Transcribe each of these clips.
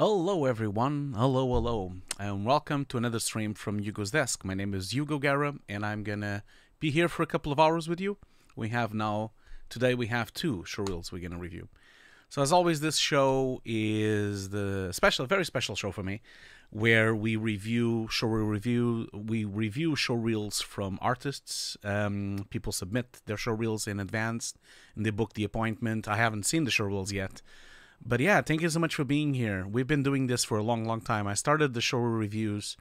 Hello everyone, hello, and welcome to another stream from Hugo's desk. My name is Hugo Guerra, and I'm gonna be here for a couple of hours with you. Today we have two showreels we're gonna review. So as always, this show is the very special show for me, where we review showreels from artists. People submit their showreels in advance, and they book the appointment. I haven't seen the showreels yet. But yeah, thank you so much for being here. We've been doing this for a long time. I started the showreel reviews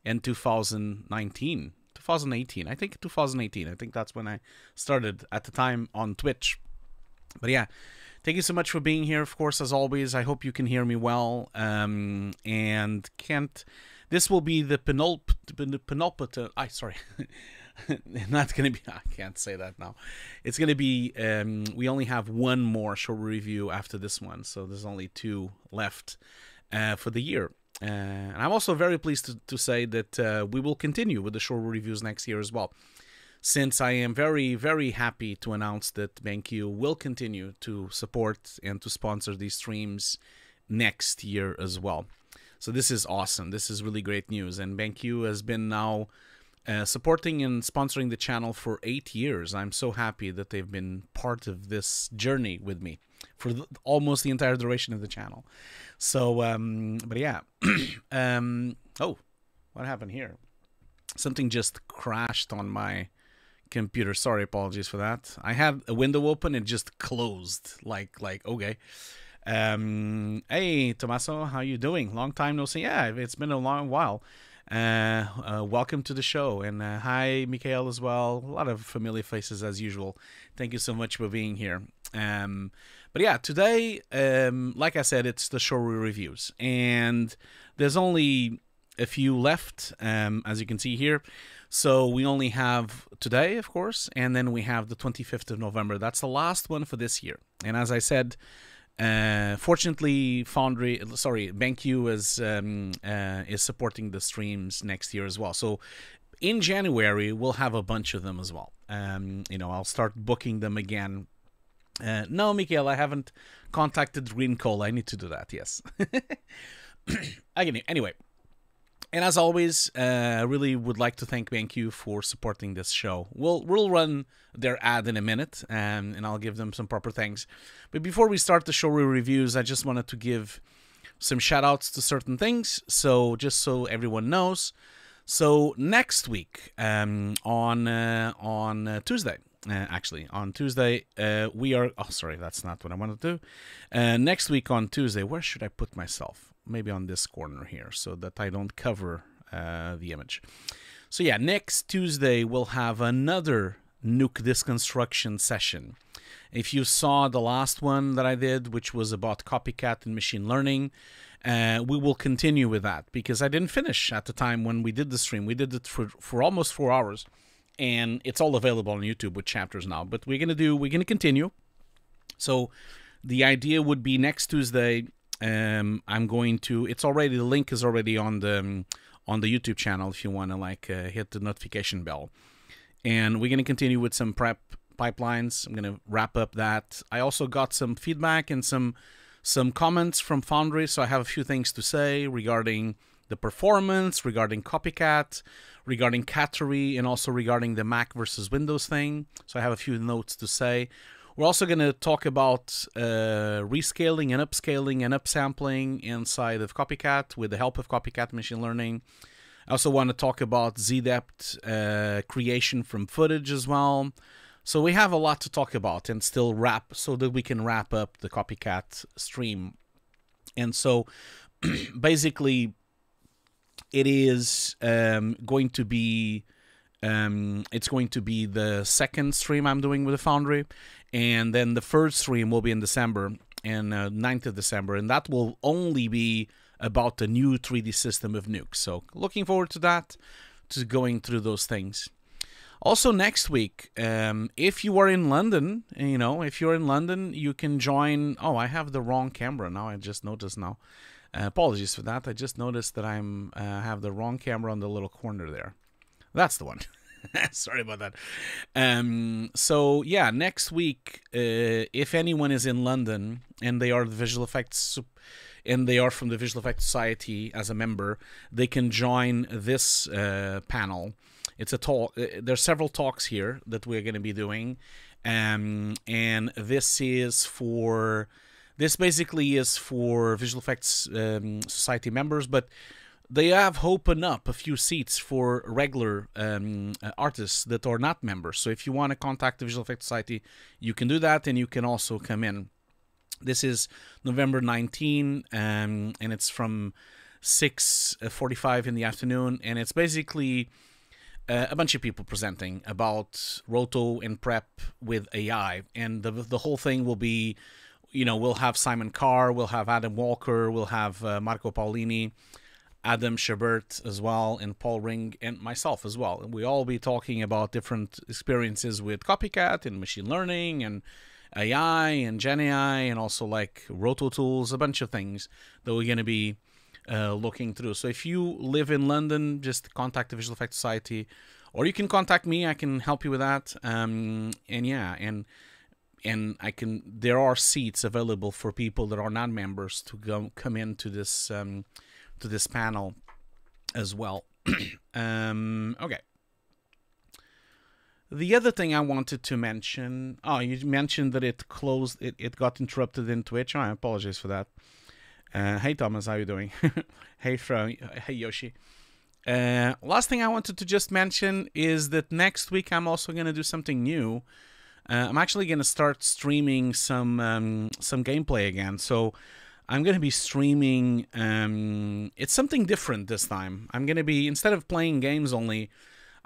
in 2018. I think 2018. I think that's when I started at the time on Twitch. But yeah, thank you so much for being here. Of course, as always, I hope you can hear me well. This will be the penultimate. Sorry. Not gonna be. I can't say that now. It's gonna be. We only have one more show review after this one, so there's only two left for the year. And I'm also very pleased to say that we will continue with the show reviews next year as well. Since I am very happy to announce that BenQ will continue to support and to sponsor these streams next year as well. So this is awesome. This is really great news, and BenQ has been now supporting and sponsoring the channel for 8 years. I'm so happy that they've been part of this journey with me for almost the entire duration of the channel. So, but yeah. Oh, what happened here? Something just crashed on my computer. Sorry, apologies for that. I had a window open, it just closed. Like okay. Hey, Tommaso, how you doing? Long time no see. Yeah, it's been a long while. Welcome to the show, and hi Mikhail as well. A lot of familiar faces as usual. Thank you so much for being here. But yeah, today, like I said, it's the showreel reviews, and there's only a few left, as you can see here. So we only have today, of course, and then we have the 25th of November. That's the last one for this year. And as I said, fortunately, BenQ is supporting the streams next year as well. So in January, we'll have a bunch of them as well. I'll start booking them again. No, Mikhail, I haven't contacted Green Cola. I need to do that, yes. Anyway. And as always, I really would like to thank BenQ for supporting this show. We'll run their ad in a minute, and I'll give them some proper thanks. But before we start the showreel reviews, I just wanted to give some shout-outs to certain things, so just so everyone knows. So next week, on Tuesday, on Tuesday, we are... Oh, sorry, that's not what I wanted to do. Next week on Tuesday, where should I put myself? Maybe on this corner here, so that I don't cover the image. So yeah, next Tuesday we'll have another Nuke Deconstruction session. If you saw the last one that I did, which was about copycat and machine learning, we will continue with that, because I didn't finish at the time when we did the stream. We did it for almost 4 hours, and it's all available on YouTube with chapters now. But we're gonna continue. So the idea would be next Tuesday. The link is already on the YouTube channel if you want to hit the notification bell. And we're going to continue with some prep pipelines. I'm going to wrap up that. I also got some feedback and some comments from Foundry, so I have a few things to say regarding the performance, regarding copycat, regarding Cattery, and also regarding the Mac versus Windows thing. So I have a few notes to say. We're also going to talk about rescaling and upscaling and upsampling inside of Copycat with the help of Copycat machine learning. I also want to talk about ZDepth creation from footage as well. So we have a lot to talk about and still so that we can wrap up the Copycat stream. And so basically it is going to be... it's going to be the second stream I'm doing with the Foundry, and then the first stream will be in December, and 9th of December, and that will only be about the new 3D system of Nuke. So looking forward to that, to going through those things. Also next week, if you are in London, if you're in London, you can join... Oh, I have the wrong camera now. I just noticed now. Apologies for that. I just noticed that I have the wrong camera on the little corner there. That's the one. Sorry about that. So yeah, next week, if anyone is in London and they are the visual effects and they are from the Visual Effects Society as a member, they can join this panel. It's a talk. There's several talks here that we're going to be doing, and this basically is for Visual Effects Society members, but they have opened up a few seats for regular artists that are not members. So if you want to contact the Visual Effects Society, you can do that, and you can also come in. This is November 19, and it's from 6:45 in the afternoon, and it's basically a bunch of people presenting about roto and prep with AI, and the whole thing will be, we'll have Simon Carr, we'll have Adam Walker, we'll have Marco Paolini, Adam Shabert as well, and Paul Ring, and myself as well. And we all be talking about different experiences with copycat and machine learning and AI and Gen AI, and also like roto tools, a bunch of things that we're going to be looking through. So if you live in London, just contact the Visual Effects Society, or you can contact me. I can help you with that. And yeah, and there are seats available for people that are not members to come into this panel as well. Okay. The other thing I wanted to mention, you mentioned that it closed, it got interrupted in Twitch. I apologize for that. Hey Thomas, how you doing? Hey Yoshi. Last thing I wanted to just mention is that next week I'm also going to do something new. I'm actually going to start streaming some gameplay again. So I'm going to be streaming, it's something different this time. I'm going to be, instead of playing games only,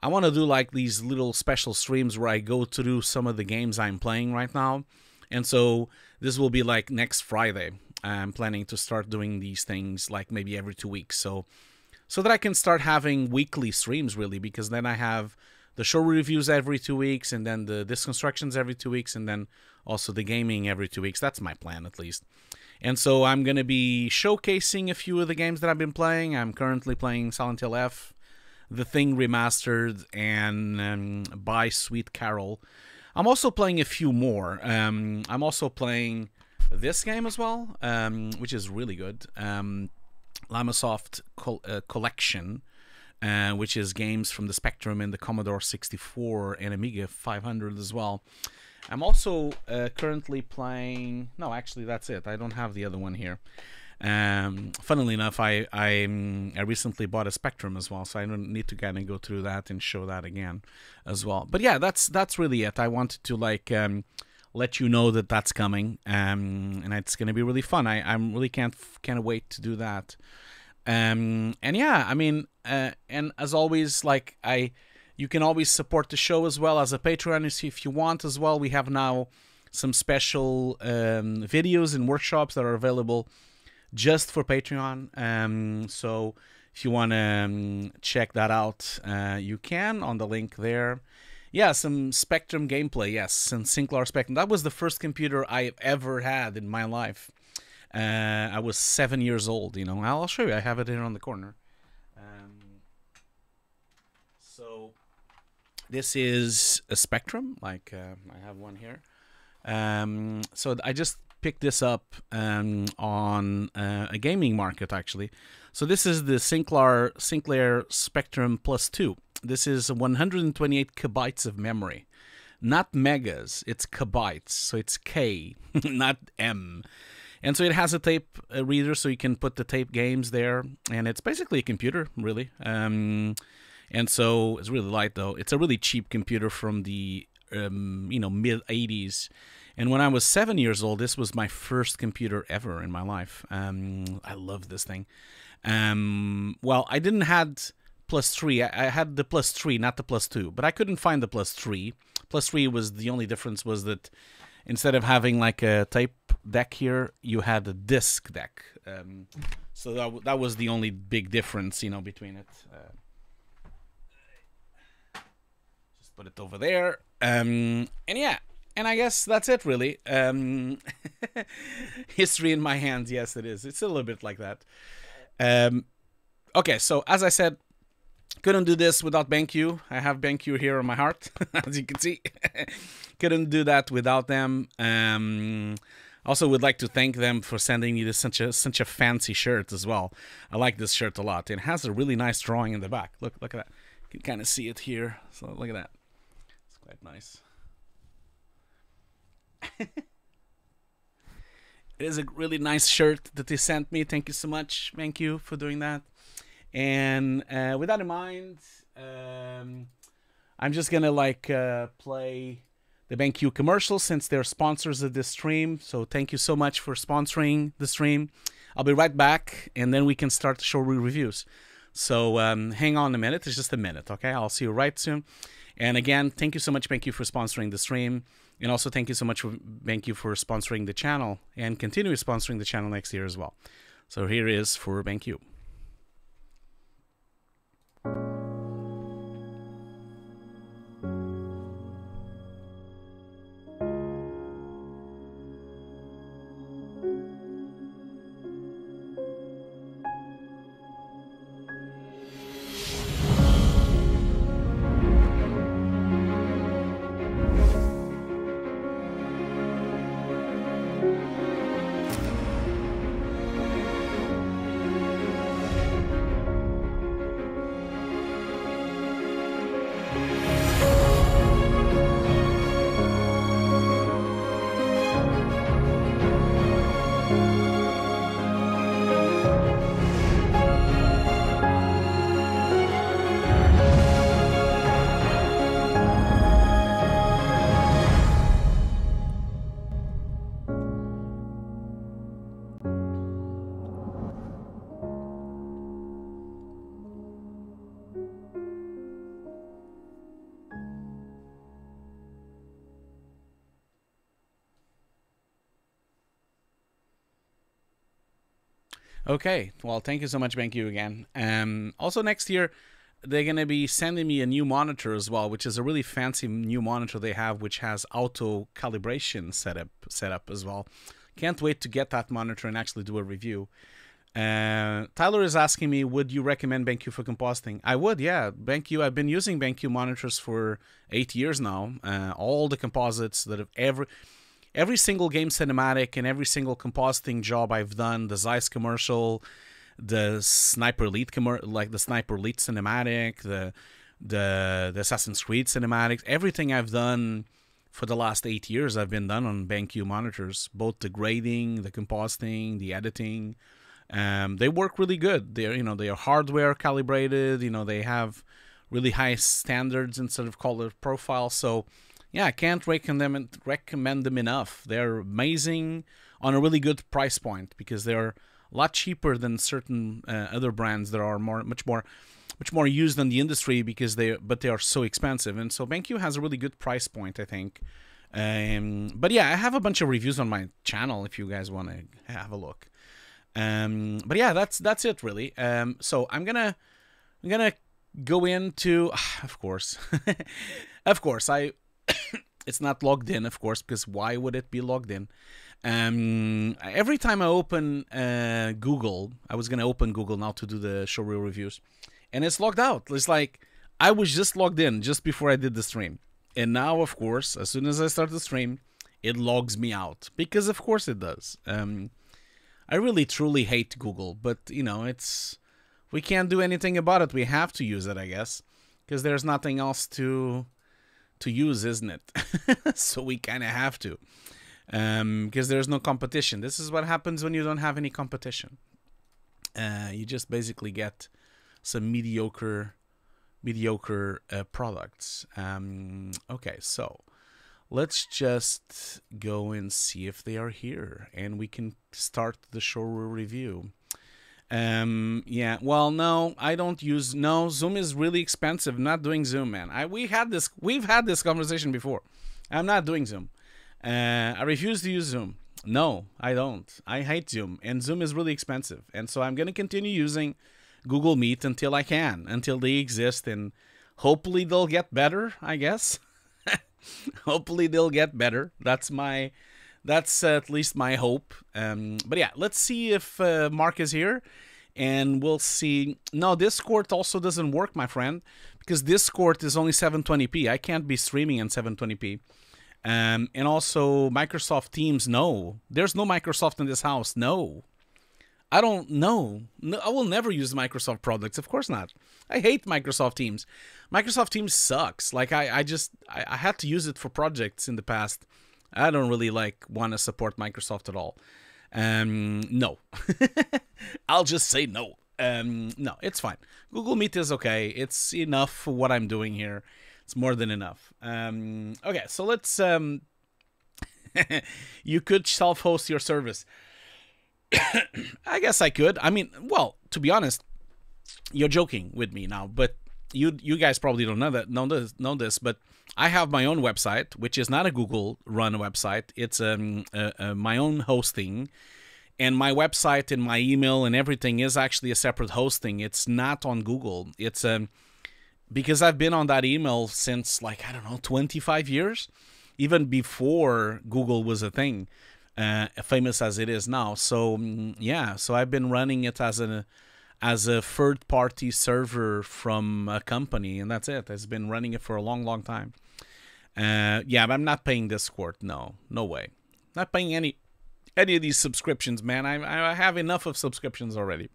I want to do like these little special streams where I go through some of the games I'm playing right now. And so this will be like next Friday. I'm planning to start doing these things like maybe every 2 weeks. So that I can start having weekly streams really, because then I have the show reviews every 2 weeks, and then the disc constructions every 2 weeks, and then also the gaming every 2 weeks. That's my plan at least. And so I'm going to be showcasing a few of the games that I've been playing. I'm currently playing Silent Hill F, The Thing Remastered, and By Sweet Carol. I'm also playing a few more. I'm also playing this game as well, which is really good. Lamasoft Collection, which is games from the Spectrum and the Commodore 64 and Amiga 500 as well. I'm also currently playing... No, actually, that's it. I don't have the other one here. Funnily enough, I recently bought a Spectrum as well, so I don't need to kind of go through that and show that again as well. But yeah, that's really it. I wanted to like let you know that that's coming, and it's going to be really fun. I really can't wait to do that. And yeah, I mean, and as always, like you can always support the show as well as a Patreon if you want as well. We have now some special videos and workshops that are available just for Patreon. So if you want to check that out, you can on the link there. Yeah, some Spectrum gameplay, yes, some Sinclair Spectrum. That was the first computer I ever had in my life. I was 7 years old, you know. I'll show you. I have it here on the corner. So this is a Spectrum, like I have one here. So I just picked this up on a gaming market, actually. So this is the Sinclair Spectrum Plus 2. This is 128 kbytes of memory. Not megas, it's kbytes. So it's K, not M. And so it has a tape reader, so you can put the tape games there. And it's basically a computer, really. And so it's really light, though. It's a really cheap computer from the mid-80s. And when I was 7 years old, this was my first computer ever in my life. I love this thing. Well, I didn't have Plus 3. I had the Plus 3, not the Plus 2. But I couldn't find the Plus 3. Plus 3 was the only difference was that instead of having like a tape deck here, you had a disc deck. So that was the only big difference, you know, between it. Just put it over there. And yeah. And I guess that's it, really. History in my hands, yes, it is. It's a little bit like that. Okay, so as I said, couldn't do this without BenQ. I have BenQ here on my heart, as you can see. Couldn't do that without them. Also, would like to thank them for sending me this such a fancy shirt as well. I like this shirt a lot. It has a really nice drawing in the back. Look at that. You can kind of see it here. So look at that. It's quite nice. It is a really nice shirt that they sent me. Thank you so much. Thank you for doing that. And with that in mind, I'm just gonna play the BenQ commercial since they're sponsors of this stream. So thank you so much for sponsoring the stream. I'll be right back, and then we can start the showreel reviews. So hang on a minute. It's just a minute, okay? I'll see you right soon. And again, thank you so much, BenQ, for sponsoring the stream. And also thank you so much, BenQ, for sponsoring the channel and continue sponsoring the channel next year as well. So here is for BenQ. Okay, well, thank you so much, BenQ, again. Also, next year, they're going to be sending me a new monitor as well, which is a really fancy new monitor they have, which has auto calibration setup as well. Can't wait to get that monitor and actually do a review. Tyler is asking me, would you recommend BenQ for compositing? I would, yeah. BenQ, I've been using BenQ monitors for 8 years now. All the composites that have every single game cinematic and every single compositing job I've done, the Zeiss commercial, the Sniper Elite the Sniper Elite cinematic, the Assassin's Creed cinematics, everything I've done for the last 8 years I've been done on BenQ monitors, both the grading, the compositing, the editing. They work really good. They are hardware calibrated, they have really high standards in sort of color profile. So yeah, I can't recommend them enough. They're amazing on a really good price point because they're a lot cheaper than certain other brands that are much more used in the industry but they are so expensive. And so BenQ has a really good price point, I think. But yeah, I have a bunch of reviews on my channel if you guys want to have a look. But yeah, that's it really. So I'm gonna go into, of course, it's not logged in, of course, because why would it be logged in? Every time I open Google, I was gonna open Google now to do the showreel reviews, and it's logged out. It's like I was just logged in just before I did the stream, and now, of course, as soon as I start the stream, it logs me out because, of course, it does. I really truly hate Google, but we can't do anything about it. We have to use it, I guess, because there's nothing else to use, isn't it? So we kind of have to, because there's no competition. This is what happens when you don't have any competition. You just basically get some mediocre products. Okay, so let's just go and see if they are here, and we can start the showreel review. Yeah, well, no, I don't use, no, Zoom is really expensive. I'm not doing Zoom, man. We've had this conversation before. I'm not doing Zoom. I refuse to use Zoom. No, I don't. I hate Zoom, and Zoom is really expensive. And so I'm going to continue using Google Meet until I can, until they exist, and hopefully they'll get better, I guess. Hopefully they'll get better. That's at least my hope. But yeah, let's see if Mark is here, and we'll see. No, Discord also doesn't work, my friend, because Discord is only 720p. I can't be streaming in 720p. And also Microsoft Teams. No, there's no Microsoft in this house. No, I don't know. No, I will never use Microsoft products. Of course not. I hate Microsoft Teams. Microsoft Teams sucks. Like I had to use it for projects in the past. I don't really like want to support Microsoft at all. No, I'll just say no. No, it's fine. Google Meet is okay. It's enough for what I'm doing here. It's more than enough. Okay, so let's. You could self-host your service. I guess I could. I mean, well, to be honest, you're joking with me now, but you guys probably don't know this, but I have my own website, which is not a Google run website. It's my own hosting, and my website and my email and everything is actually a separate hosting. It's not on Google. It's because I've been on that email since, like, I don't know, 25 years, even before Google was a thing, famous as it is now. So yeah, so I've been running it as a third-party server from a company, and that's it. I've been running it for a long time. Yeah, but I'm not paying Discord. No way. Not paying any of these subscriptions, man. I have enough of subscriptions already.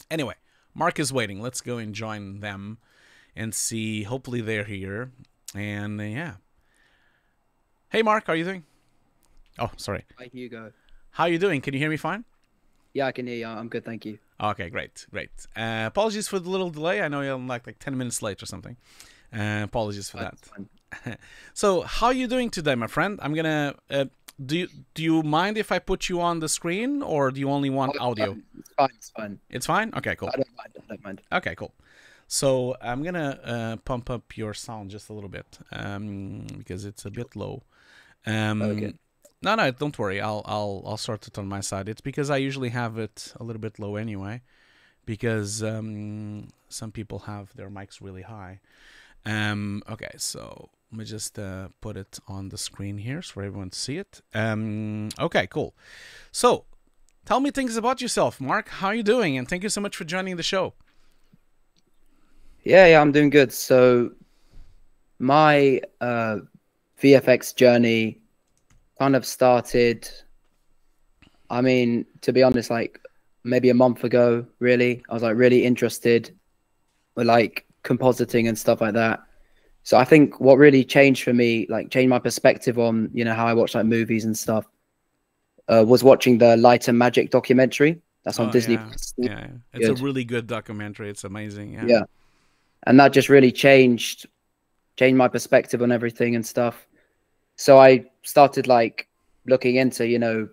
Anyway, Mark is waiting. Let's go and join them and see. Hopefully they're here. And yeah. Hey, Mark, how are you doing? Oh, sorry. Hi, Hugo. How are you doing? Can you hear me fine? Yeah, I can hear you. I'm good, thank you. Okay, great. Apologies for the little delay. I know you're like 10 minutes late or something. Apologies for that. So, how are you doing today, my friend? I'm gonna. Do you mind if I put you on the screen, or do you only want audio? It's fine. It's fine. It's fine. Okay, cool. I don't mind. Okay, cool. So I'm gonna pump up your sound just a little bit, because it's a bit low. Okay. No, don't worry. I'll sort it on my side. It's because I usually have it a little bit low anyway, because some people have their mics really high. Okay, so let me just put it on the screen here so for everyone to see it. Okay, cool. So tell me things about yourself, Mark. How are you doing? And thank you so much for joining the show. Yeah, I'm doing good. So my VFX journey kind of started, I mean, to be honest, like maybe a month ago, really. I was like really interested with like compositing and stuff like that. So I think what really changed for me, like changed my perspective on, you know, how I watch like movies and stuff, was watching the Light and Magic documentary. That's on Disney+. Yeah, it's a really good documentary. It's amazing. Yeah. And that just really changed my perspective on everything and stuff. So I started like looking into, you know,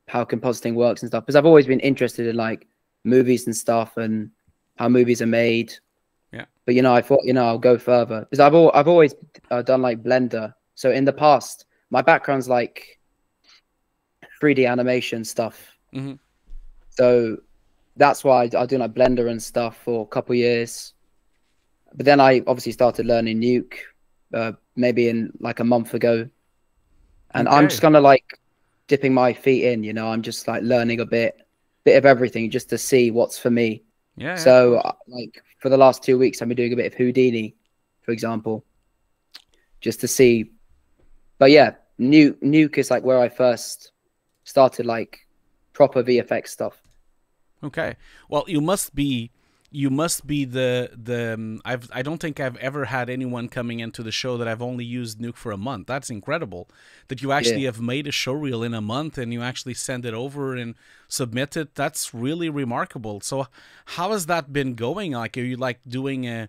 how compositing works and stuff, because I've always been interested in like movies and stuff and how movies are made. Yeah. But, you know, I thought, you know, I'll go further because I've always done like Blender. So in the past, my background's like 3D animation stuff. Mm-hmm. So that's why I do like Blender and stuff for a couple of years. But then I obviously started learning Nuke maybe in like a month ago. And I'm just kind of like dipping my feet in, you know, I'm just like learning a bit of everything just to see what's for me. Yeah. So like for the last 2 weeks, I've been doing a bit of Houdini, for example, just to see. But yeah, Nuke is like where I first started like proper VFX stuff. Okay. Well, you must be the I don't think I've ever had anyone coming into the show that I've only used Nuke for a month. That's incredible that you actually have made a showreel in a month and you actually send it over and submit it. That's really remarkable. So how has that been going? Like, are you like doing a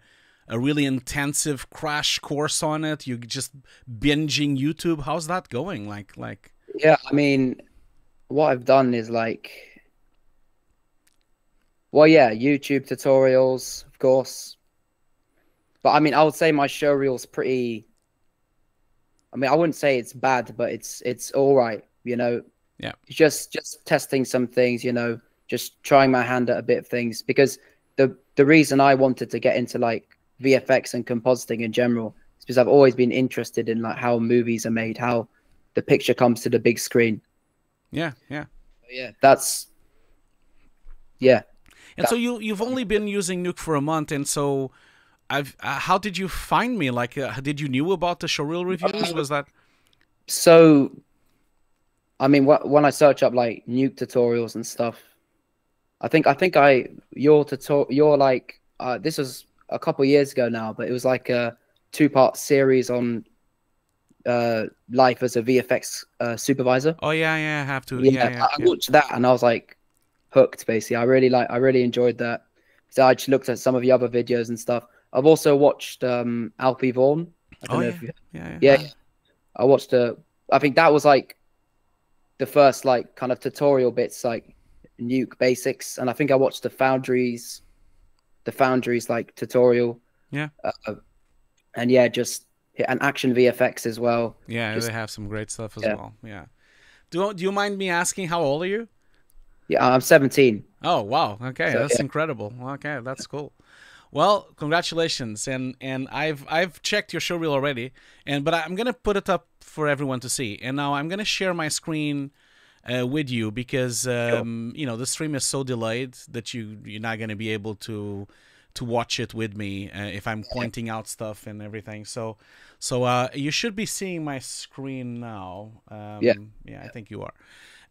really intensive crash course on it? You just binging YouTube? How's that going? Like Yeah, I mean, what I've done is like, well, yeah, YouTube tutorials, of course. But I mean, I would say my showreel's pretty, I mean, I wouldn't say it's bad, but it's all right, you know. Yeah. Just testing some things, you know, just trying my hand at a bit of things, because the reason I wanted to get into like VFX and compositing in general is because I've always been interested in like how movies are made, how the picture comes to the big screen. Yeah. Yeah, that's, yeah. And so you've only been using Nuke for a month, and so how did you find me? Like, did you knew about the Showreel Reviews? Was that? So, I mean, when I search up like nuke tutorials and stuff, your like this was a couple years ago now, but it was like a 2-part series on life as a VFX supervisor. Oh yeah, yeah, I have to. Yeah, I watched that and I was like hooked. Basically, I really enjoyed that. So I just looked at some of the other videos and stuff. I've also watched Alfie Vaughan. I don't know if you... yeah. I watched I think that was like the first like kind of tutorial bits, like nuke basics, and I think I watched the Foundries like tutorial. Yeah. And yeah, just and Action VFX as well. Yeah, they have some great stuff as well. Yeah. Do you mind me asking how old are you? Yeah, I'm 17. Oh wow. Okay, So, that's incredible. Okay, that's cool. Well, congratulations, and I've checked your showreel already, but I'm gonna put it up for everyone to see. And now I'm gonna share my screen with you because you know, the stream is so delayed that you're not gonna be able to watch it with me if I'm pointing out stuff and everything. So you should be seeing my screen now. Yeah, I think you are.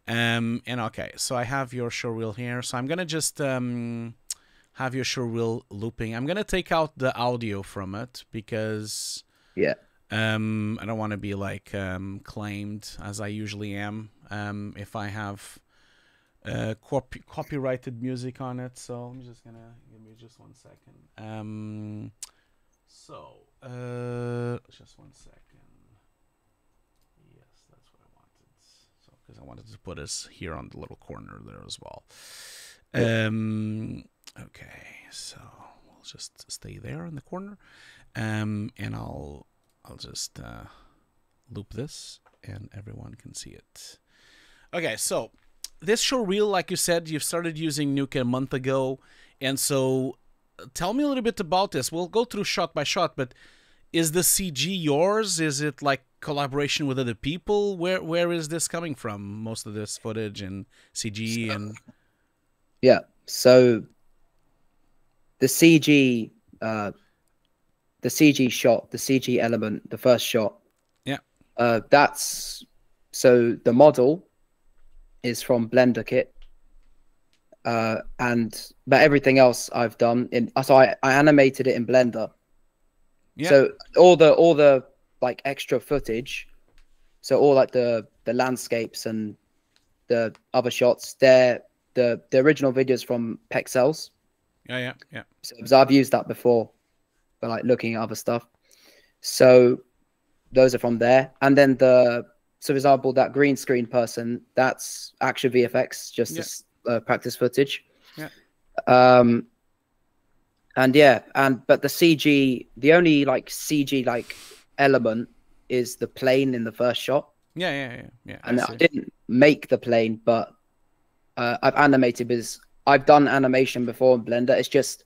And okay, so I have your showreel here. So I'm gonna just have your showreel looping. I'm gonna take out the audio from it because I don't want to be like claimed as I usually am if I have copyrighted music on it. So I'm just gonna give me just 1 second. Just 1 second. Yes, that's what I wanted. So because I wanted to put us here on the little corner there as well. Okay, so we'll just stay there in the corner, and I'll just loop this, and everyone can see it. Okay, so this showreel, like you said, you've started using Nuke a month ago, and so tell me a little bit about this. We'll go through shot by shot, but is the CG yours? Is it like collaboration with other people? Where is this coming from? Most of this footage and CG and so the CG shot, the CG element, the first shot. That's so the model is from Blender kit. But everything else I've done I animated it in Blender. So all the like extra footage, so all like the landscapes and the other shots, they're the original videos from Pexels. So I've used that before for like looking at other stuff. So those are from there. And then so for example, that green screen person, that's Action VFX, just practice footage. But the CG, the only like CG like element is the plane in the first shot. And I didn't make the plane, but I've animated because I've done animation before in Blender. It's just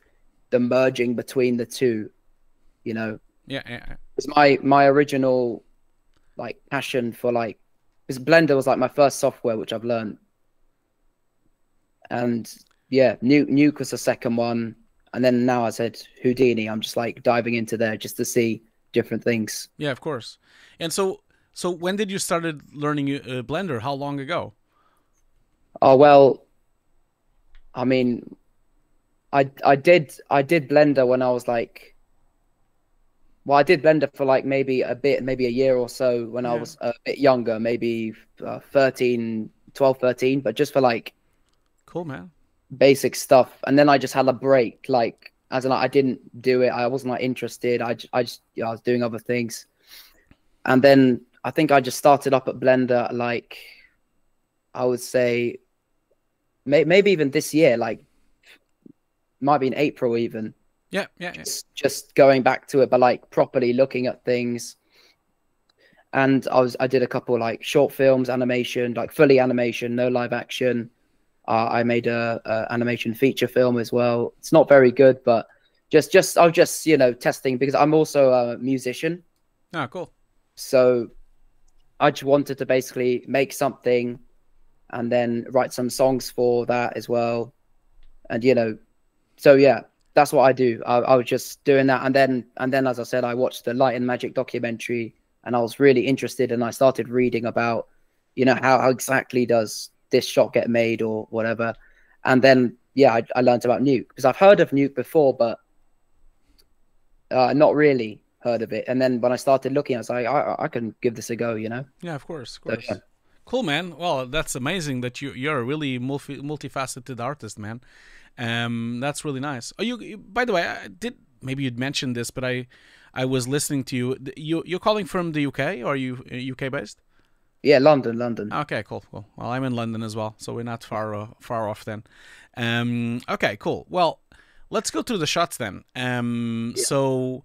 the merging between the two, you know. It's my original like passion for like, because Blender was like my first software which I've learned. And Nuke was the second one, and then now I said Houdini. I'm just like diving into there just to see different things. Yeah, of course. And so when did you started learning Blender? How long ago? Oh well, I mean, I did Blender when I was like, well, I did Blender for like maybe a year or so when I was a bit younger, maybe 12, 13, but just for like, cool, man, basic stuff. And then I just had a break, like as in like, I didn't do it. I wasn't like interested. I was doing other things. And then I think I just started up at Blender, like I would say maybe even this year, like might be in April even. Just going back to it, but like properly looking at things. And I did a couple like short films, animation, like fully animation, no live action. I made a animation feature film as well. It's not very good, but I was just you know, testing, because I'm also a musician. Oh, cool. So I just wanted to basically make something and then write some songs for that as well. And you know, so yeah, that's what I do. I was just doing that, and then as I said, I watched the Light and Magic documentary and I was really interested, and I started reading about, you know, how exactly does this shot get made or whatever. And then, yeah, I learned about Nuke, because I've heard of Nuke before, but not really heard of it. And then when I started looking, I was like, I can give this a go, you know? Yeah, of course, of course. So, yeah. Cool, man. Well, that's amazing that you're a really multifaceted artist, man. That's really nice. Oh, you by the way, maybe you'd mentioned this, but I was listening to you. You're calling from the UK, or are you UK based? Yeah, London. Okay, cool. Well, I'm in London as well, so we're not far off then. Okay, cool. Well, let's go through the shots then. So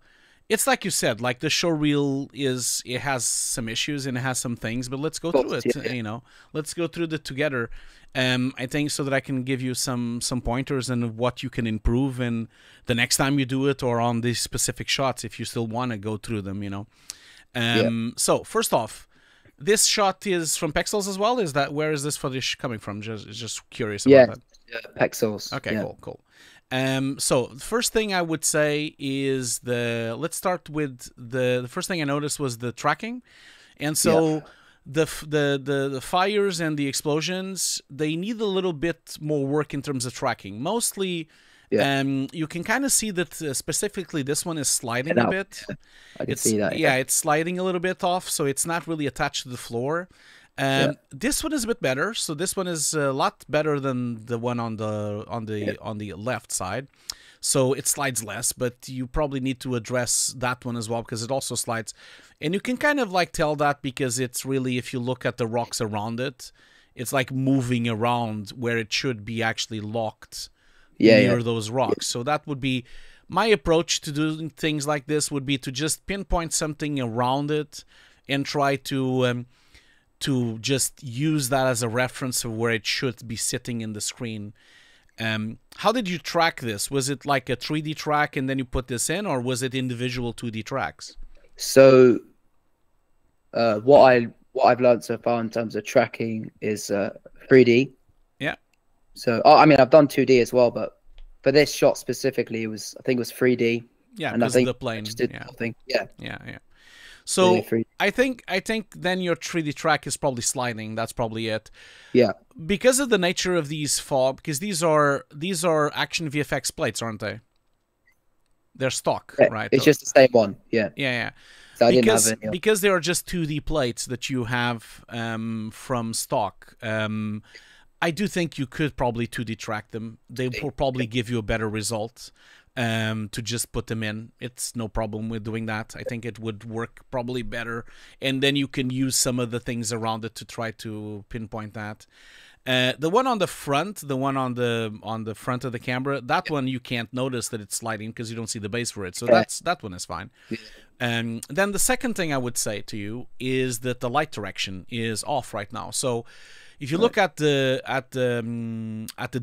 it's like you said, like the showreel it has some issues and it has some things, but let's go through it. Yeah. You know, let's go through it together. I think so that I can give you some pointers and what you can improve, and the next time you do it, or on these specific shots, if you still want to go through them, you know. So first off, this shot is from Pexels as well. Where is this footage coming from? Just curious about that. Yeah, Pexels. Okay, yeah. cool. So the first thing I would say is let's start with the first thing I noticed was the tracking. And so the fires and the explosions, they need a little bit more work in terms of tracking. Mostly, you can kind of see that specifically this one is sliding a bit. I can see that. Yeah, it's sliding a little bit off, so it's not really attached to the floor. This one is a bit better. So this one is a lot better than the one on the left side. So it slides less, but you probably need to address that one as well, because it also slides. And you can kind of like tell that because it's really, if you look at the rocks around it, it's like moving around where it should be actually locked near those rocks. So that would be my approach to doing things like this, would be to just pinpoint something around it and try to just use that as a reference of where it should be sitting in the screen. How did you track this? Was it like a 3D track and then you put this in, or was it individual 2D tracks? So what I've learned so far in terms of tracking is 3D. Yeah. So I mean, I've done 2D as well, but for this shot specifically, I think it was 3D. Yeah, and I think the plane. just did the whole thing. Yeah. So I think then your 3D track is probably sliding. That's probably it. Yeah. Because of the nature of these fog, because these are Action VFX plates, aren't they? They're stock, right? It's just the same one. Yeah. Yeah. So I didn't have any. Because they are just 2D plates that you have from stock. I do think you could probably 2D track them. They will probably give you a better result. To just put them in. It's no problem with doing that. I think it would work probably better, and then you can use some of the things around it to try to pinpoint that. The one on the front, the one on the front of the camera, that one you can't notice that it's sliding because you don't see the base for it. So that one is fine. Then the second thing I would say to you is that the light direction is off right now. So if you look at the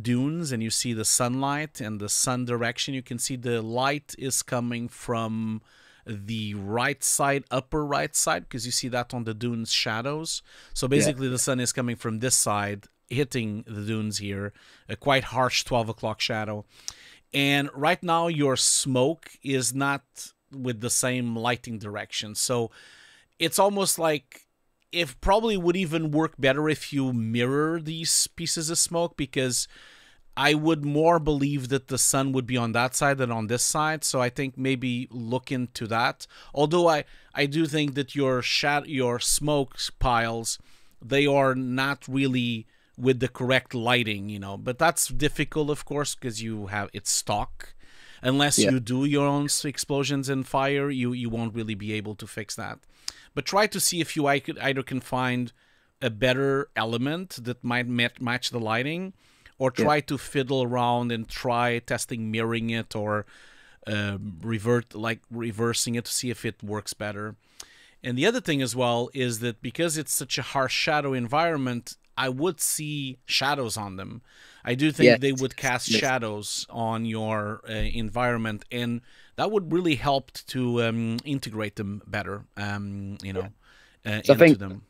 dunes and you see the sunlight and the sun direction, you can see the light is coming from the right side, upper right side, because you see that on the dunes shadows. So basically the sun is coming from this side, hitting the dunes here, a quite harsh 12 o'clock shadow. And right now your smoke is not with the same lighting direction. So it's almost like it probably would even work better if you mirror these pieces of smoke, because I would more believe that the sun would be on that side than on this side. So I think maybe look into that. Although I do think that your smoke piles, they are not really with the correct lighting, you know. But that's difficult, of course, because it's stock. Unless you do your own explosions and fire, you won't really be able to fix that. But try to see if you either can find a better element that might match the lighting, or try to fiddle around and try testing mirroring it, or reversing it to see if it works better. And the other thing as well is that because it's such a harsh shadow environment, I would see shadows on them. I do think they would cast shadows on your environment, and that would really help to integrate them better, you know, so I think them.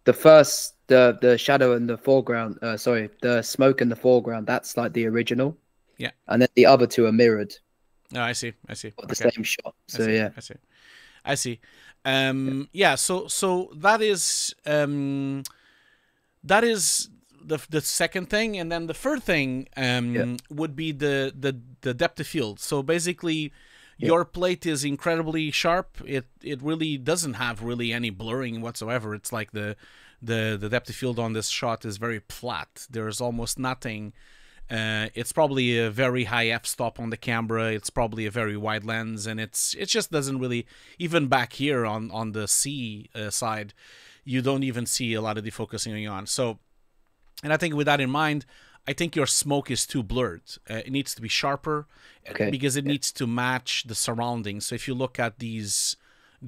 The shadow in the foreground, the smoke in the foreground, that's like the original. Yeah. And then the other two are mirrored. Oh, I see. The same shot. So I see. I see. Yeah. So that is the second thing, and then the third thing would be the depth of field. So basically, your plate is incredibly sharp. It really doesn't have really any blurring whatsoever. It's like the depth of field on this shot is very flat. There's almost nothing. It's probably a very high f-stop on the camera. It's probably a very wide lens, and it just doesn't really, even back here on the C side, you don't even see a lot of defocusing going on. So, and I think with that in mind, I think your smoke is too blurred. It needs to be sharper because it needs to match the surroundings. So if you look at these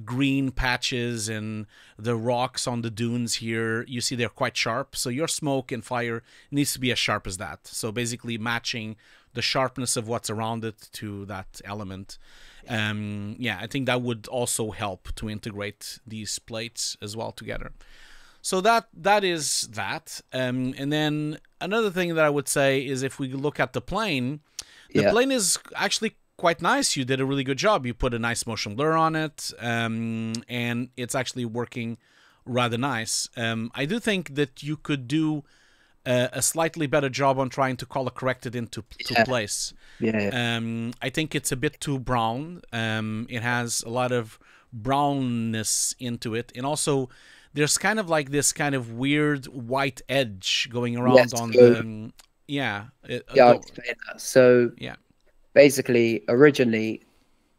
green patches and the rocks on the dunes here, you see they're quite sharp. So your smoke and fire needs to be as sharp as that. So basically matching the sharpness of what's around it to that element. Yeah, I think that would also help to integrate these plates as well together. So that is that. And then another thing that I would say is if we look at the plane, the plane is actually quite nice. You did a really good job. You put a nice motion blur on it, and it's actually working rather nice. I do think that you could do a slightly better job on trying to color correct it into place. I think it's a bit too brown. It has a lot of brownness into it, and also there's kind of like this kind of weird white edge going around on the I'll explain that. So basically, originally,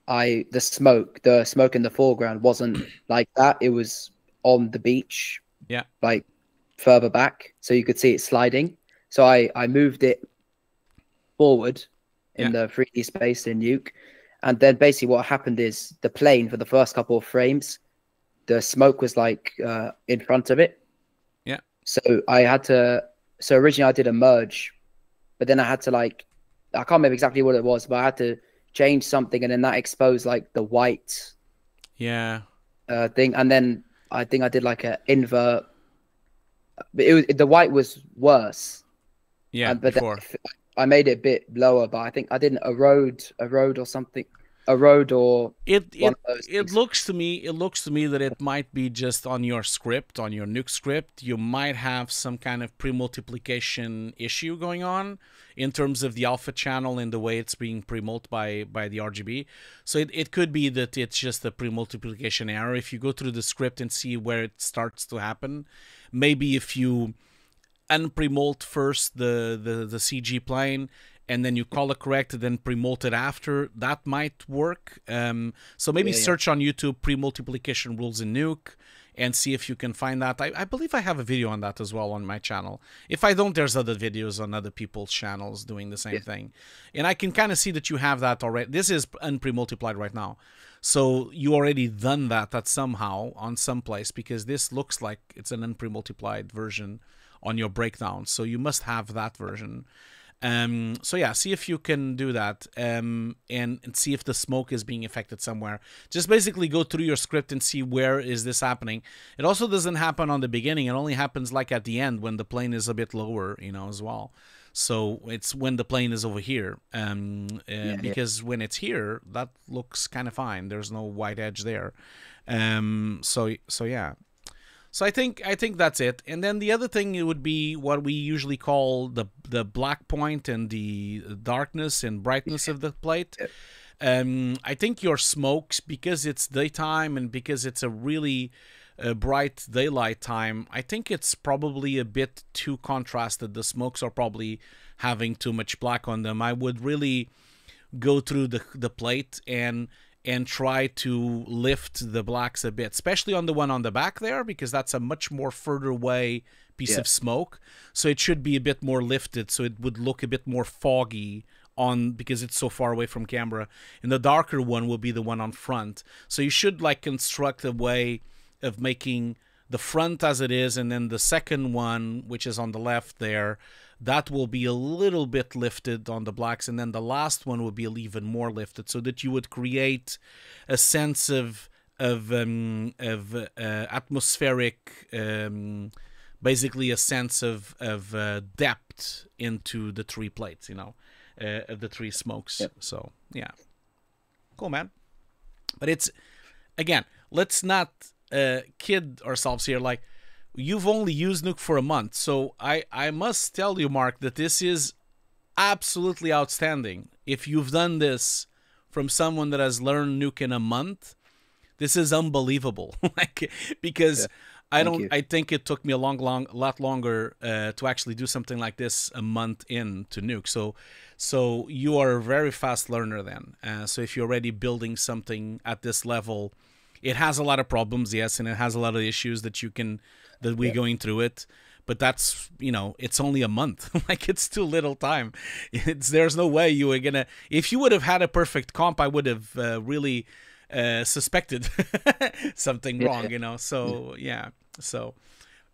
the smoke in the foreground wasn't like that. It was on the beach, like further back, so you could see it sliding. So I moved it forward in the 3D space in Nuke, and then basically what happened is the plane for the first couple of frames, the smoke was like in front of it. So I had to. So originally I did a merge, but then I had to I can't remember exactly what it was, but I had to change something, and then that exposed like the white thing, and then I think I did like an invert. But the white was worse. But I made it a bit lower, but I think I didn't erode or something. It looks to me that it might be just on your script, on your Nuke script. You might have some kind of pre-multiplication issue going on in terms of the alpha channel and the way it's being pre-mult by the RGB. So it could be that it's just a pre-multiplication error. If you go through the script and see where it starts to happen, maybe if you unpremult first the CG plane, and then you color correct it, then pre-mult it after, that might work. So maybe search on YouTube pre-multiplication rules in Nuke and see if you can find that. I believe I have a video on that as well on my channel. If I don't, there's other videos on other people's channels doing the same thing. And I can kind of see that you have that already. This is unpremultiplied right now. So you already done that somehow on some place, because this looks like it's an unpremultiplied version on your breakdown. So you must have that version. So yeah, see if you can do that, and see if the smoke is being affected somewhere. Just basically go through your script and see where is this happening. It also doesn't happen on the beginning. It only happens like at the end when the plane is a bit lower, as well. So it's when the plane is over here, because when it's here, that looks kind of fine. There's no white edge there. So yeah. So I think that's it. And then the other thing, it would be what we usually call the black point and the darkness and brightness of the plate. I think your smokes, because it's daytime and because it's a really bright daylight time, I think it's probably a bit too contrasted. The smokes are probably having too much black on them. I would really go through the plate and try to lift the blacks a bit, especially on the one on the back there, because that's a much more further away piece of smoke. So it should be a bit more lifted, so it would look a bit more foggy because it's so far away from camera. And the darker one will be the one on front. So you should construct a way of making the front as it is, and then the second one, which is on the left there, that will be a little bit lifted on the blacks, and then the last one will be even more lifted, so that you would create a sense of atmospheric, basically a sense of depth into the three plates, of the three smokes. So yeah, cool, man. But it's again, let's not kid ourselves here. Like, you've only used Nuke for a month, so I must tell you, Mark, that this is absolutely outstanding. If you've done this from someone that has learned Nuke in a month, this is unbelievable. Like, because I think it took me a lot longer to actually do something like this a month into Nuke. So you are a very fast learner then. So if you're already building something at this level, it has a lot of problems, yes, and it has a lot of issues that we're going through it. But that's, you know, it's only a month. Like, it's too little time. There's no way you were gonna. If you would have had a perfect comp, I would have really suspected something wrong, you know. So yeah. So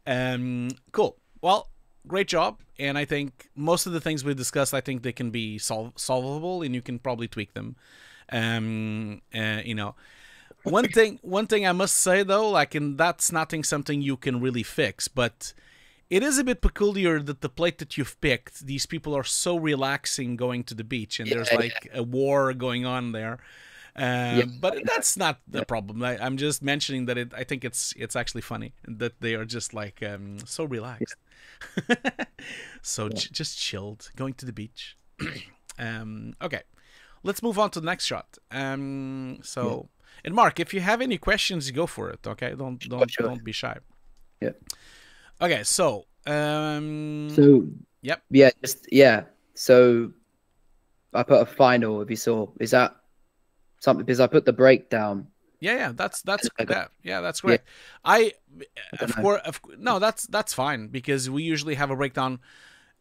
cool. Well, great job. And I think most of the things we discussed, I think they can be solvable, and you can probably tweak them. You know. One thing I must say though, like, and that's something you can really fix, but it is a bit peculiar that the plate that you've picked, these people are so relaxing going to the beach, and there's like a war going on there. But that's not the problem. I'm just mentioning that I think it's actually funny that they are just like so relaxed. So just chilled, going to the beach. Okay, let's move on to the next shot. And Mark, if you have any questions, go for it. Okay, don't be shy. Yeah. Okay, so yep. So I put a final. If you saw, is that something? Because I put the breakdown. Yeah, that's that. Yeah, that's great. Yeah. Of course, no, that's fine, because we usually have a breakdown.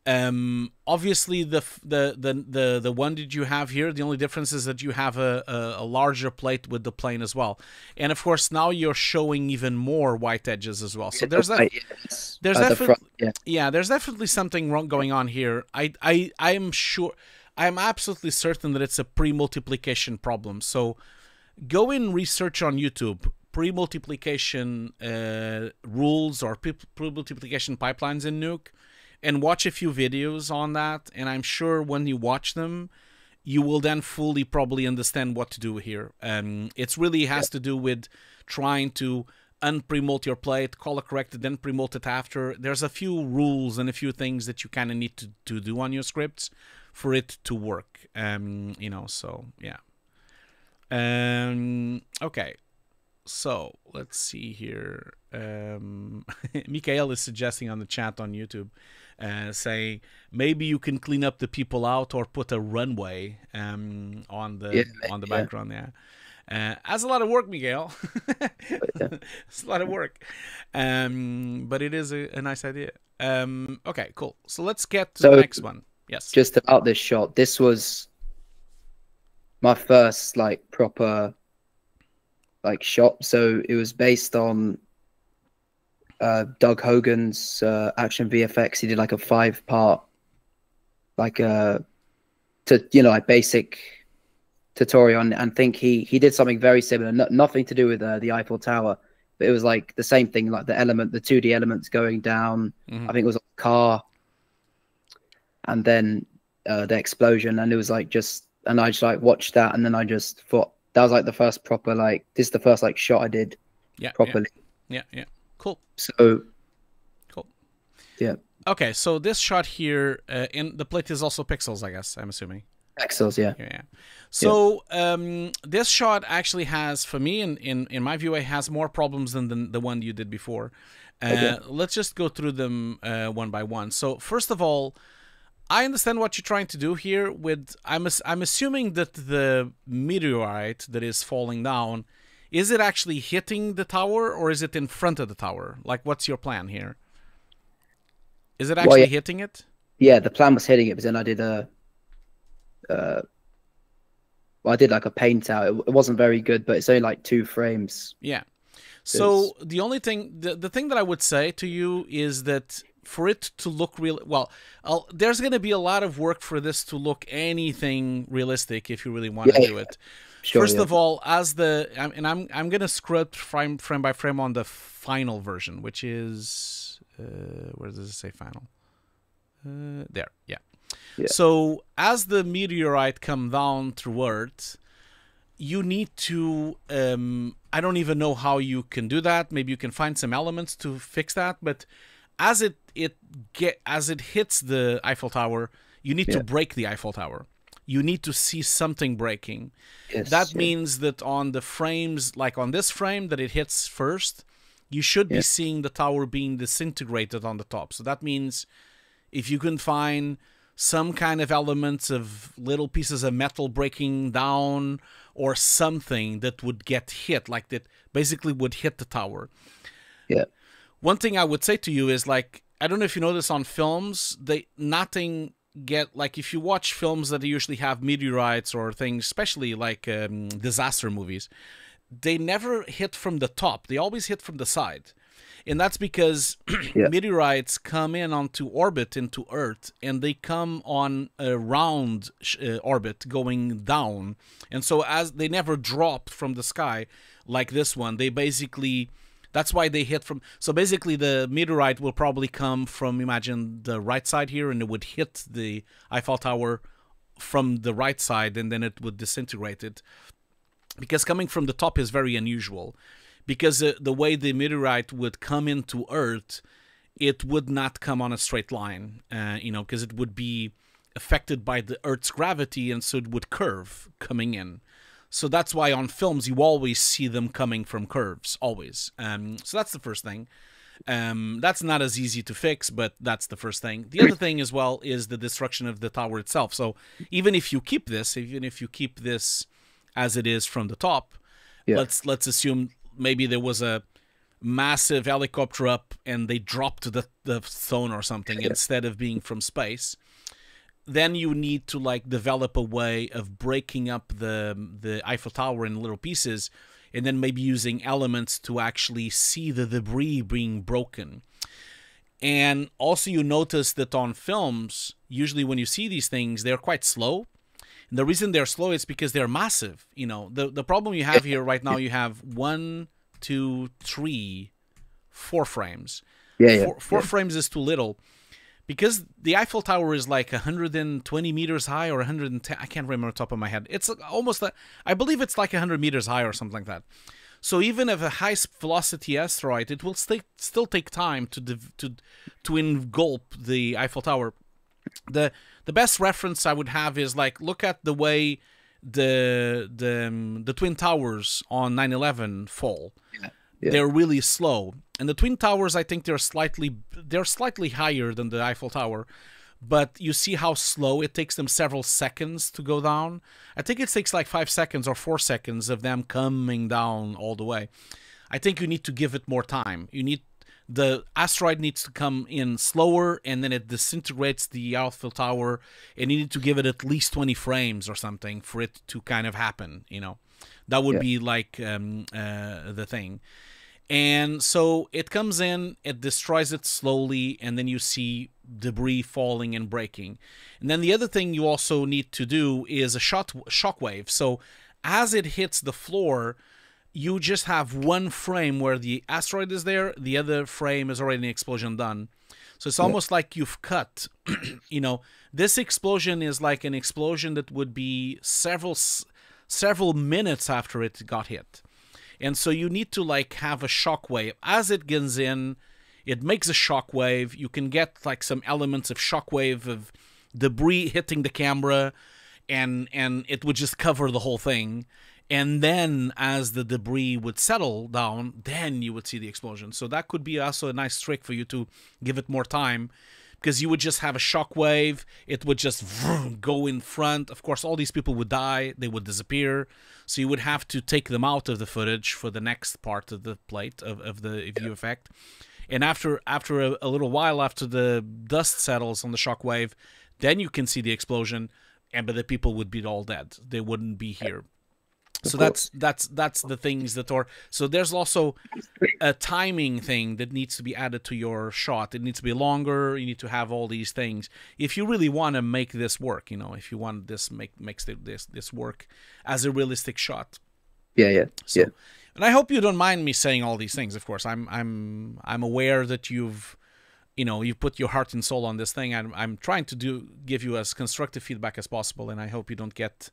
Obviously the one that you have here, the only difference is that you have a larger plate with the plane as well, and of course now you're showing even more white edges as well. So there's definitely something going on here. I am sure, I am absolutely certain that it's a pre-multiplication problem. So go and research on YouTube pre-multiplication rules or pre-multiplication pipelines in Nuke, and watch a few videos on that, and I'm sure when you watch them, you will then fully probably understand what to do here. It really has to do with trying to unpremult your plate, color correct it, then premult it after. There's a few rules and a few things that you kind of need to do on your scripts for it to work. You know, so yeah. Okay. So let's see here. Mikael is suggesting on the chat on YouTube, saying maybe you can clean up the people out or put a runway on the background there. That's a lot of work, Miguel. It's a lot of work, but it is a nice idea. Okay, cool. So let's get to the next one. Yes. Just about this shot. This was my first like proper shot. So it was based on Doug Hogan's Action VFX. He did like a 5-part basic tutorial, and I think he did something very similar, nothing to do with the Eiffel Tower, but it was like the same thing, like the 2D elements going down. I think it was a car, and then the explosion, and it was like and I just like watched that, and then I just thought that was like the first proper this is the first shot I did properly. Yeah. Cool. So cool. Yeah. Okay, so this shot here, in the plate is also pixels, I guess. I'm assuming. Pixels, yeah. Yeah. So this shot actually has, for me, in my view, it has more problems than the one you did before. Okay. Let's just go through them one by one. So first of all, I understand what you're trying to do here. I'm assuming that the meteorite that is falling down, is it actually hitting the tower, or is it in front of the tower? Like, what's your plan here? Is it actually hitting it? Yeah, the plan was hitting it, but then I did I did like a paint out. It wasn't very good, but it's only like 2 frames. Yeah. So the only thing, the thing that I would say to you is that for it to look real, well, there's going to be a lot of work for this to look anything realistic if you really want to do it. Sure, First of all, I'm going to script frame by frame on the final version, which is where does it say final? There, yeah. So as the meteorite come down through Earth, you need to, I don't even know how you can do that. Maybe you can find some elements to fix that, but as it hits the Eiffel Tower, you need to break the Eiffel Tower. You need to see something breaking. Yes, that means that on the frames, like on this frame that it hits first, you should be seeing the tower being disintegrated on the top. So that means if you can find some kind of elements of little pieces of metal breaking down or something that would get hit, like that basically would hit the tower. Yeah. One thing I would say to you is, like, I don't know if you know this on films, nothing get, like, if you watch films that usually have meteorites or things, especially like disaster movies, they never hit from the top. They always hit from the side. And that's because meteorites come in onto orbit into Earth, and they come on a round orbit going down. And so as they never drop from the sky like this one, they basically, that's why they hit from, so basically the meteorite will probably come from, imagine the right side here, and it would hit the Eiffel Tower from the right side, and then it would disintegrate it. Because coming from the top is very unusual. Because the way the meteorite would come into Earth, it would not come on a straight line, you know, because it would be affected by the Earth's gravity, and so it would curve coming in. So that's why on films you always see them coming from curves, always. So that's the first thing. That's not as easy to fix, but that's the first thing. The other thing as well is the destruction of the tower itself. So even if you keep this, as it is from the top, let's assume maybe there was a massive helicopter up and they dropped the stone or something instead of being from space. Then you need to, like, develop a way of breaking up the Eiffel Tower in little pieces, and then maybe using elements to actually see the debris being broken. And also you notice that on films, usually when you see these things, they're quite slow. And the reason they're slow is because they're massive. You know, the problem you have here right now, you have 1, 2, 3, 4 frames. Four frames is too little. Because the Eiffel Tower is like 120 meters high or 110, I can't remember on the top of my head. It's almost, I believe it's like 100 meters high or something like that. So even if a high velocity asteroid, it will still take time to engulf the Eiffel Tower. The best reference I would have is, like, look at the way the Twin Towers on 9/11 fall. They're really slow. And the Twin Towers, I think they're slightly higher than the Eiffel Tower, but you see how slow it takes them several seconds to go down. I think it takes like 5 seconds or 4 seconds of them coming down all the way. I think you need to give it more time. The asteroid needs to come in slower, and then it disintegrates the Eiffel Tower, and you need to give it at least 20 frames or something for it to kind of happen, you know. That would be like the thing. And so it comes in, it destroys it slowly, and then you see debris falling and breaking. And then the other thing you also need to do is a shockwave. So as it hits the floor, you just have one frame where the asteroid is there, the other frame is already an explosion done. So it's almost like you've cut, you know, this explosion is like an explosion that would be several minutes after it got hit. And so you need to, like, have a shockwave. As it gets in, it makes a shockwave. You can get, like, some elements of shockwave of debris hitting the camera, and it would just cover the whole thing. And then as the debris would settle down, then you would see the explosion. So that could be also a nice trick for you to give it more time, because you would just have a shockwave. It would just go in front. Of course, all these people would die. They would disappear. So you would have to take them out of the footage for the next part of the plate of the view effect. And after a little while, after the dust settles on the shockwave, then you can see the explosion, but the people would be all dead. They wouldn't be here. So that's the things that are. So there's also a timing thing that needs to be added to your shot. It needs to be longer. You need to have all these things if you really want to make this work. You know, if you want this makes this work as a realistic shot. So, and I hope you don't mind me saying all these things. Of course, I'm aware that you've put your heart and soul on this thing. I'm trying to give you as constructive feedback as possible, and I hope you don't get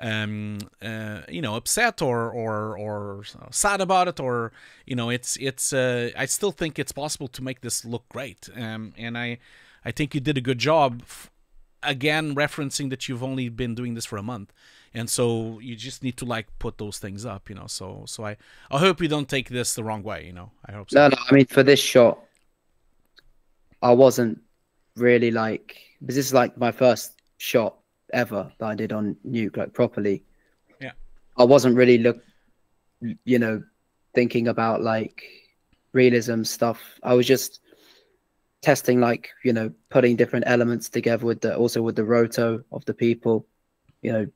upset or sad about it, or it's I still think it's possible to make this look great. And I think you did a good job. Again, referencing that you've only been doing this for a month, and so you just need to like put those things up, So I hope you don't take this the wrong way, I hope so. No, I mean, for this shot, I wasn't really like, because this is like my first shot ever that I did on Nuke, like properly. Yeah. I wasn't really thinking about like realism stuff. I was just testing, like, putting different elements together with the roto of the people, Yeah.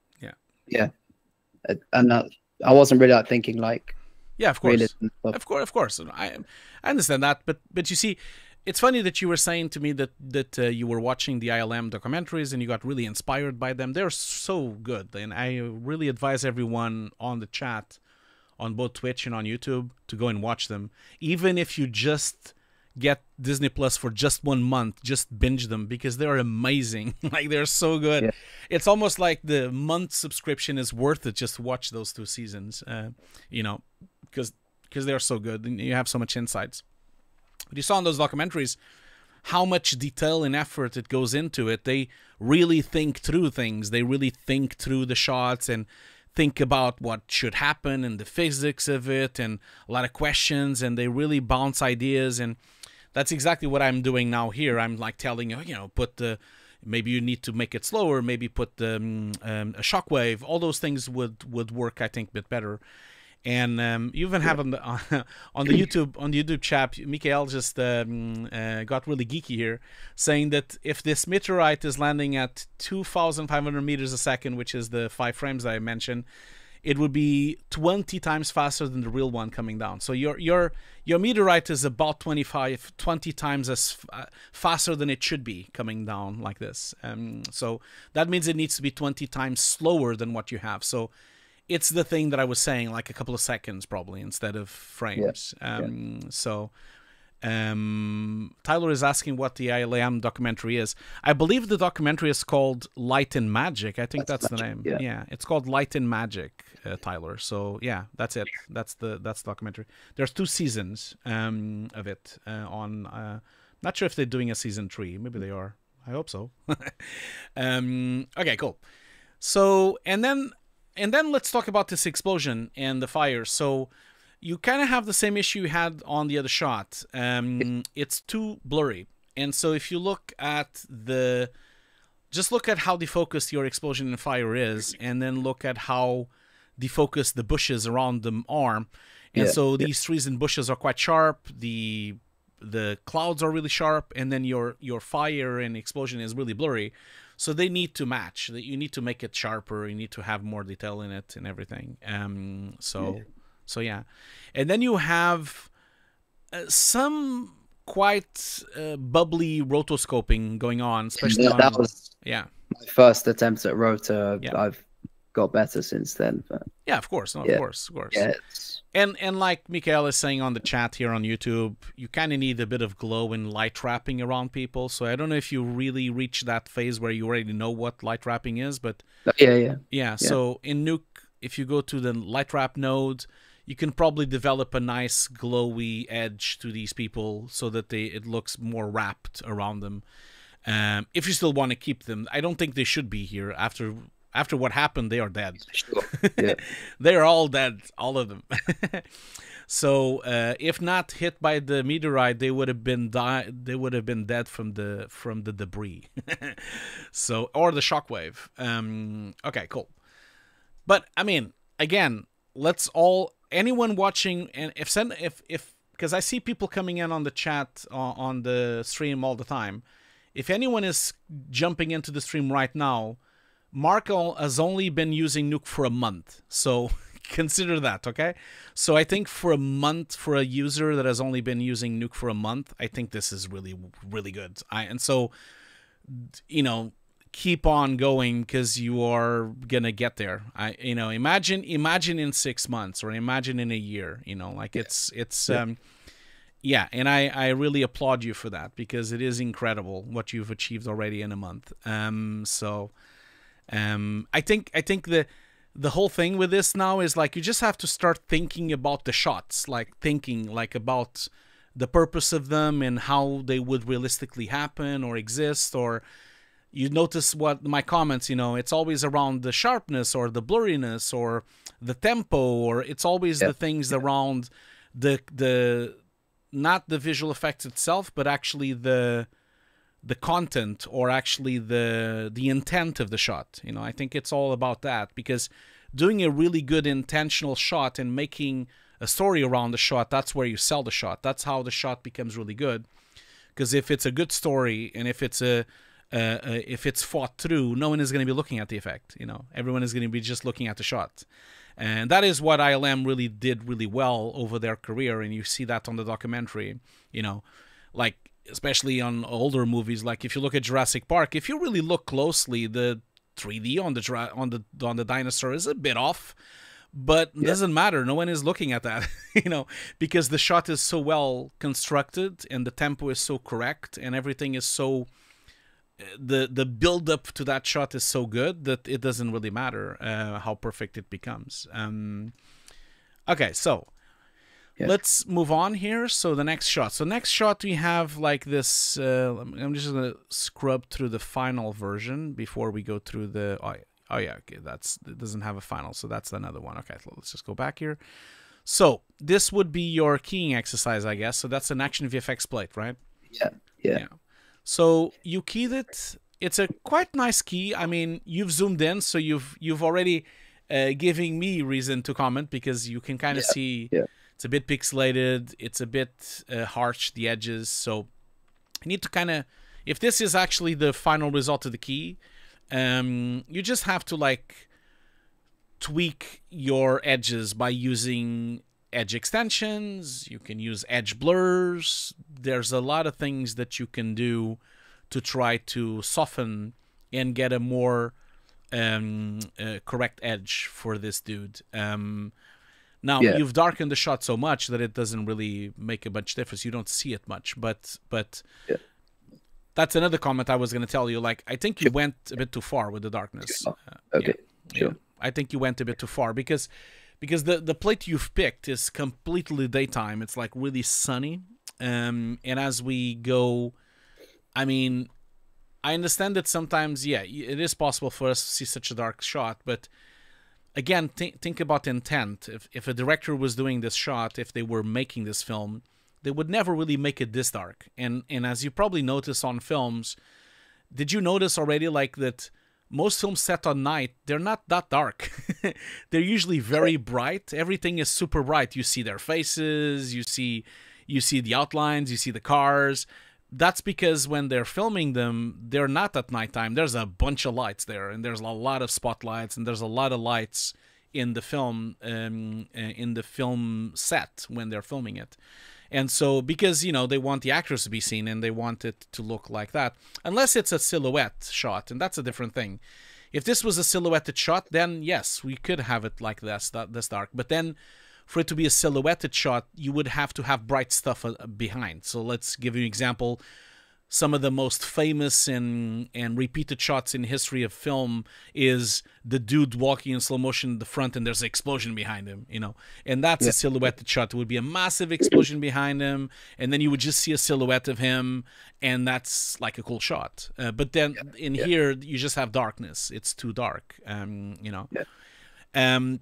And I wasn't really like thinking like, yeah, of course, realism stuff. of course. I understand that, but you see, it's funny that you were saying to me that you were watching the ILM documentaries and you got really inspired by them. They're so good, and I really advise everyone on the chat, on both Twitch and on YouTube, to go and watch them. Even if you just get Disney Plus for just 1 month, just binge them, because they're amazing. Like, they're so good. Yeah. It's almost like the month subscription is worth it just to watch those 2 seasons, because they're so good and you have so much insights. But you saw in those documentaries how much detail and effort it goes into it. They really think through things. They really think through the shots and think about what should happen and the physics of it and a lot of questions, and they really bounce ideas. And that's exactly what I'm doing now here. I'm like telling you, put the, maybe you need to make it slower, maybe put the a shockwave. All those things would work, I think, a bit better. And you even have on the YouTube chat, Mikael just got really geeky here, saying that if this meteorite is landing at 2,500 meters a second, which is the 5 frames that I mentioned, it would be 20 times faster than the real one coming down. So your meteorite is about 20 times as faster than it should be coming down like this. So that means it needs to be 20 times slower than what you have. So it's the thing that I was saying, like a couple of seconds probably instead of frames. So Tyler is asking what the ILM documentary is. I believe the documentary is called Light and Magic. I think that's the name. Yeah, it's called Light and Magic, Tyler. So yeah, that's it. That's the documentary. There's 2 seasons of it on. Not sure if they're doing a season 3. Maybe they are. I hope so. Okay, cool. So and then let's talk about this explosion and the fire. So you kind of have the same issue you had on the other shot. It's too blurry. And so if you look at just look at how defocused your explosion and fire is, and then look at how defocused the bushes around the arm. And so these trees and bushes are quite sharp. The clouds are really sharp, and then your fire and explosion is really blurry. So they need to match. You need to make it sharper. You need to have more detail in it and everything. So yeah. And then you have some quite bubbly rotoscoping going on, especially that was my first attempt at rotor. I've got better since then. But yeah, of course. No, of course. Yeah, and like Mikael is saying on the chat here on YouTube, you kind of need a bit of glow and light wrapping around people. So I don't know if you really reach that phase where you already know what light wrapping is, but yeah. So in Nuke, if you go to the light wrap node, you can probably develop a nice glowy edge to these people so that it looks more wrapped around them. If you still want to keep them, I don't think they should be here after what happened. They are dead. Sure. Yeah. They are all dead, all of them. So if not hit by the meteorite, they would have been dead from the debris. So, or the shockwave. Okay, cool. But I mean, again, anyone watching, and if because I see people coming in on the chat on the stream all the time. If anyone is jumping into the stream right now, Mark has only been using Nuke for a month, so consider that, okay? So I think for a month, for a user that has only been using Nuke for a month, I think this is really, really good. And so, keep on going, because you are gonna get there. Imagine in 6 months, or imagine in a year. Yeah, and I really applaud you for that, because it is incredible what you've achieved already in a month. I think the whole thing with this now is like you just have to start thinking about the shots, like thinking like about the purpose of them and how they would realistically happen or exist. Or you notice what my comments, you know, it's always around the sharpness or the blurriness or the tempo, or it's always the things around the not the visual effects itself, but actually the content, or actually the intent of the shot. You know, I think it's all about that, because doing a really good intentional shot and making a story around the shot, that's where you sell the shot. That's how the shot becomes really good. Because if it's a good story and if it's if it's thought through, no one is going to be looking at the effect. You know, everyone is going to be just looking at the shot. And that is what ILM really did really well over their career, and you see that on the documentary. You know, like especially on older movies, like if you look at Jurassic Park, if you really look closely, the 3D on the dinosaur is a bit off, but it doesn't matter. No one is looking at that, you know, because the shot is so well constructed and the tempo is so correct and everything is so the build up to that shot is so good that it doesn't really matter how perfect it becomes. Okay, so let's move on here. So the next shot. So next shot we have like this. I'm just gonna scrub through the final version before we go through the. Oh yeah, okay. It doesn't have a final, so that's another one. Okay, so let's just go back here. So this would be your keying exercise, I guess. So that's an Action VFX plate, right? Yeah. So you keyed it. It's a quite nice key. I mean, you've zoomed in, so you've already giving me reason to comment, because you can kind of see it's a bit pixelated. It's a bit harsh, the edges. So you need to kind of, if this is actually the final result of the key, you just have to like tweak your edges by using edge extensions. You can use edge blurs. There's a lot of things that you can do to try to soften and get a more correct edge for this dude. Now you've darkened the shot so much that it doesn't really make a bunch of difference. You don't see it much, but that's another comment I was going to tell you. Like, I think you went a bit too far with the darkness. Sure. I think you went a bit too far, because the plate you've picked is completely daytime. It's like really sunny. And as we go, I mean, I understand that sometimes, it is possible for us to see such a dark shot, but again, think about intent. If a director was doing this shot, if they were making this film, they would never really make it this dark. And as you probably notice on films, did you notice already like that most films set on night, they're not that dark. They're usually very bright. Everything is super bright. You see their faces, you see the outlines, you see the cars. That's because when they're filming them, they're not at nighttime. There's a bunch of lights there, and there's a lot of spotlights, and there's a lot of lights in the film set when they're filming it. And so, because, you know, they want the actors to be seen and they want it to look like that, unless it's a silhouette shot, and that's a different thing. If this was a silhouetted shot, then yes, we could have it like this dark. But then for it to be a silhouetted shot, you would have to have bright stuff behind. So let's give you an example. Some of the most famous and repeated shots in history of film is the dude walking in slow motion in the front and there's an explosion behind him, you know, and that's a silhouetted shot. It would be a massive explosion behind him, and then you would just see a silhouette of him, and that's like a cool shot. But then here you just have darkness. It's too dark, you know. And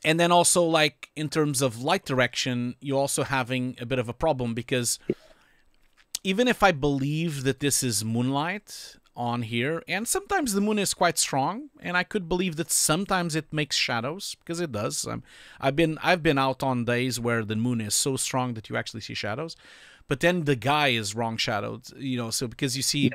then also, like, in terms of light direction, you're also having a bit of a problem, because even if I believe that this is moonlight on here, and sometimes the moon is quite strong, and I could believe that sometimes it makes shadows, because it does. I've been out on days where the moon is so strong that you actually see shadows, but then the guy is wrong shadowed, you know. So because you see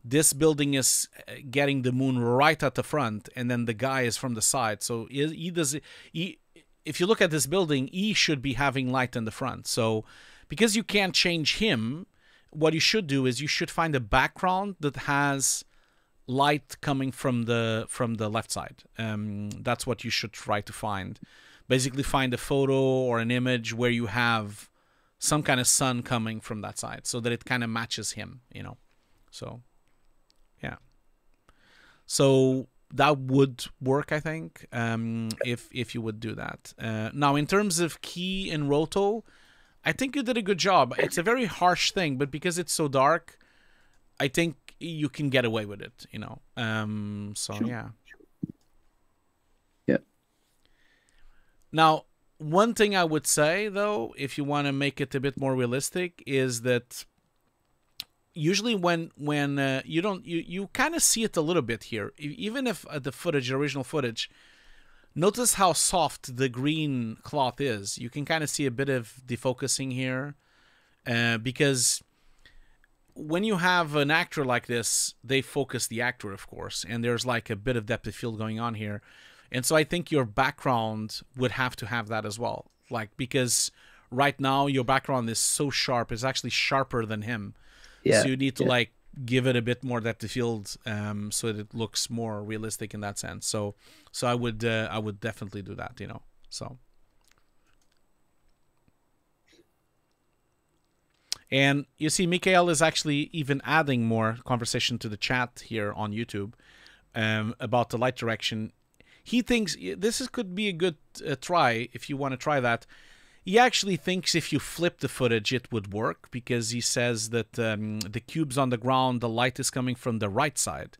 this building is getting the moon right at the front, and then the guy is from the side. So if you look at this building, he should be having light in the front. So because you can't change him, what you should do is you should find a background that has light coming from the left side. That's what you should try to find. Basically find a photo or an image where you have some kind of sun coming from that side, so that it kind of matches him, you know. So yeah. So that would work, I think, if you would do that. Now, in terms of key and roto, I think you did a good job. It's a very harsh thing, but because it's so dark, I think you can get away with it, you know. So, Sure. yeah. Yeah. Now, one thing I would say, though, if you want to make it a bit more realistic, is that usually when you kind of see it a little bit here, even if the footage, original footage, notice how soft the green cloth is. You can kind of see a bit of defocusing here, because when you have an actor like this, they focus the actor, of course, and there's like a bit of depth of field going on here. And so I think your background would have to have that as well. Like, because right now your background is so sharp, it's actually sharper than him. Yeah. So you need to like give it a bit more depth of field, so that it looks more realistic in that sense. So I would definitely do that, you know. So. And you see, Mikhail is actually even adding more conversation to the chat here on YouTube, about the light direction. He thinks could be a good try if you want to try that. He actually thinks if you flip the footage, it would work, because he says that the cubes on the ground, the light is coming from the right side.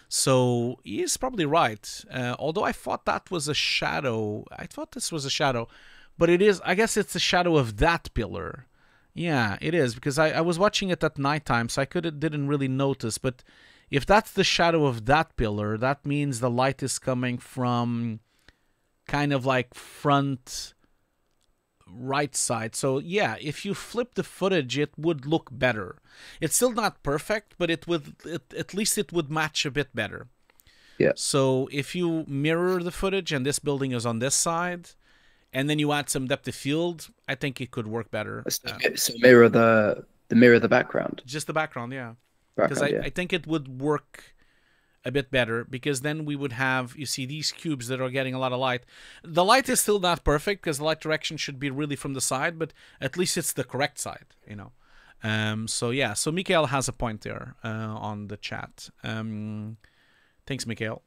So he is probably right. Although I thought that was a shadow. I thought this was a shadow, but it is. I guess it's a shadow of that pillar. Yeah, it is, because I was watching it at nighttime, so I didn't really notice. But if that's the shadow of that pillar, that means the light is coming from kind of like front right side. So yeah, if you flip the footage, it would look better. It's still not perfect, but at least it would match a bit better. Yeah. So if you mirror the footage and this building is on this side, and then you add some depth of field, I think it could work better. So mirror the background. Just the background, yeah. Because I think it would work a bit better, because then we would have, you see, these cubes that are getting a lot of light. The light is still not perfect, because the light direction should be really from the side, but at least it's the correct side, you know. So yeah, so Mikhail has a point there on the chat. Thanks, Mikhail.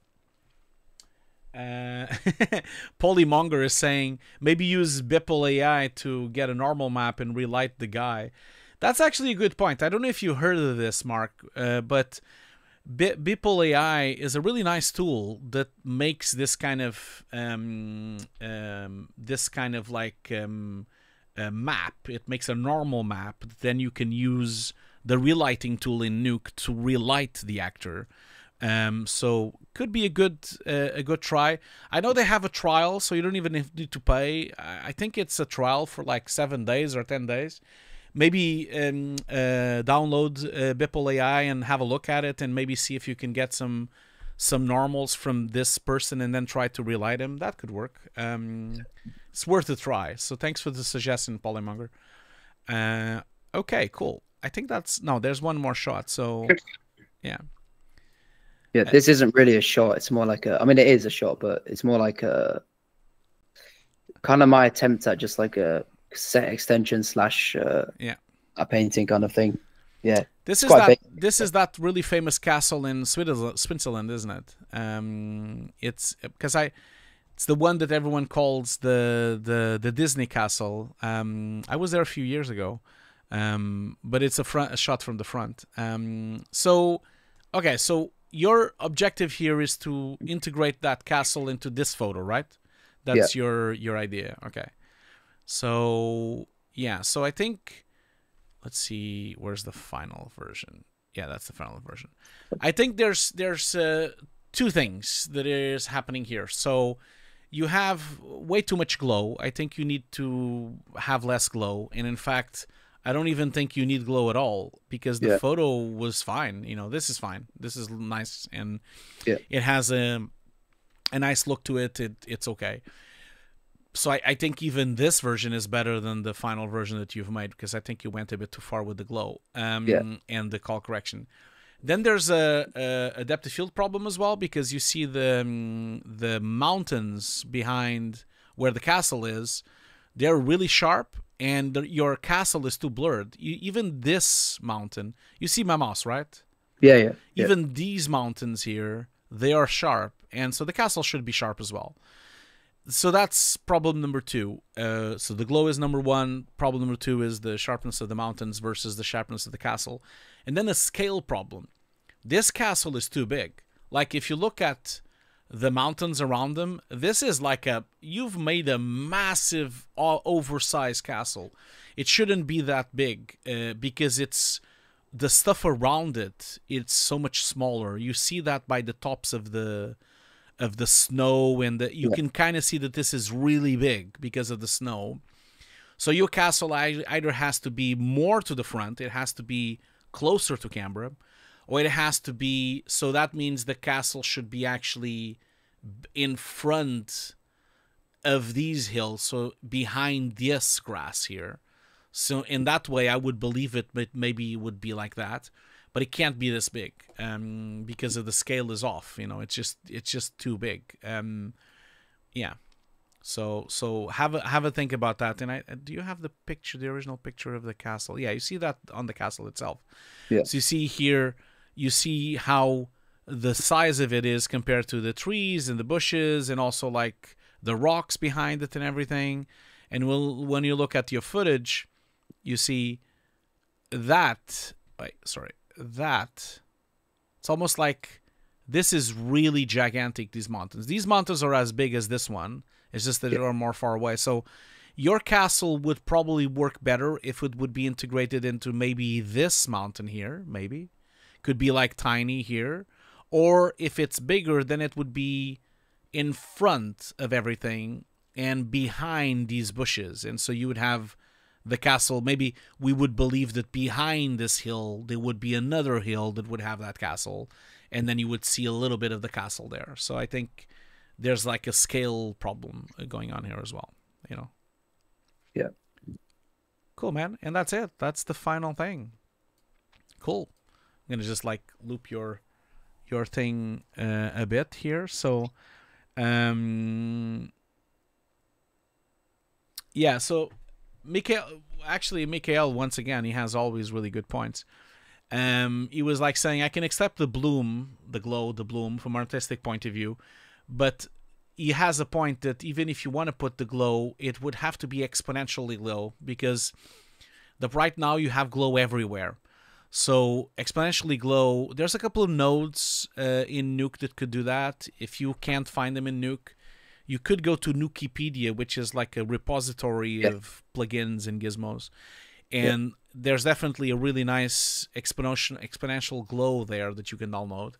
Polymonger is saying maybe use Beeple AI to get a normal map and relight the guy. That's actually a good point. I don't know if you heard of this, Mark, but Beeple AI is a really nice tool that makes this kind of map. It makes a normal map. Then you can use the relighting tool in Nuke to relight the actor. So could be a good try. I know they have a trial, so you don't even need to pay. I think it's a trial for like 7 days or 10 days. Maybe download Beeple AI and have a look at it, and maybe see if you can get some normals from this person and then try to relight him. That could work. It's worth a try. So thanks for the suggestion, Polymonger. Okay, cool. I think there's one more shot. So yeah. Yeah, this isn't really a shot. It's more like I mean, it is a shot, but it's more like a kind of my attempt at just like a set extension / a painting kind of thing. Yeah, this is that really famous castle in Switzerland, isn't it? It's because it's the one that everyone calls the Disney castle. I was there a few years ago, but it's a shot from the front. So okay, so your objective here is to integrate that castle into this photo, right? That's your idea. Okay. So yeah, so I think, let's see, where's the final version? Yeah, that's the final version. I think there's two things that is happening here. So you have way too much glow. I think you need to have less glow, and in fact, I don't even think you need glow at all, because the photo was fine. You know, this is fine. This is nice, and it has a nice look to it. It's okay. So I think even this version is better than the final version that you've made, because I think you went a bit too far with the glow and the color correction. Then there's a depth of field problem as well, because you see the mountains behind where the castle is. They're really sharp, and your castle is too blurred. Even this mountain, you see my mouse, right? Yeah. Even these mountains here, they are sharp, and so the castle should be sharp as well. So that's problem number 2. So the glow is number 1. Problem number 2 is the sharpness of the mountains versus the sharpness of the castle. And then a scale problem. This castle is too big. Like, if you look at the mountains around them, this is like you've made a massive, oversized castle. It shouldn't be that big because it's the stuff around it. It's so much smaller. You see that by the tops of the snow, and you can kind of see that this is really big because of the snow. So your castle either has to be more to the front, it has to be closer to camera, or it has to be, so that means the castle should be actually in front of these hills, so behind this grass here. So in that way I would believe it, but maybe it would be like that. But it can't be this big because of the scale is off. You know, it's just too big. Yeah. So have a think about that. And do you have the picture, the original picture of the castle? Yeah, you see that on the castle itself. Yeah. So you see here, you see how the size of it is compared to the trees and the bushes, and also like the rocks behind it and everything. And when you look at your footage, you see that. Wait, sorry. That it's almost like this is really gigantic. These mountains are as big as this one. It's just that they are more far away. So your castle would probably work better if it would be integrated into maybe this mountain here. Maybe could be like tiny here, or if it's bigger, then it would be in front of everything and behind these bushes. And so you would have the castle, maybe we would believe that behind this hill there would be another hill that would have that castle, and then you would see a little bit of the castle there. So I think there's like a scale problem going on here as well, you know. Yeah. Cool, man. And that's it. That's the final thing. Cool. I'm gonna just like loop your thing a bit here. So yeah, so Mikael, once again, he has always really good points. He was like saying, I can accept the bloom, the glow, the bloom from an artistic point of view, but he has a point that even if you want to put the glow, it would have to be exponentially glow, because right now you have glow everywhere. So exponentially glow, there's a couple of nodes in Nuke that could do that. If you can't find them in Nuke, you could go to Nukipedia, which is like a repository of plugins and gizmos. And there's definitely a really nice exponential glow there that you can download.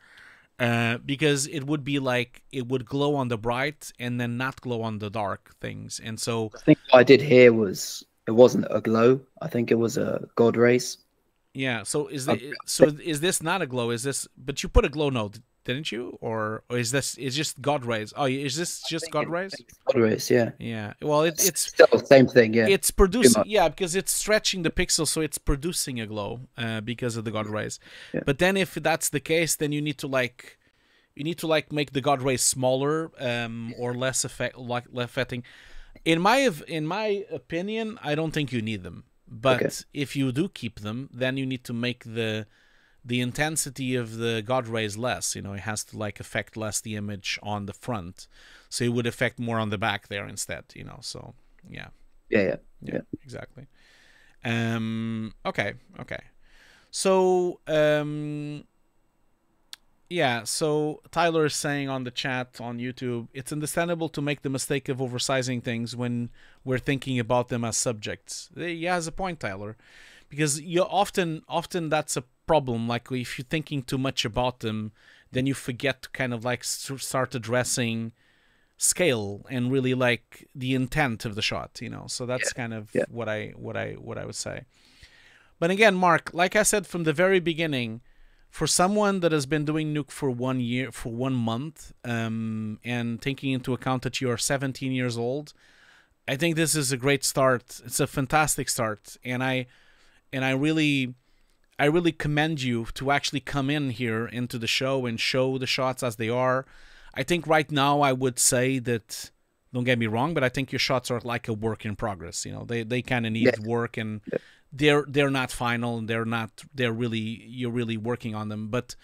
Because it would be like, it would glow on the bright and then not glow on the dark things. And so I think what I did here was, it wasn't a glow. I think it was a God rays. Yeah, so is this not a glow? Is this, but you put a glow node, didn't you? Or is just God rays? Oh, is this just God rays? God rays, yeah. Yeah. Well, it's still the same thing, yeah. It's producing, yeah, because it's stretching the pixel, so it's producing a glow because of the God rays. Yeah. But then if that's the case, then you need to like make the God rays smaller or less affecting. In my opinion, I don't think you need them. But if you do keep them, then you need to make the intensity of the God rays less. You know, it has to like affect less the image on the front, so it would affect more on the back there instead. You know, so yeah, exactly. Okay. So yeah, so Tyler is saying on the chat on YouTube, it's understandable to make the mistake of oversizing things when we're thinking about them as subjects. He has a point, Tyler, because you often that's a problem. Like if you're thinking too much about them, then you forget to kind of like start addressing scale and really like the intent of the shot, you know. So that's kind of what I would say. But again, Mark, like I said from the very beginning, for someone that has been doing Nuke for 1 year, for 1 month, and taking into account that you are 17 years old, I think this is a great start. It's a fantastic start, and I really commend you to actually come in here into the show and show the shots as they are. I think right now I would say that, don't get me wrong, but I think your shots are like a work in progress. You know, they kind of need work, and they're not final, and you're really working on them. But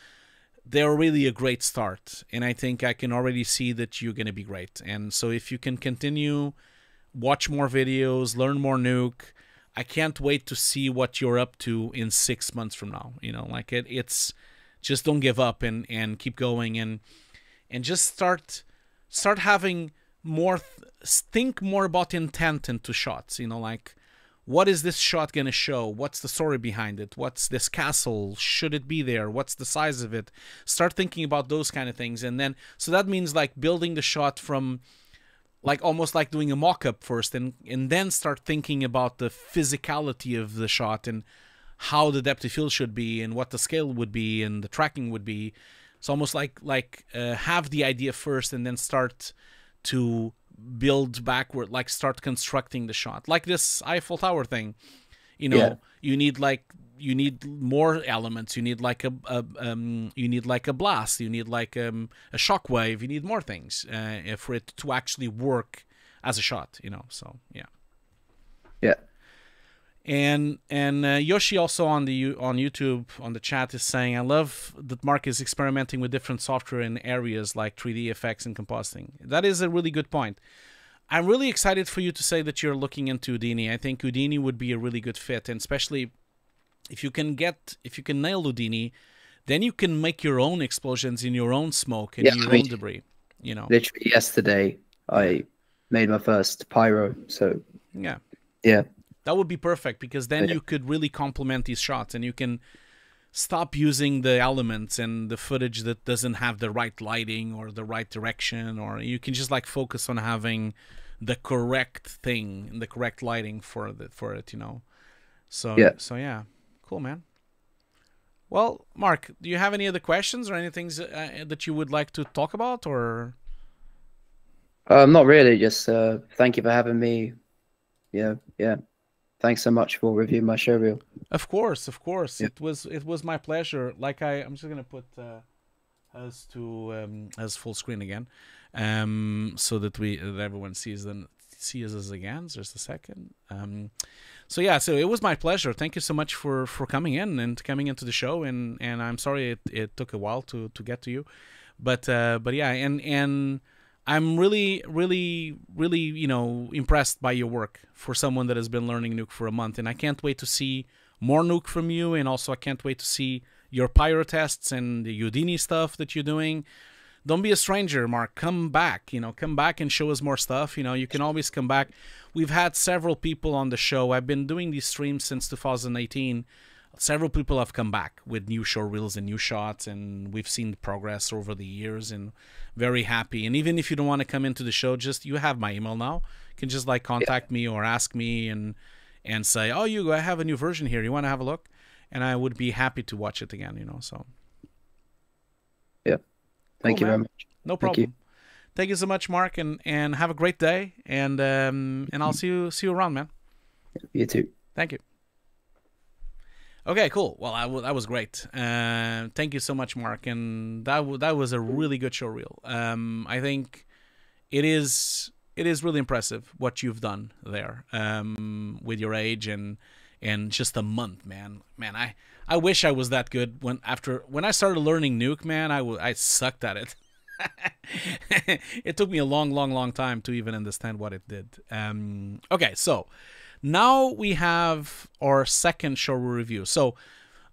they're really a great start. And I think I can already see that you're going to be great. And so if you can continue, watch more videos, learn more Nuke, I can't wait to see what you're up to in 6 months from now. You know, like it's just don't give up and keep going and just start having more, think more about intent into shots. You know, like, what is this shot going to show? What's the story behind it? What's this castle? Should it be there? What's the size of it? Start thinking about those kind of things. And then, so that means like building the shot from, like almost like doing a mock-up first, and then start thinking about the physicality of the shot and how the depth of field should be and what the scale would be and the tracking would be. It's almost like have the idea first and then start to build backward, like start constructing the shot, like this Eiffel Tower thing. You know, you need more elements. You need like a blast. You need like a shockwave. You need more things for it to actually work as a shot. You know, so yeah. And Yoshi also on YouTube on the chat is saying, I love that Mark is experimenting with different software in areas like 3D effects and compositing. That is a really good point. I'm really excited for you to say that you're looking into Houdini. I think Houdini would be a really good fit, and especially if you can nail Houdini, then you can make your own explosions in your own smoke and your own debris. You know, literally yesterday I made my first pyro. So yeah. That would be perfect, because then you could really complement these shots and you can stop using the elements and the footage that doesn't have the right lighting or the right direction, or you can just like focus on having the correct thing and the correct lighting for it, you know. So yeah, cool, man. Well, Mark, do you have any other questions or anything that you would like to talk about, or? Not really. Just thank you for having me. Yeah. Thanks so much for reviewing my showreel. Of course. Yeah. It was my pleasure. Like I'm just gonna put us to as full screen again, so that everyone sees us again. Just a second. So yeah, so it was my pleasure. Thank you so much for coming in and coming into the show. And I'm sorry it took a while to get to you, but yeah, and I'm really, you know, impressed by your work for someone that has been learning Nuke for a month. And I can't wait to see more Nuke from you. And also I can't wait to see your pyro tests and the Houdini stuff that you're doing. Don't be a stranger, Mark. Come back, you know, come back and show us more stuff. You know, you can always come back. We've had several people on the show. I've been doing these streams since 2018. Several people have come back with new showreels and new shots, and we've seen the progress over the years, and very happy. And even if you don't want to come into the show, just you have my email now. You can just like contact me or ask me and say, oh, Hugo, I have a new version here. You want to have a look? And I would be happy to watch it again, you know. So yeah, thank you very much. No problem. Thank you so much, Mark, and have a great day. And I'll see you around, man. You too. Thank you. Okay, cool. Well, that was great. Thank you so much, Mark. And that was a really good showreel. I think it is really impressive what you've done there with your age and just a month, man. Man, I wish I was that good when I started learning Nuke, man. I sucked at it. It took me a long time to even understand what it did. Okay, so. Now we have our second showreel review. So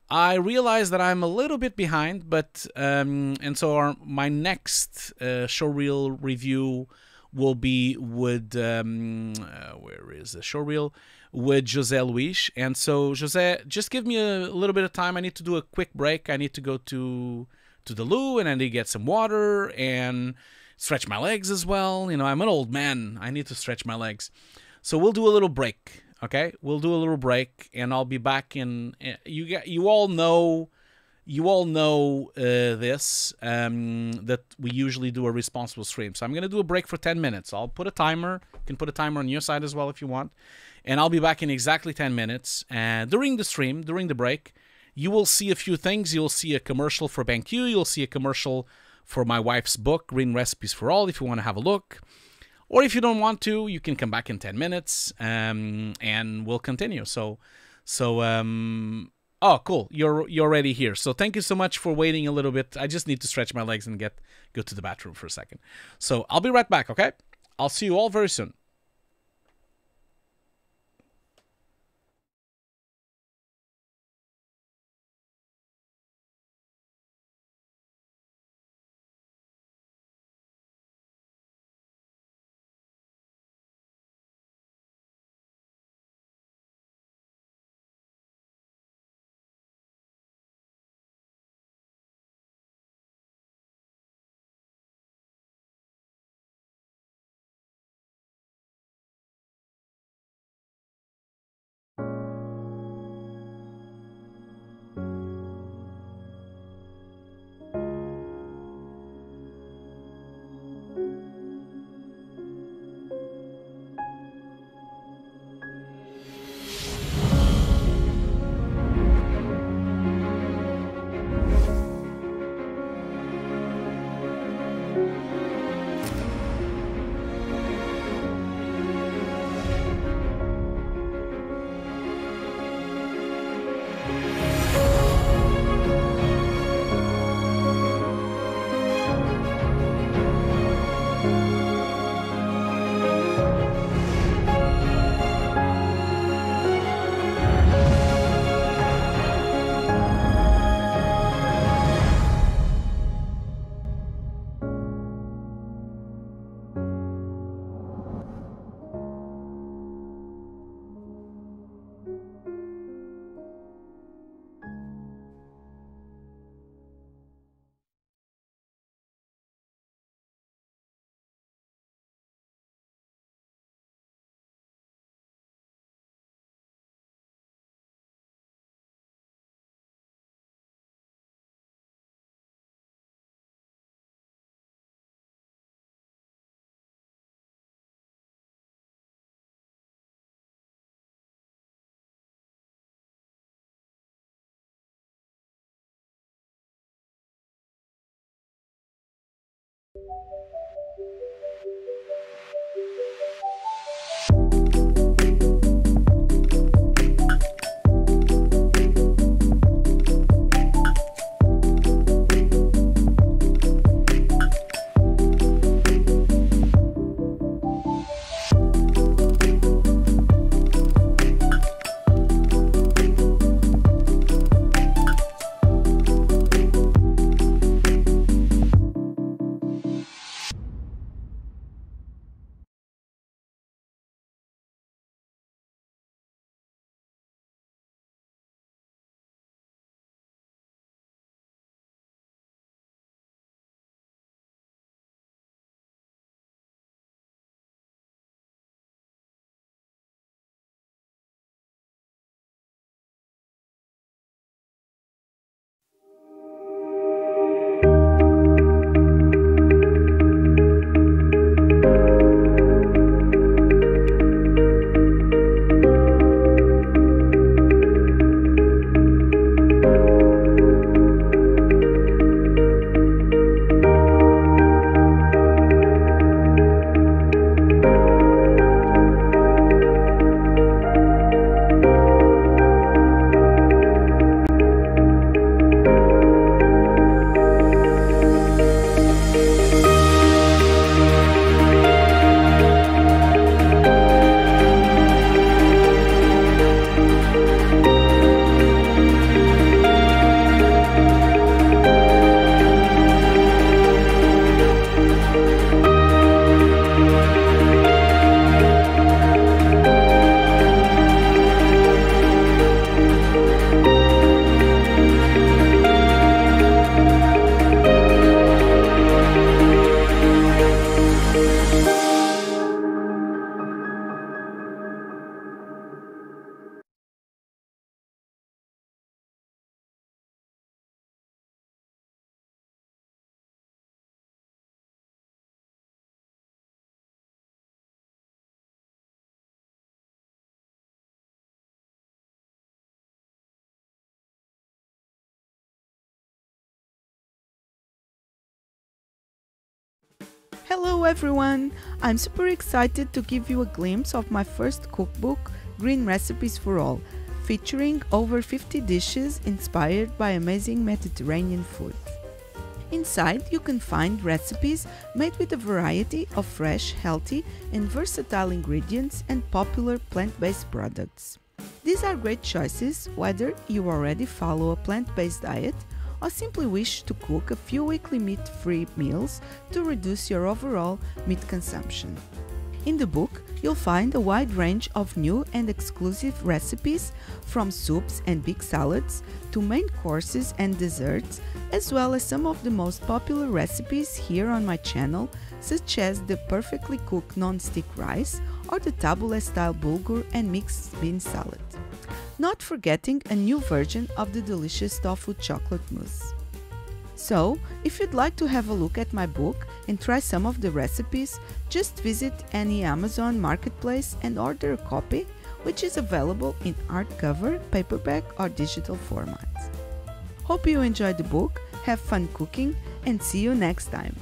I realize that I'm a little bit behind, but and so my next showreel review will be with where is the showreel with José Luis. And so José, just give me a little bit of time. I need to do a quick break. I need to go to the loo, and I need to get some water and stretch my legs as well. You know, I'm an old man. I need to stretch my legs. So we'll do a little break, okay? We'll do a little break, and I'll be back in. You all know this that we usually do a responsible stream. So I'm gonna do a break for 10 minutes. I'll put a timer. You can put a timer on your side as well if you want, and I'll be back in exactly 10 minutes. And during the stream, during the break, you will see a few things. You'll see a commercial for BenQ. You'll see a commercial for my wife's book, Green Recipes for All, if you want to have a look. Or if you don't want to, you can come back in 10 minutes and we'll continue. So Oh, cool. You're already here. So thank you so much for waiting a little bit. I just need to stretch my legs and go to the bathroom for a second. So I'll be right back, okay? I'll see you all very soon. Hello everyone! I'm super excited to give you a glimpse of my first cookbook, Green Recipes for All. featuring over 50 dishes inspired by amazing Mediterranean food. Inside, you can find recipes made with a variety of fresh, healthy, and versatile ingredients and popular plant-based products. These are great choices whether you already follow a plant-based diet or simply wish to cook a few weekly meat-free meals to reduce your overall meat consumption. In the book, you'll find a wide range of new and exclusive recipes, from soups and big salads to main courses and desserts, as well as some of the most popular recipes here on my channel, such as the perfectly cooked non-stick rice or the tabbouleh-style bulgur and mixed bean salad. Not forgetting a new version of the delicious tofu chocolate mousse. So, if you'd like to have a look at my book and try some of the recipes, just visit any Amazon marketplace and order a copy, which is available in hardcover, paperback or digital formats. Hope you enjoyed the book, have fun cooking, and see you next time.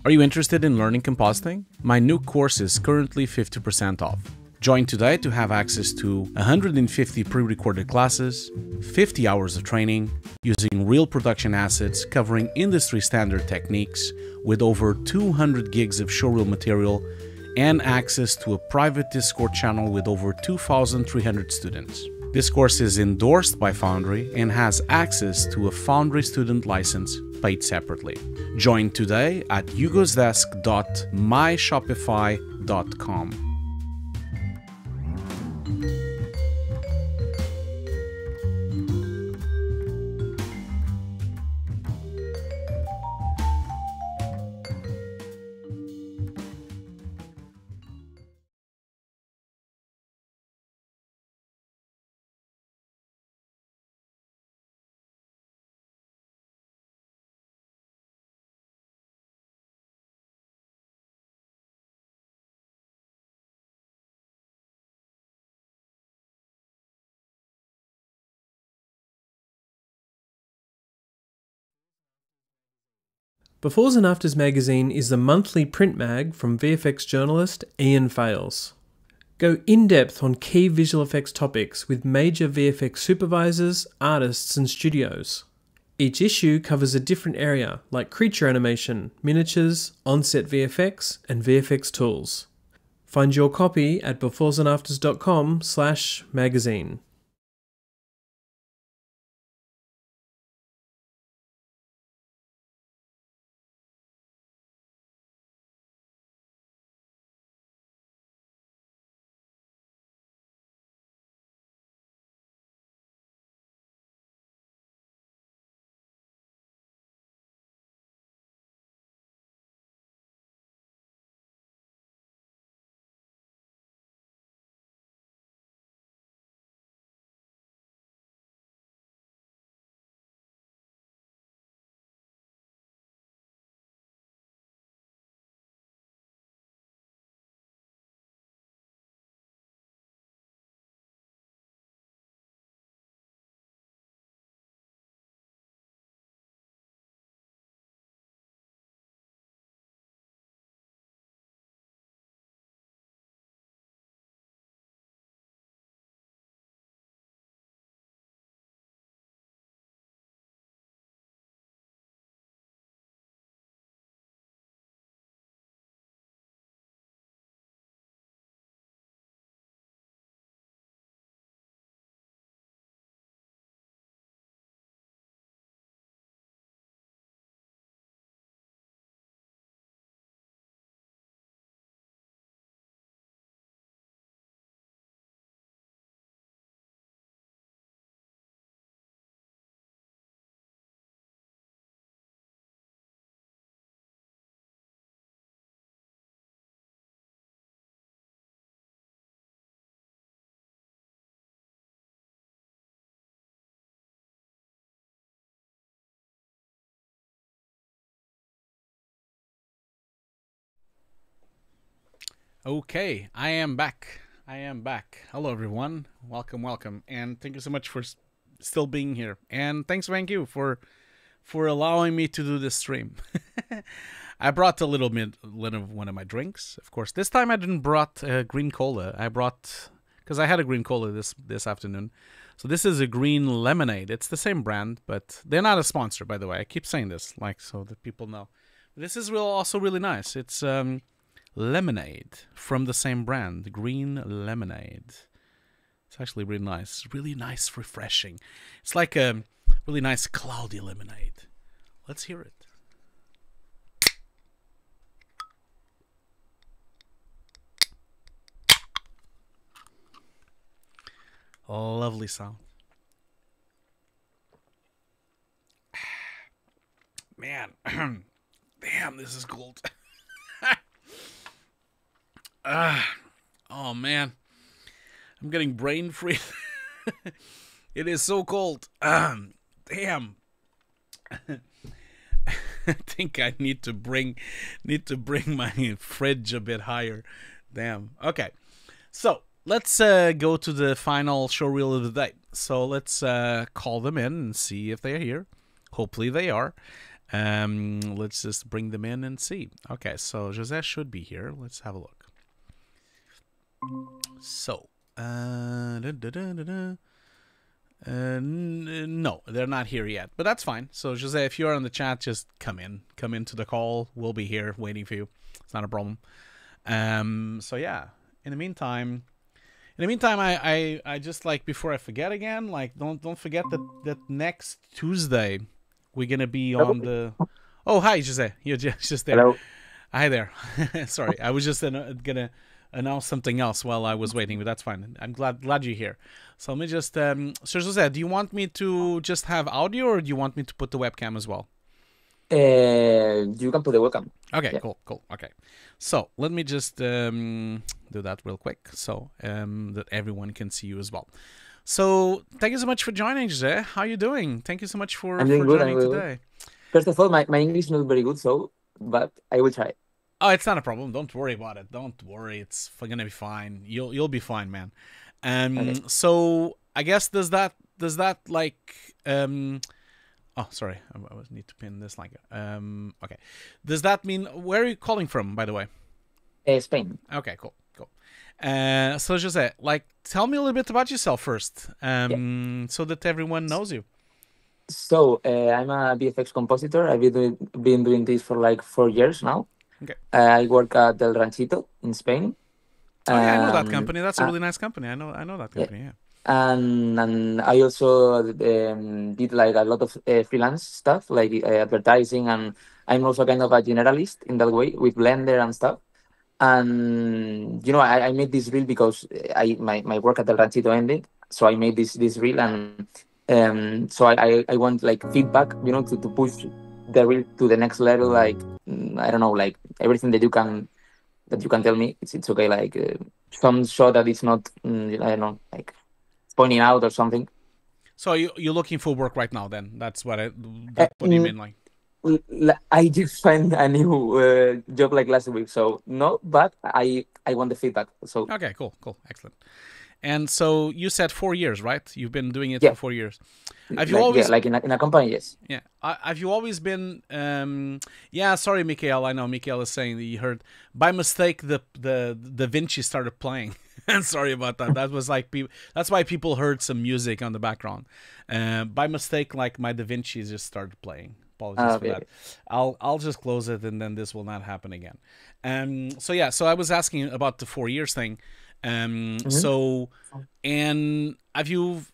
Are you interested in learning compositing? My new course is currently 50% off. Join today to have access to 150 pre-recorded classes, 50 hours of training, using real production assets covering industry standard techniques, with over 200 gigs of showreel material, and access to a private Discord channel with over 2,300 students. This course is endorsed by Foundry and has access to a Foundry student license paid separately. Join today at hugosdesk.myshopify.com. Befores and Afters magazine is the monthly print mag from VFX journalist Ian Fales. Go in-depth on key visual effects topics with major VFX supervisors, artists and studios. Each issue covers a different area like creature animation, miniatures, on-set VFX and VFX tools. Find your copy at beforesandafters.com/magazine. Okay, I am back. Hello, everyone. Welcome. And thank you so much for still being here. And thank you for allowing me to do this stream. I brought a little of one of my drinks. Of course, this time I didn't brought green cola. I brought, because I had a green cola this afternoon. So this is a green lemonade. It's the same brand, but they're not a sponsor, by the way. I keep saying this, like, so that people know. This is also really nice. It's lemonade from the same brand, green lemonade. It's actually really nice, refreshing. It's like a really nice cloudy lemonade. Let's hear it. Lovely sound. Man, damn, this is cold. Oh man, I'm getting brain freeze. It is so cold. Damn. I think I need to bring my fridge a bit higher. Damn. Okay, so let's go to the final showreel of the day. So let's call them in and see if they're here. Hopefully they are. Let's just bring them in and see. Okay, so José should be here. Let's have a look. So, no, they're not here yet, but that's fine. So José, if you're on the chat, just come into the call. We'll be here waiting for you. It's not a problem. So yeah, in the meantime, I just, like, before I forget again, like, don't forget that next Tuesday we're gonna be on the. Oh, hi, José. You're just there. Hello. Hi there. Sorry, I was just gonna announce something else while I was waiting, but that's fine. I'm glad you're here. So let me just. So José, do you want me to just have audio, or do you want me to put the webcam as well? You can put the webcam. Okay, Yeah. cool. Okay, so let me just do that real quick, so that everyone can see you as well. So thank you so much for joining, José. How are you doing? Thank you so much for I'm doing good. joining today. First of all, my English is not very good, but I will try. Oh, it's not a problem. Don't worry about it. Don't worry. It's gonna be fine. You'll be fine, man. Okay. So I guess does that like oh, sorry. I need to pin this like okay. Does that mean, where are you calling from, by the way? Spain. Okay, cool. So José, like, tell me a little bit about yourself first, so that everyone knows you. So I'm a VFX compositor. I've been doing this for like 4 years now. Okay. I work at El Ranchito in Spain. Oh yeah, I know that company. That's a really nice company. I know that company. Yeah. And I also did like a lot of freelance stuff, like advertising, and I'm also kind of a generalist in that way with Blender and stuff. And I made this reel because my work at El Ranchito ended, so I made this reel, and so I want like feedback, to push the reel to the next level. Like I don't know, like everything that you can tell me, it's okay. Like some shot that it's not, I don't know, like pointing out or something. So you're looking for work right now? Then that's what you mean, like. I just find a new job like last week, so no, but I want the feedback. So Okay, cool, excellent. And so you said 4 years, right? You've been doing it Yeah. for 4 years. Have you always? Yeah, like in a company, yes. Yeah. Have you always been? Yeah. Sorry, Mikael. I know Mikael is saying that you heard by mistake the Da Vinci started playing. Sorry about that. That was like that's why people heard some music on the background. By mistake, like my Da Vinci just started playing. Apologies for that. I'll just close it, and then this will not happen again. So yeah. So I was asking about the 4 years thing. So, and have you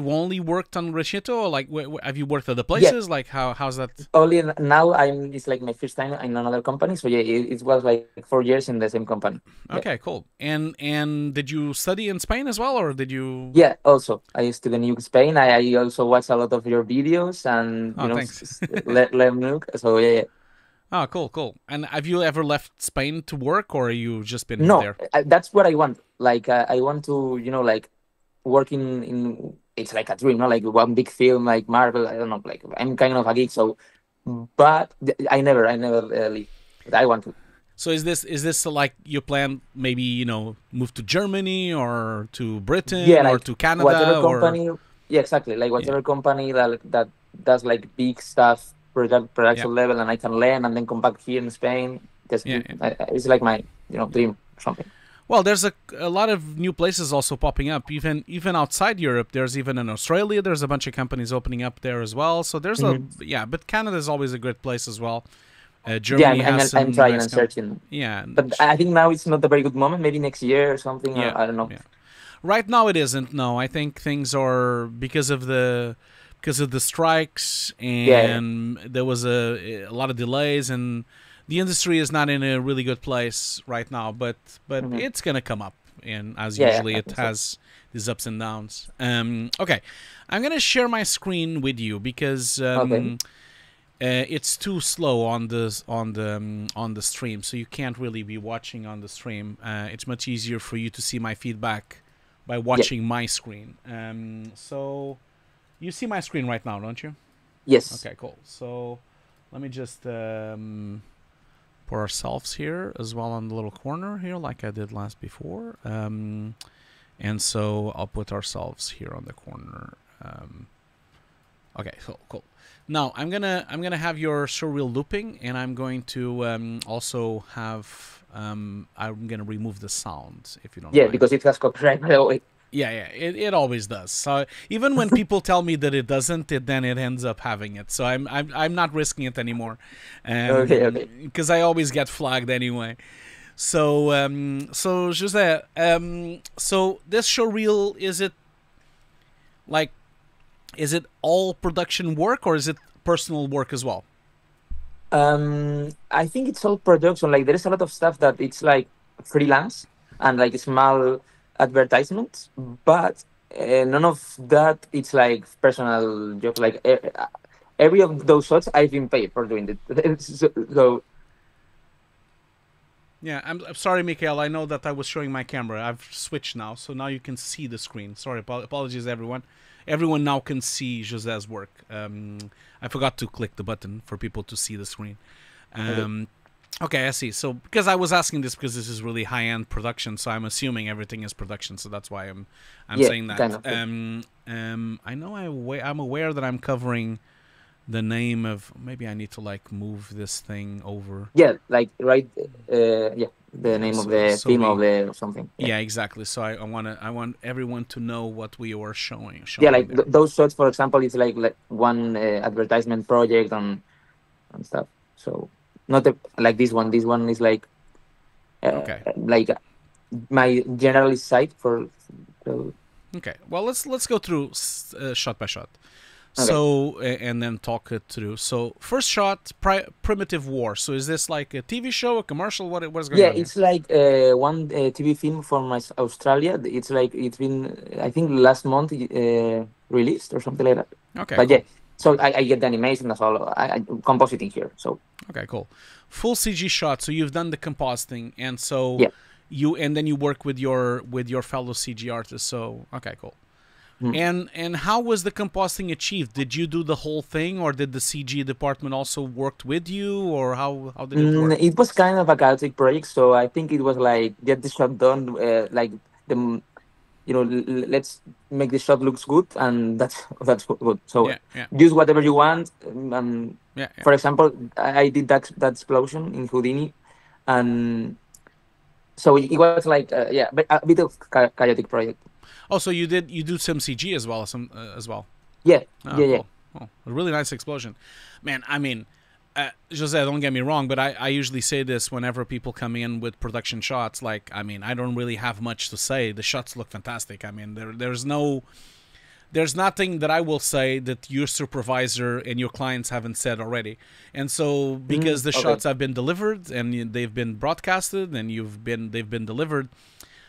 only worked on Ranchito, or like have you worked other places? Like how's that? Only now it's like my first time in another company. So yeah, it was like 4 years in the same company. Okay, cool. And did you study in Spain as well, or did you? Yeah, also I studied in Spain. I also watch a lot of your videos and thanks. let me look. So yeah. Oh, cool. And have you ever left Spain to work, or you just been No, there? that's what I want. Like I want to, like work in. It's like a dream, like one big film, like Marvel. I don't know, like I'm kind of a geek, so. But I never leave. I want to. So is this like you plan maybe, you know, move to Germany or to Britain or to Canada whatever or company, yeah, exactly, like whatever company that does like big stuff production level, and I can learn and then come back here in Spain. It's like my dream or something. Well, there's a lot of new places also popping up, even outside Europe. There's even in Australia, there's a bunch of companies opening up there as well. So there's but Canada is always a great place as well. Germany has I'm trying and searching. Yeah, but I think now it's not a very good moment. Maybe next year or something. Yeah, I don't know. Yeah. Right now it isn't. No, I think things are because of the strikes, and there was a lot of delays, and the industry is not in a really good place right now. But it's gonna come up, and as usually it has these ups and downs. Okay, I'm gonna share my screen with you because it's too slow on the stream, so you can't really be watching on the stream. It's much easier for you to see my feedback by watching my screen. So you see my screen right now, don't you? Yes. Okay, cool. So let me just put ourselves here as well on the little corner here, like I did before. And so I'll put ourselves here on the corner. Okay, cool. Now I'm gonna have your showreel looping, and I'm going to also have I'm gonna remove the sound if you don't. Yeah, mind. because it has copyright by the way. Yeah, it always does. So even when people tell me that it doesn't, then it ends up having it. So I'm not risking it anymore, Okay. Because I always get flagged anyway. So José, so this showreel, is it all production work or is it personal work as well? I think it's all production. Like there is a lot of stuff that it's like freelance and like small advertisements, but none of that it's like personal job. Like every of those shots I've been paid for doing it. So yeah, I'm sorry, Mikhail. I know that I was showing my camera. I've switched now, so now you can see the screen. Sorry, apologies, everyone. Everyone now can see José's work. I forgot to click the button for people to see the screen. Okay, I see. So because I was asking this because this is really high-end production, so I'm assuming everything is production. So that's why I'm saying that. Kind of. I know I'm aware that I'm covering the name of. Maybe I need to like move this thing over. Yeah, like right. The name of the theme of the or something. Yeah, exactly. So I want everyone to know what we were showing. Yeah, like those shots, for example, it's like one advertisement project and stuff. So not like this one. This one is like like my generalist site for. Okay, well let's go through shot by shot. Okay. So and then talk it through. So first shot, Primitive War. So is this like a TV show, a commercial? What is going on? Yeah, it's like one TV film from Australia. It's like it's been I think last month released or something like that. Okay, but cool. yeah, so I get the animation as well. I compositing here. So okay, cool. Full CG shot. So you've done the compositing, and so then you work with your fellow CG artists. So okay, cool. And how was the compositing achieved? Did you do the whole thing, or did the CG department also worked with you, or how did it work? It was kind of a chaotic project, so I think it was like get the shot done, like let's make the shot looks good, and that's good. So use whatever you want. For example, I did that explosion in Houdini, and so it was like but a bit of chaotic project. Oh, so you do some CG as well, Yeah, cool. Oh, a really nice explosion, man. I mean, José, don't get me wrong, but I usually say this whenever people come in with production shots. Like, I mean, I don't really have much to say. The shots look fantastic. I mean, there's nothing that I will say that your supervisor and your clients haven't said already. And so, because the shots have been delivered and they've been broadcasted and they've been delivered.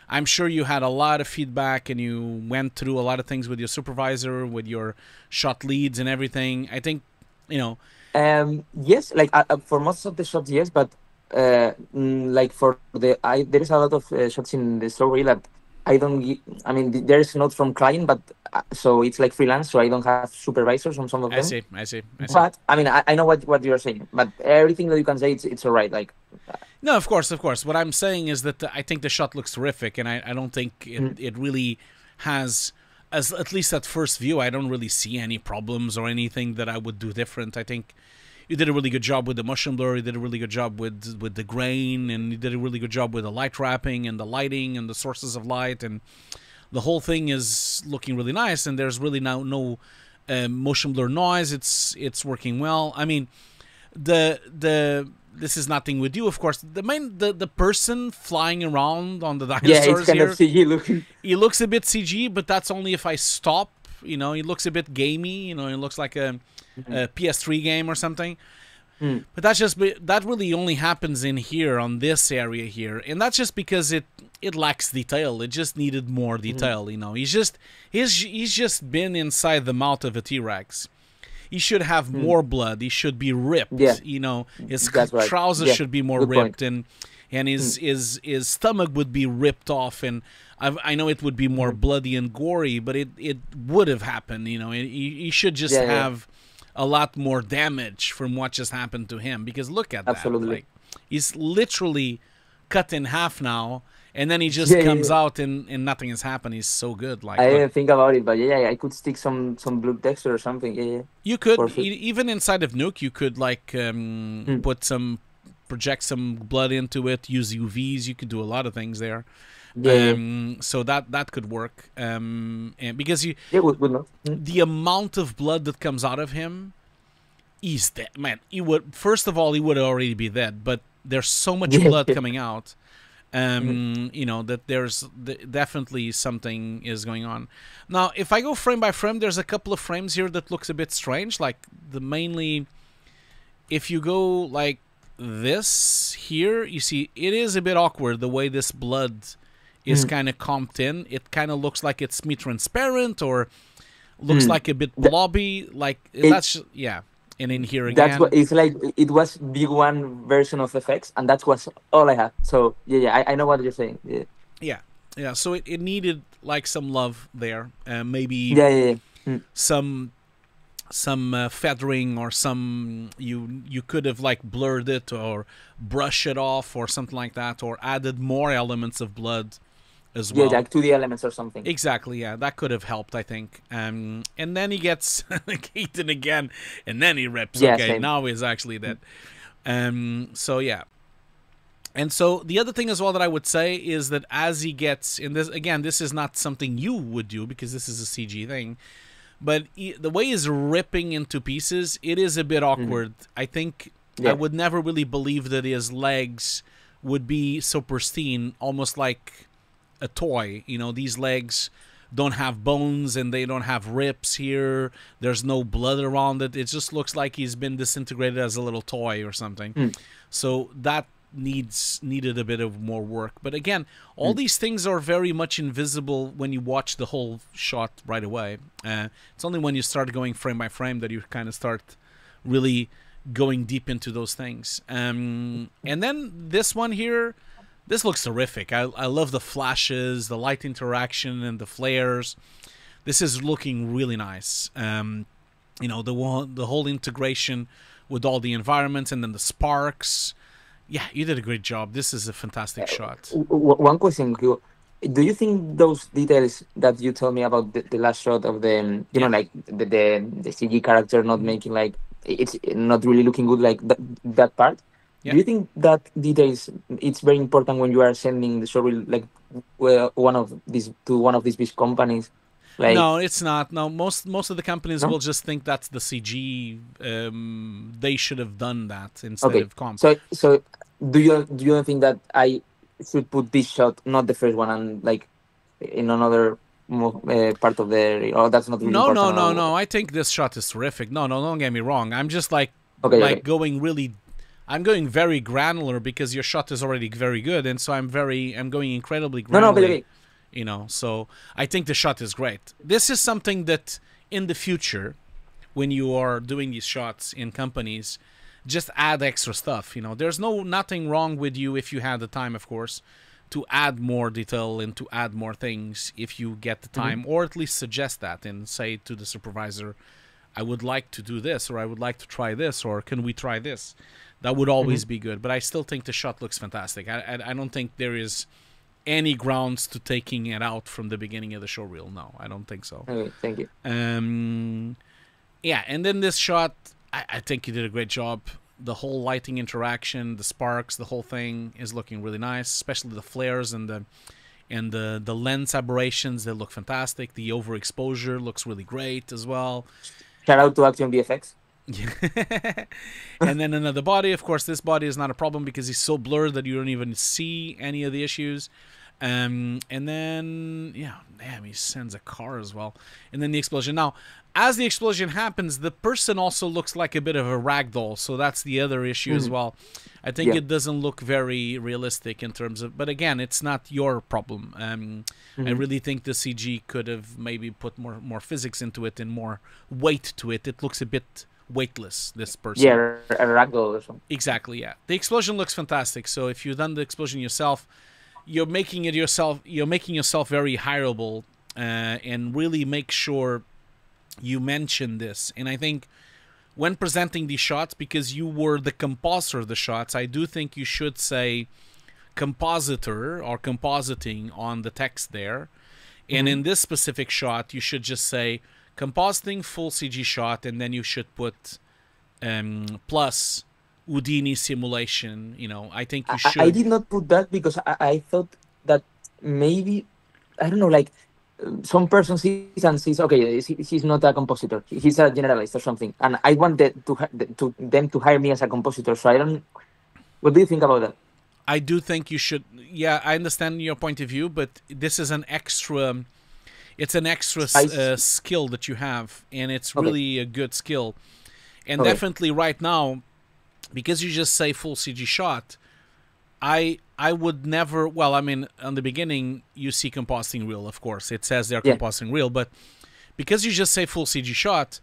I'm sure you had a lot of feedback and you went through a lot of things with your supervisor, with your shot leads and everything. I think, yes, like for most of the shots, yes, but like for there is a lot of shots in the showreel that I mean, there is not from client, but so it's like freelance, so I don't have supervisors on some of them. I see. But I mean, I know what you're saying, but everything that you can say, it's all right. Like, No, of course, of course. What I'm saying is that I think the shot looks terrific, and I don't think it really has, as at least at first view, I don't really see any problems or anything that I would do different. I think you did a really good job with the motion blur, you did a really good job with the grain, and you did a really good job with the light wrapping and the lighting and the sources of light, and the whole thing is looking really nice, and there's really no motion blur noise. It's working well. I mean, this is nothing with you, of course. The person flying around on the dinosaurs it's kind here, of CG looking. he looks a bit CG, but that's only if I stop. You know, he looks a bit gamey. You know, he looks like a PS3 game or something. But that really only happens in here on this area here, and that's just because it lacks detail. It just needed more detail. You know, he's just been inside the mouth of a T-Rex. He should have more blood. He should be ripped. Yeah. You know, his Right. trousers should be more Good ripped, point. and his stomach would be ripped off, and I know it would be more bloody and gory, but it would have happened. You know, he should just have a lot more damage from what just happened to him, because look at that. Like, he's literally cut in half now, and then he just comes out and nothing has happened. He's so good. Like, I didn't think about it, but I could stick some blue texture or something. You could even inside of Nuke, you could like project some blood into it, use UVs. You could do a lot of things there. So that could work. And because the amount of blood that comes out of him, he's dead, man. First of all, he would already be dead, but there's so much blood coming out. You know, that there's definitely something is going on. Now, if I go frame by frame, there's a couple of frames here that looks a bit strange. Like mainly, if you go like this here, you see it is a bit awkward the way this blood is kind of comped in. It kind of looks like it's semi-transparent or looks like a bit blobby. Like that's And in here again, that's what it's like. It was big one version of effects, and that was all I had. So I know what you're saying. Yeah. So it needed like some love there. Maybe some feathering or some you could have like blurred it or brush it off or something like that, or added more elements of blood as well. Like 2D elements or something. Exactly, yeah. That could have helped, I think. And then he gets eaten again, and then he rips. Okay, same. now he's actually dead. So, yeah. And so the other thing as well that I would say is that as he gets... in this, again, this is not something you would do because this is a CG thing. But the way he's ripping into pieces, it is a bit awkward. I think I would never really believe that his legs would be so pristine, almost like a toy. You know, these legs don't have bones and they don't have rips here. There's no blood around it. It just looks like he's been disintegrated as a little toy or something. So that needed a bit of more work. But again, all these things are very much invisible when you watch the whole shot right away. It's only when you start going frame by frame that you kind of start really going deep into those things. And then this one here, this looks terrific. I love the flashes, the light interaction, and the flares. This is looking really nice. You know, the whole integration with all the environments and then the sparks. Yeah, you did a great job. This is a fantastic shot. One question, Hugo. Do you think those details that you told me about the last shot of the, you know, like the CG character not making, like, it's not really looking good, like that part? Do you think that details, it's very important when you are sending the showreel, like, one of these big companies? Like, no, it's not. No, most of the companies will just think that's the CG. They should have done that instead of comp. So do you think that I should put this shot, not the first one, and like in another part of the? Oh, that's not really important. No. I think this shot is terrific. No, don't get me wrong. I'm just like going really. I'm going very granular because your shot is already very good, and so I'm going incredibly granular. You know, so I think the shot is great. This is something that in the future, when you are doing these shots in companies, just add extra stuff. You know, there's nothing wrong with you if you had the time, of course, to add more detail and to add more things if you get the time, or at least suggest that and say to the supervisor, I would like to do this, or I would like to try this, or can we try this? That would always be good. But I still think the shot looks fantastic. I don't think there is any grounds to taking it out from the beginning of the showreel. No, I don't think so. Okay, thank you. Yeah, and then this shot, I think you did a great job. The whole lighting interaction, the sparks, the whole thing is looking really nice, especially the flares and the lens aberrations. They look fantastic. The overexposure looks really great as well. Shout out to Action VFX. And then another body. Of course, this body is not a problem because he's so blurred that you don't even see any of the issues. And then, yeah, damn, he sends a car as well. And then the explosion. Now, as the explosion happens, the person also looks like a bit of a ragdoll. So that's the other issue as well. I think it doesn't look very realistic in terms of... But again, it's not your problem. I really think the CG could have maybe put more physics into it and more weight to it. It looks a bit weightless, this person. Yeah, a ragdoll or something. Exactly, yeah. The explosion looks fantastic. So if you've done the explosion yourself, you're making yourself very hireable, and really make sure you mention this. And I think when presenting these shots, because you were the composer of the shots, I do think you should say compositor or compositing on the text there. And in this specific shot, you should just say compositing full CG shot, and then you should put plus Houdini simulation. You know, I think you should. I did not put that because I thought that maybe, I don't know, like some person sees and says, okay, he's not a compositor, he's a generalist or something, and I wanted them to hire me as a compositor. So I don't. What do you think about that? I do think you should. Yeah, I understand your point of view, but this is an extra. It's an extra skill that you have, and it's really a good skill. And definitely right now, because you just say full CG shot, I would never... Well, I mean, on the beginning, you see compositing reel, of course. It says they're compositing reel, but because you just say full CG shot,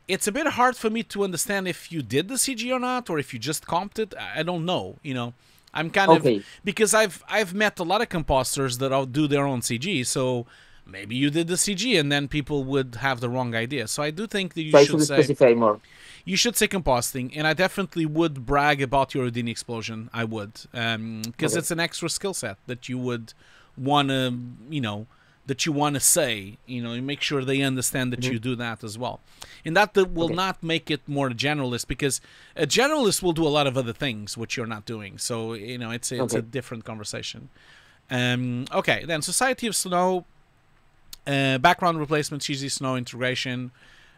it's a bit hard for me to understand if you did the CG or not, or if you just comped it. I don't know, you know. I'm kind of... Because I've met a lot of compositors that do their own CG, so... Maybe you did the CG and then people would have the wrong idea. So I do think that you should say... specify more. You should say compositing, and I definitely would brag about your Houdini explosion. I would. Because it's an extra skill set that you would want to, you know, that you want to say. You know, you make sure they understand that you do that as well. And that will not make it more generalist, because a generalist will do a lot of other things which you're not doing. So, you know, it's a different conversation. Okay, then Society of Snow... background replacement, cheesy snow integration.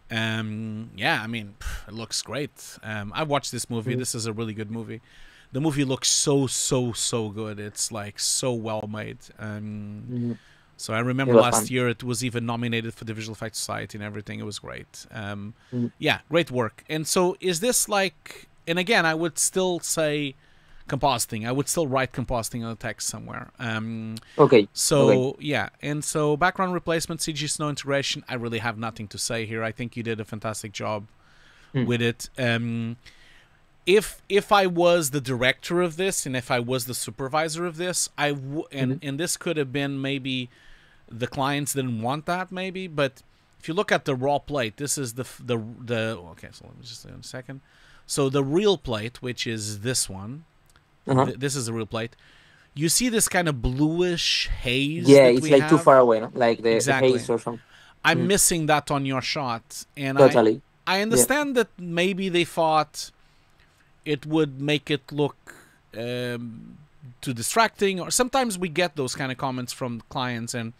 Yeah, I mean, it looks great. I watched this movie. This is a really good movie. The movie looks so good. It's like so well made. So I remember last year it was even nominated for the Visual Effects Society and everything. It was great. Yeah, great work. And so is this like... And again, I would still say compositing. I would still write compositing on the text somewhere. Yeah, and so background replacement, CG snow integration, I really have nothing to say here. I think you did a fantastic job with it. If I was the director of this, and if I was the supervisor of this, and this could have been maybe the clients didn't want that maybe, but if you look at the raw plate, this is okay, so let me just say in a second. So the real plate, which is this one, this is the real plate. You see this kind of bluish haze. Yeah, it's like too far away, no? Like the haze or something. I'm missing that on your shot, and totally. I understand that maybe they thought it would make it look too distracting, or sometimes we get those kind of comments from clients, and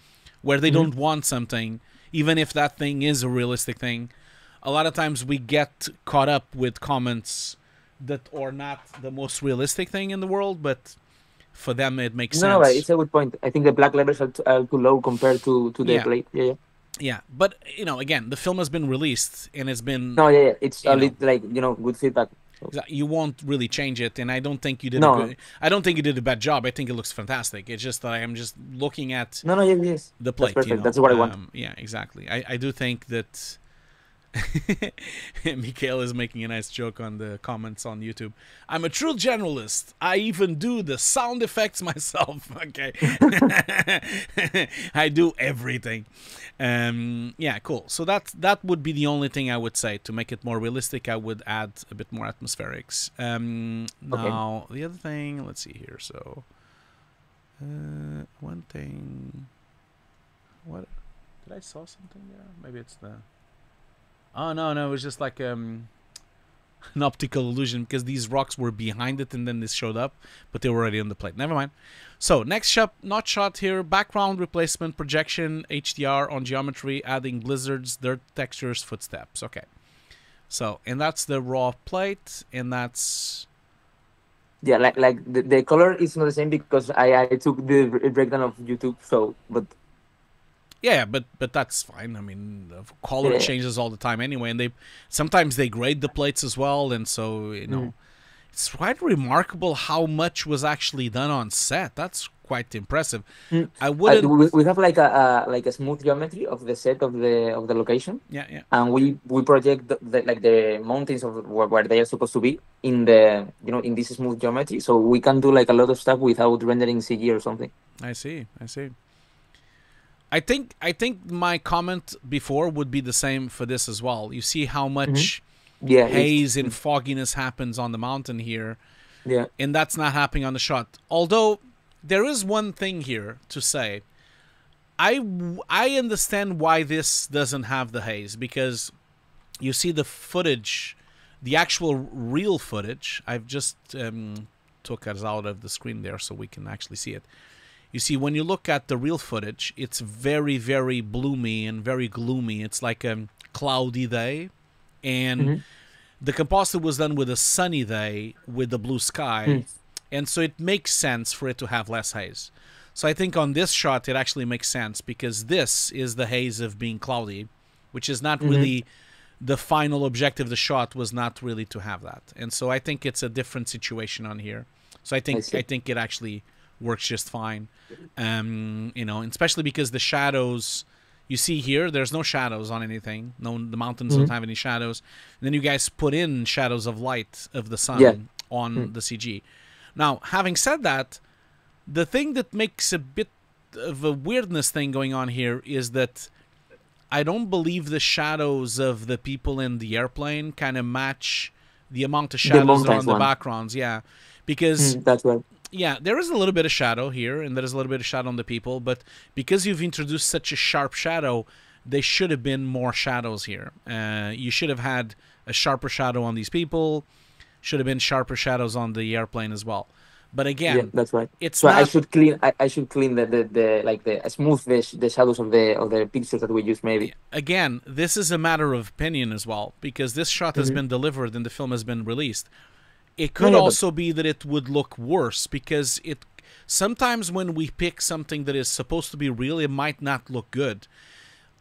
where they don't want something, even if that thing is a realistic thing. A lot of times we get caught up with comments that are not the most realistic thing in the world, but for them it makes sense. No, it's a good point. I think the black levels are too low compared to the plate. Yeah, but you know, again, the film has been released and it's been it's a little, like, you know, good feedback. You won't really change it, and I don't think you did. I don't think you did a bad job. I think it looks fantastic. It's just that I'm just looking at the plate. That's perfect. You know? That's what I want. Yeah, exactly. I do think that Mikhail is making a nice joke on the comments on YouTube. I'm a true generalist. I even do the sound effects myself. Okay. I do everything. Yeah, cool. So that would be the only thing I would say. To make it more realistic, I would add a bit more atmospherics. Now, the other thing, let's see here. So, one thing... What? Did I saw something there? Maybe it's the... Oh, no, it was just like an optical illusion because these rocks were behind it and then this showed up, but they were already on the plate. Never mind. So, next shot here, background replacement, projection, HDR on geometry, adding blizzards, dirt textures, footsteps. Okay. So, and that's the raw plate, and that's... Yeah, like the color is not the same because I took the breakdown of YouTube, so, but... Yeah, but that's fine. I mean, the color changes all the time anyway, and sometimes they grade the plates as well, and so it's quite remarkable how much was actually done on set. That's quite impressive. I wouldn't. We have like a smooth geometry of the set of the location. Yeah. And we project the mountains of where they are supposed to be in the in this smooth geometry, so we can do like a lot of stuff without rendering CG or something. I see. I think my comment before would be the same for this as well. You see how much haze and fogginess happens on the mountain here. Yeah. And that's not happening on the shot. Although there is one thing here to say. I understand why this doesn't have the haze, because you see the footage, the actual real footage. I've just took us out of the screen there so we can actually see it. You see, when you look at the real footage, it's very, very bloomy and very gloomy. It's like a cloudy day. And the composite was done with a sunny day with the blue sky. And so it makes sense for it to have less haze. So I think on this shot, it actually makes sense because this is the haze of being cloudy, which is not really the final objective of the shot, was not really to have that. And so I think it's a different situation on here. So I think it actually works just fine. And especially because the shadows you see here, there's no shadows on anything. The mountains don't have any shadows. And then you guys put in shadows of light of the sun on the CG. Now, having said that, the thing that makes a bit of a weirdness thing going on here is that I don't believe the shadows of the people in the airplane kind of match the amount of shadows that are on the backgrounds. Yeah, because that's right. Yeah, there is a little bit of shadow here, and there is a little bit of shadow on the people, but because you've introduced such a sharp shadow, there should have been more shadows here. You should have had a sharper shadow on these people, should have been sharper shadows on the airplane as well. But again, that's right. It's so not... I should clean the smooth the shadows of the pictures that we use maybe. Again, this is a matter of opinion as well, because this shot has been delivered and the film has been released. It could also be that it would look worse because sometimes when we pick something that is supposed to be real, it might not look good.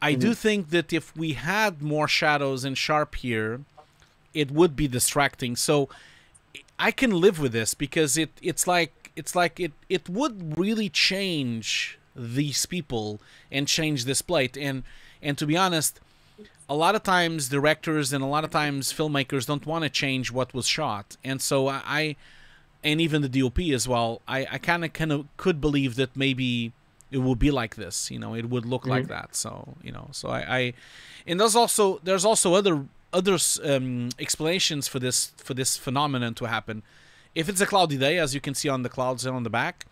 I do think that if we had more shadows and sharp here, it would be distracting. So I can live with this because it would really change these people and change this plate. And to be honest, a lot of times directors and a lot of times filmmakers don't want to change what was shot. And so and even the DOP as well, I kind of could believe that maybe it would be like this, it would look like that. So, so and there's also other explanations for this phenomenon to happen. If it's a cloudy day, as you can see on the clouds on the back,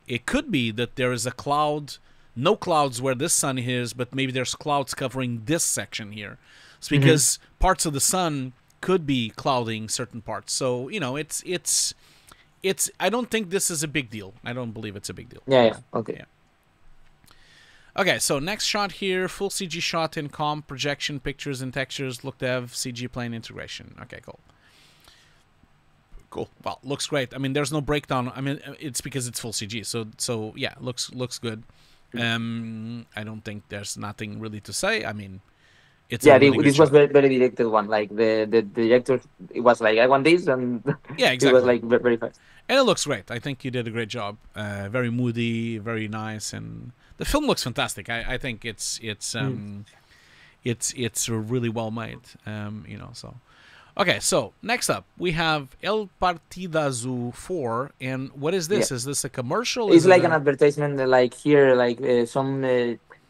it could be that there is a cloud, no clouds where this sun is, but maybe there's clouds covering this section here. It's because parts of the sun could be clouding certain parts. So, it's I don't think this is a big deal. I don't believe it's a big deal. Yeah. Okay. Yeah. Okay, so next shot here, full CG shot in comp, projection, pictures and textures, look dev, CG plane integration. Okay, cool. Cool. Well, looks great. I mean, there's no breakdown. I mean, it's because it's full CG. So yeah, looks good. I don't think there's nothing really to say. I mean, it's this was very directed one. Like the director, it was like, I want this, and yeah, exactly. It was like very fast. And it looks great. I think you did a great job. Very moody, very nice, and the film looks fantastic. I think it's it's really well made. You know, so. Okay, so next up we have El Partidazo 4, and what is this? Yeah. Is this a commercial? It's Is it like an advertisement, like here, like some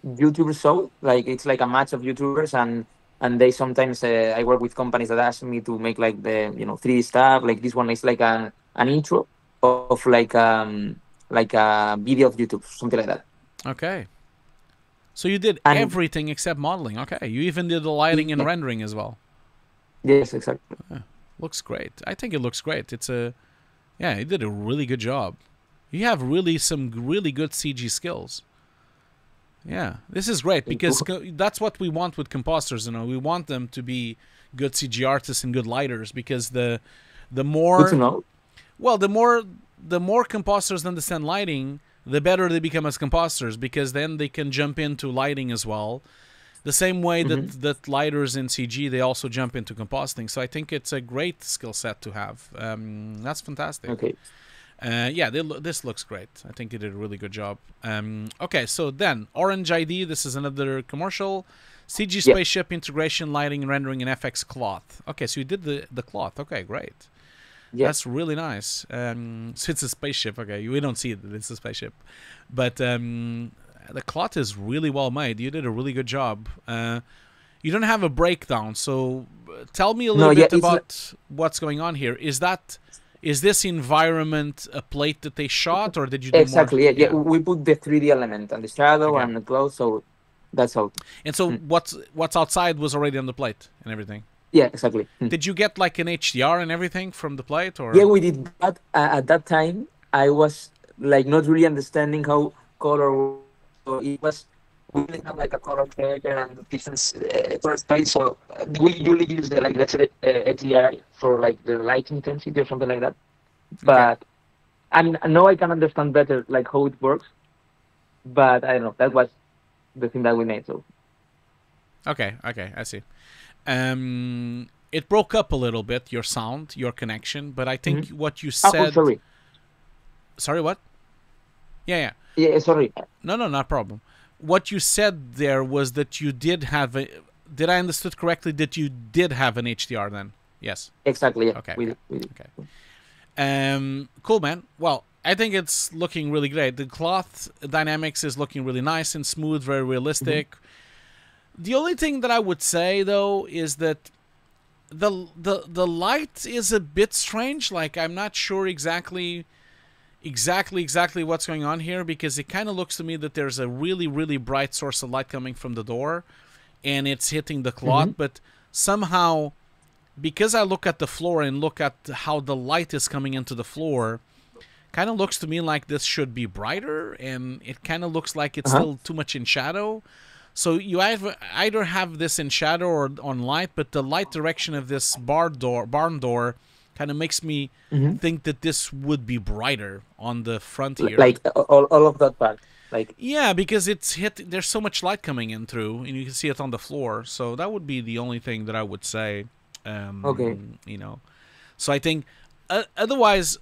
YouTubers show. Like it's like a match of YouTubers, and they sometimes I work with companies that ask me to make like the 3D stuff. Like this one is like an intro of like a video of YouTube, something like that. Okay. So you did And- everything except modeling. Okay, you even did the lighting and Yeah. rendering as well. Yes, exactly. Looks great. I think it looks great. Yeah, you did a really good job. You have some really good CG skills. Yeah, this is great because that's what we want with compositors. You know, we want them to be good CG artists and good lighters because the more Good to know. well, the more compositors understand lighting, the better they become as compositors because then they can jump into lighting as well. The same way that lighters in CG, they also jump into compositing. So I think it's a great skill set to have. That's fantastic. Okay. Yeah, this looks great. I think you did a really good job. Okay, so then Orange ID. This is another commercial. CG spaceship integration, lighting, rendering, and FX cloth. Okay, so you did the cloth. Okay, great. Yeah. That's really nice. So it's a spaceship. Okay, we don't see it. It's a spaceship, but the cloth is really well made. You did a really good job. You don't have a breakdown, so tell me a little bit about what's going on here. Is this environment a plate that they shot, or did you do Exactly? more? Yeah. We put the 3D element and the shadow and the clothes, so that's all. And so what's outside was already on the plate and everything. Yeah, exactly. Did you get like an HDR and everything from the plate, or? Yeah, we did that. At that time, I was like not really understanding how color. So it was, we didn't have like a color corrector and different color space. So we usually use the like let's say HDR for like the light intensity or something like that. But and now I can understand better like how it works. But I don't know. That was the thing that we made. So. Okay, I see. It broke up a little bit, your sound, your connection, but I think what you said. Oh, sorry. Sorry, what? Yeah. Yeah, sorry. No, not problem. What you said there was that you did have a. Did I understood correctly that you did have an HDR then? Yes. Exactly. Yeah. Okay. We did. Okay. Cool, man. Well, I think it's looking really great. The cloth dynamics is looking really nice and smooth, very realistic. The only thing that I would say though is that the light is a bit strange. Like I'm not sure exactly what's going on here because it kind of looks to me that there's a really bright source of light coming from the door and it's hitting the cloth, but somehow because I look at the floor and look at how the light is coming into the floor, kind of looks to me like this should be brighter and it kind of looks like it's still too much in shadow. So you either have this in shadow or on light, but the light direction of this barn door kind of makes me think that this would be brighter on the front here. Like all of that part. Like yeah, because it's there's so much light coming in through, and you can see it on the floor. So that would be the only thing that I would say. Okay. You know, so I think otherwise,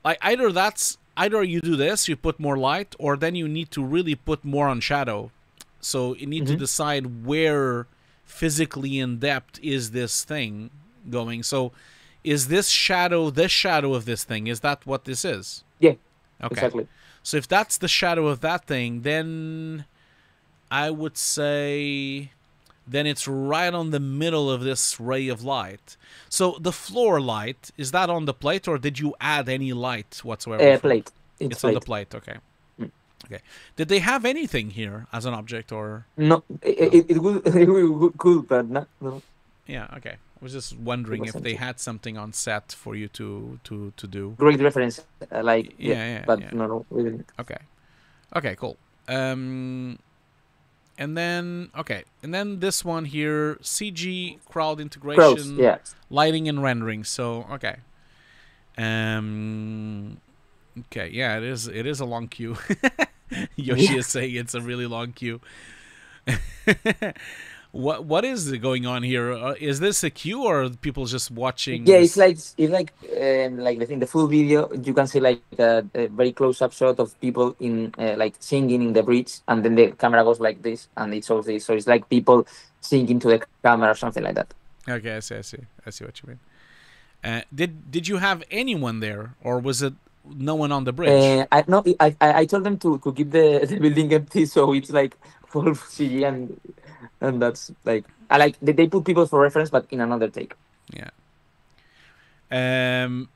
like either you do this, you put more light, or then you need to really put more on shadow. So you need to decide where physically in depth is this thing going. So is this shadow the shadow of this thing? Is that what this is? yeah. Okay. Exactly. So if that's the shadow of that thing, then I would say then it's right on the middle of this ray of light. So the floor light, is that on the plate or did you add any light whatsoever? Plate. It's on the plate, okay. Okay. Did they have anything here as an object or? No, it would it would be cool, but no. Yeah, okay. I was just wondering if they had something on set for you to do. Great reference, like but yeah. no, we didn't. Okay. Okay, cool. And then this one here, CG crowd integration, lighting and rendering. So okay. Okay, yeah, it is a long queue. Yoshi is saying it's a really long queue. What is going on here? Is this a queue or are people just watching? Yeah, this? it's like in the full video you can see like a very close up shot of people in like singing in the bridge, and then the camera goes like this and it shows this. So it's like people singing to the camera or something like that. Okay, I see what you mean. Did you have anyone there, or was it no one on the bridge? I no, I told them to keep the building empty, so it's like full CG, and that's like I like they put people for reference, but in another take. Yeah.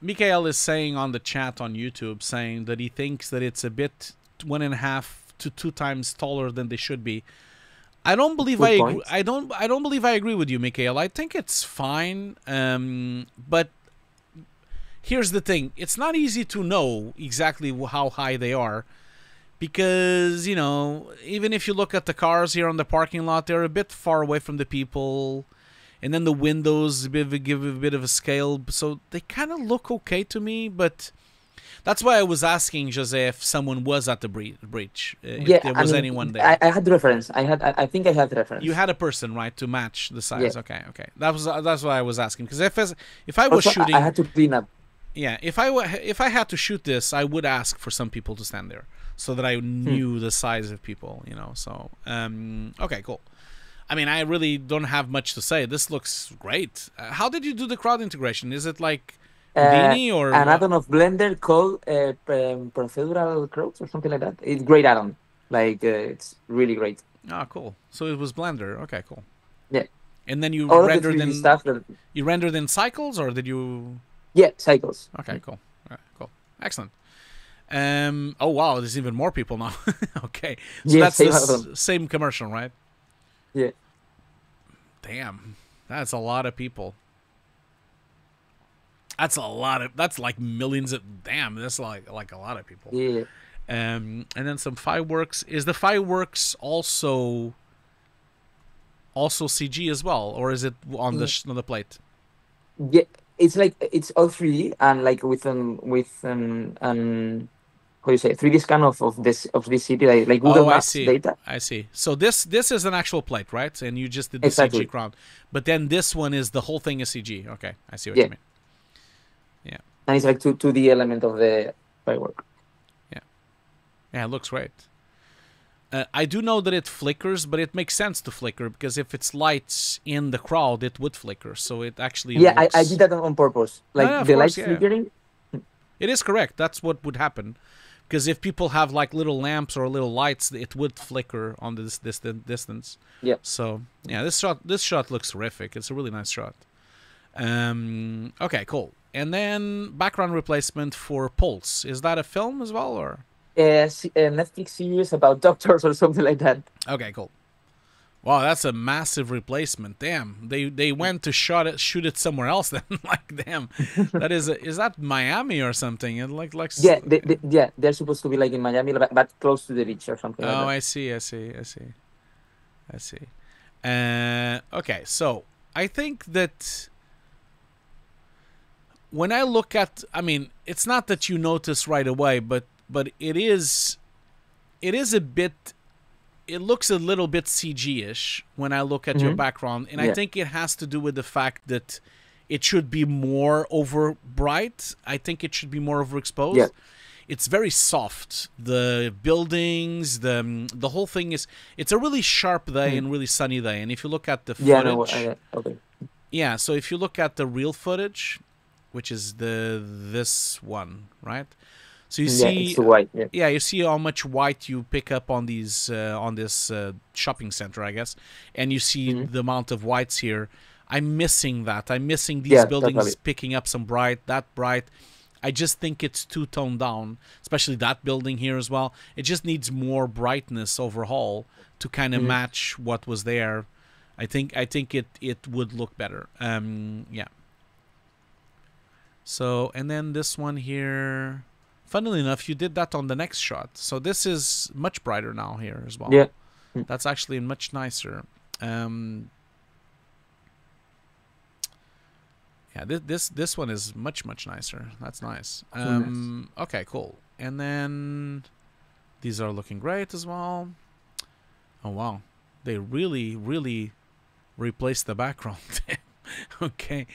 Mikael is saying on the chat on YouTube, saying that he thinks that it's a bit 1.5 to 2 times taller than they should be. I don't believe Good I agree. point. I don't believe I agree with you, Mikael. I think it's fine. But here's the thing: it's not easy to know exactly how high they are, because you know, even if you look at the cars here on the parking lot, they're a bit far away from the people. And then the windows give a bit of a scale, so they kind of look okay to me. But that's why I was asking Jose if someone was at the breach, if there was anyone there. I had the reference. I think I had the reference. You had a person, right, to match the size. Yeah. Okay. That's why I was asking, because if I was Also, shooting, I had to clean up. yeah, if I had to shoot this, I would ask for some people to stand there so that I knew the size of people, you know. So okay, cool. I mean, I really don't have much to say. This looks great. How did you do the crowd integration? Is it like Houdini or an what? add-on of Blender called procedural crowds or something like that. It's great add-on. Like it's really great. Ah, cool. So it was Blender. Okay, cool. Yeah. And then you All of the rendered 3D in stuff. That, you rendered in cycles, or did you? yeah, cycles. Okay, cool. All right, cool. Excellent. Oh wow, there's even more people now. Okay, so Yeah, that's same the album. same commercial, right? Yeah. Damn, that's a lot of people. That's a lot of. That's like millions of. Damn, that's like a lot of people. Yeah. And then some fireworks. Is the fireworks also CG as well, or is it on the plate? Yeah. It's like it's all 3D and like with how do you say 3D scan of this city like Google Maps data. I see. So this is an actual plate, right? And you just did the Exactly. CG crowd, but then this one is the whole thing is CG. Okay, I see what Yeah. you mean. Yeah, And it's like 2D element of the firework. yeah, it looks great. I do know that it flickers, but it makes sense to flicker because if it's lights in the crowd, it would flicker. So it actually Yeah, looks... I did that on purpose. Like yeah, of the course, lights yeah. flickering. It is correct. That's what would happen. Because if people have like little lamps or little lights, it would flicker on this distance. Yeah. So yeah, this shot looks terrific. It's a really nice shot. Okay, cool. And then background replacement for Pulse. Is that a film as well, or? Netflix series about doctors or something like that. Okay, cool. Wow, that's a massive replacement. Damn, they went to shoot it somewhere else then. Like, damn, that is that Miami or something? And like Yeah, they're supposed to be like in Miami, but close to the beach or something. Oh, like I see. Okay, so I think that when I look at, I mean, it's not that you notice right away, but it is a bit. It looks a little bit CG-ish when I look at your background, and I think it has to do with the fact that it should be more over bright. I think it should be more overexposed. Yeah. It's very soft. The buildings, the whole thing is. It's a really sharp day and really sunny day. And if you look at the footage, okay. yeah. So if you look at the real footage, which is this one, right? So you see, it's the white. Yeah. you see how much white you pick up on these on this shopping center, I guess, and you see the amount of whites here. I'm missing that. I'm missing these buildings totally. picking up some that bright. I just think it's too toned down, especially that building here as well. It just needs more brightness overhaul to kind of match what was there. I think it would look better. Yeah. So, and then this one here. Funnily enough, you did that on the next shot. So this is much brighter now here as well. Yeah. That's actually much nicer. Yeah, this one is much nicer. That's nice. Okay, cool. And then these are looking great as well. Oh wow, they really replace the background. Okay.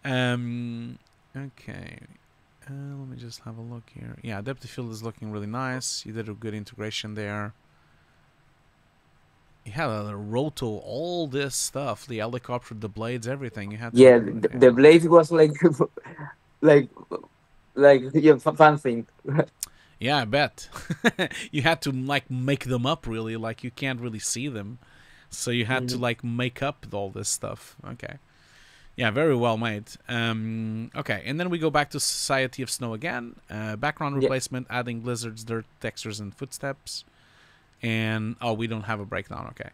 Okay. Let me just have a look here. Yeah, depth of field is looking really nice. You did a good integration there. You had a roto, all this stuff, the helicopter, the blades, everything. You had. Yeah, the blade was like, like, yeah, fun thing. Yeah, I bet. You had to like make them up really, like you can't really see them, so you had to like make up all this stuff. Okay. Yeah, very well made. Okay, and then we go back to Society of Snow again. Background replacement, adding blizzards, dirt, textures, and footsteps. And we don't have a breakdown. Okay,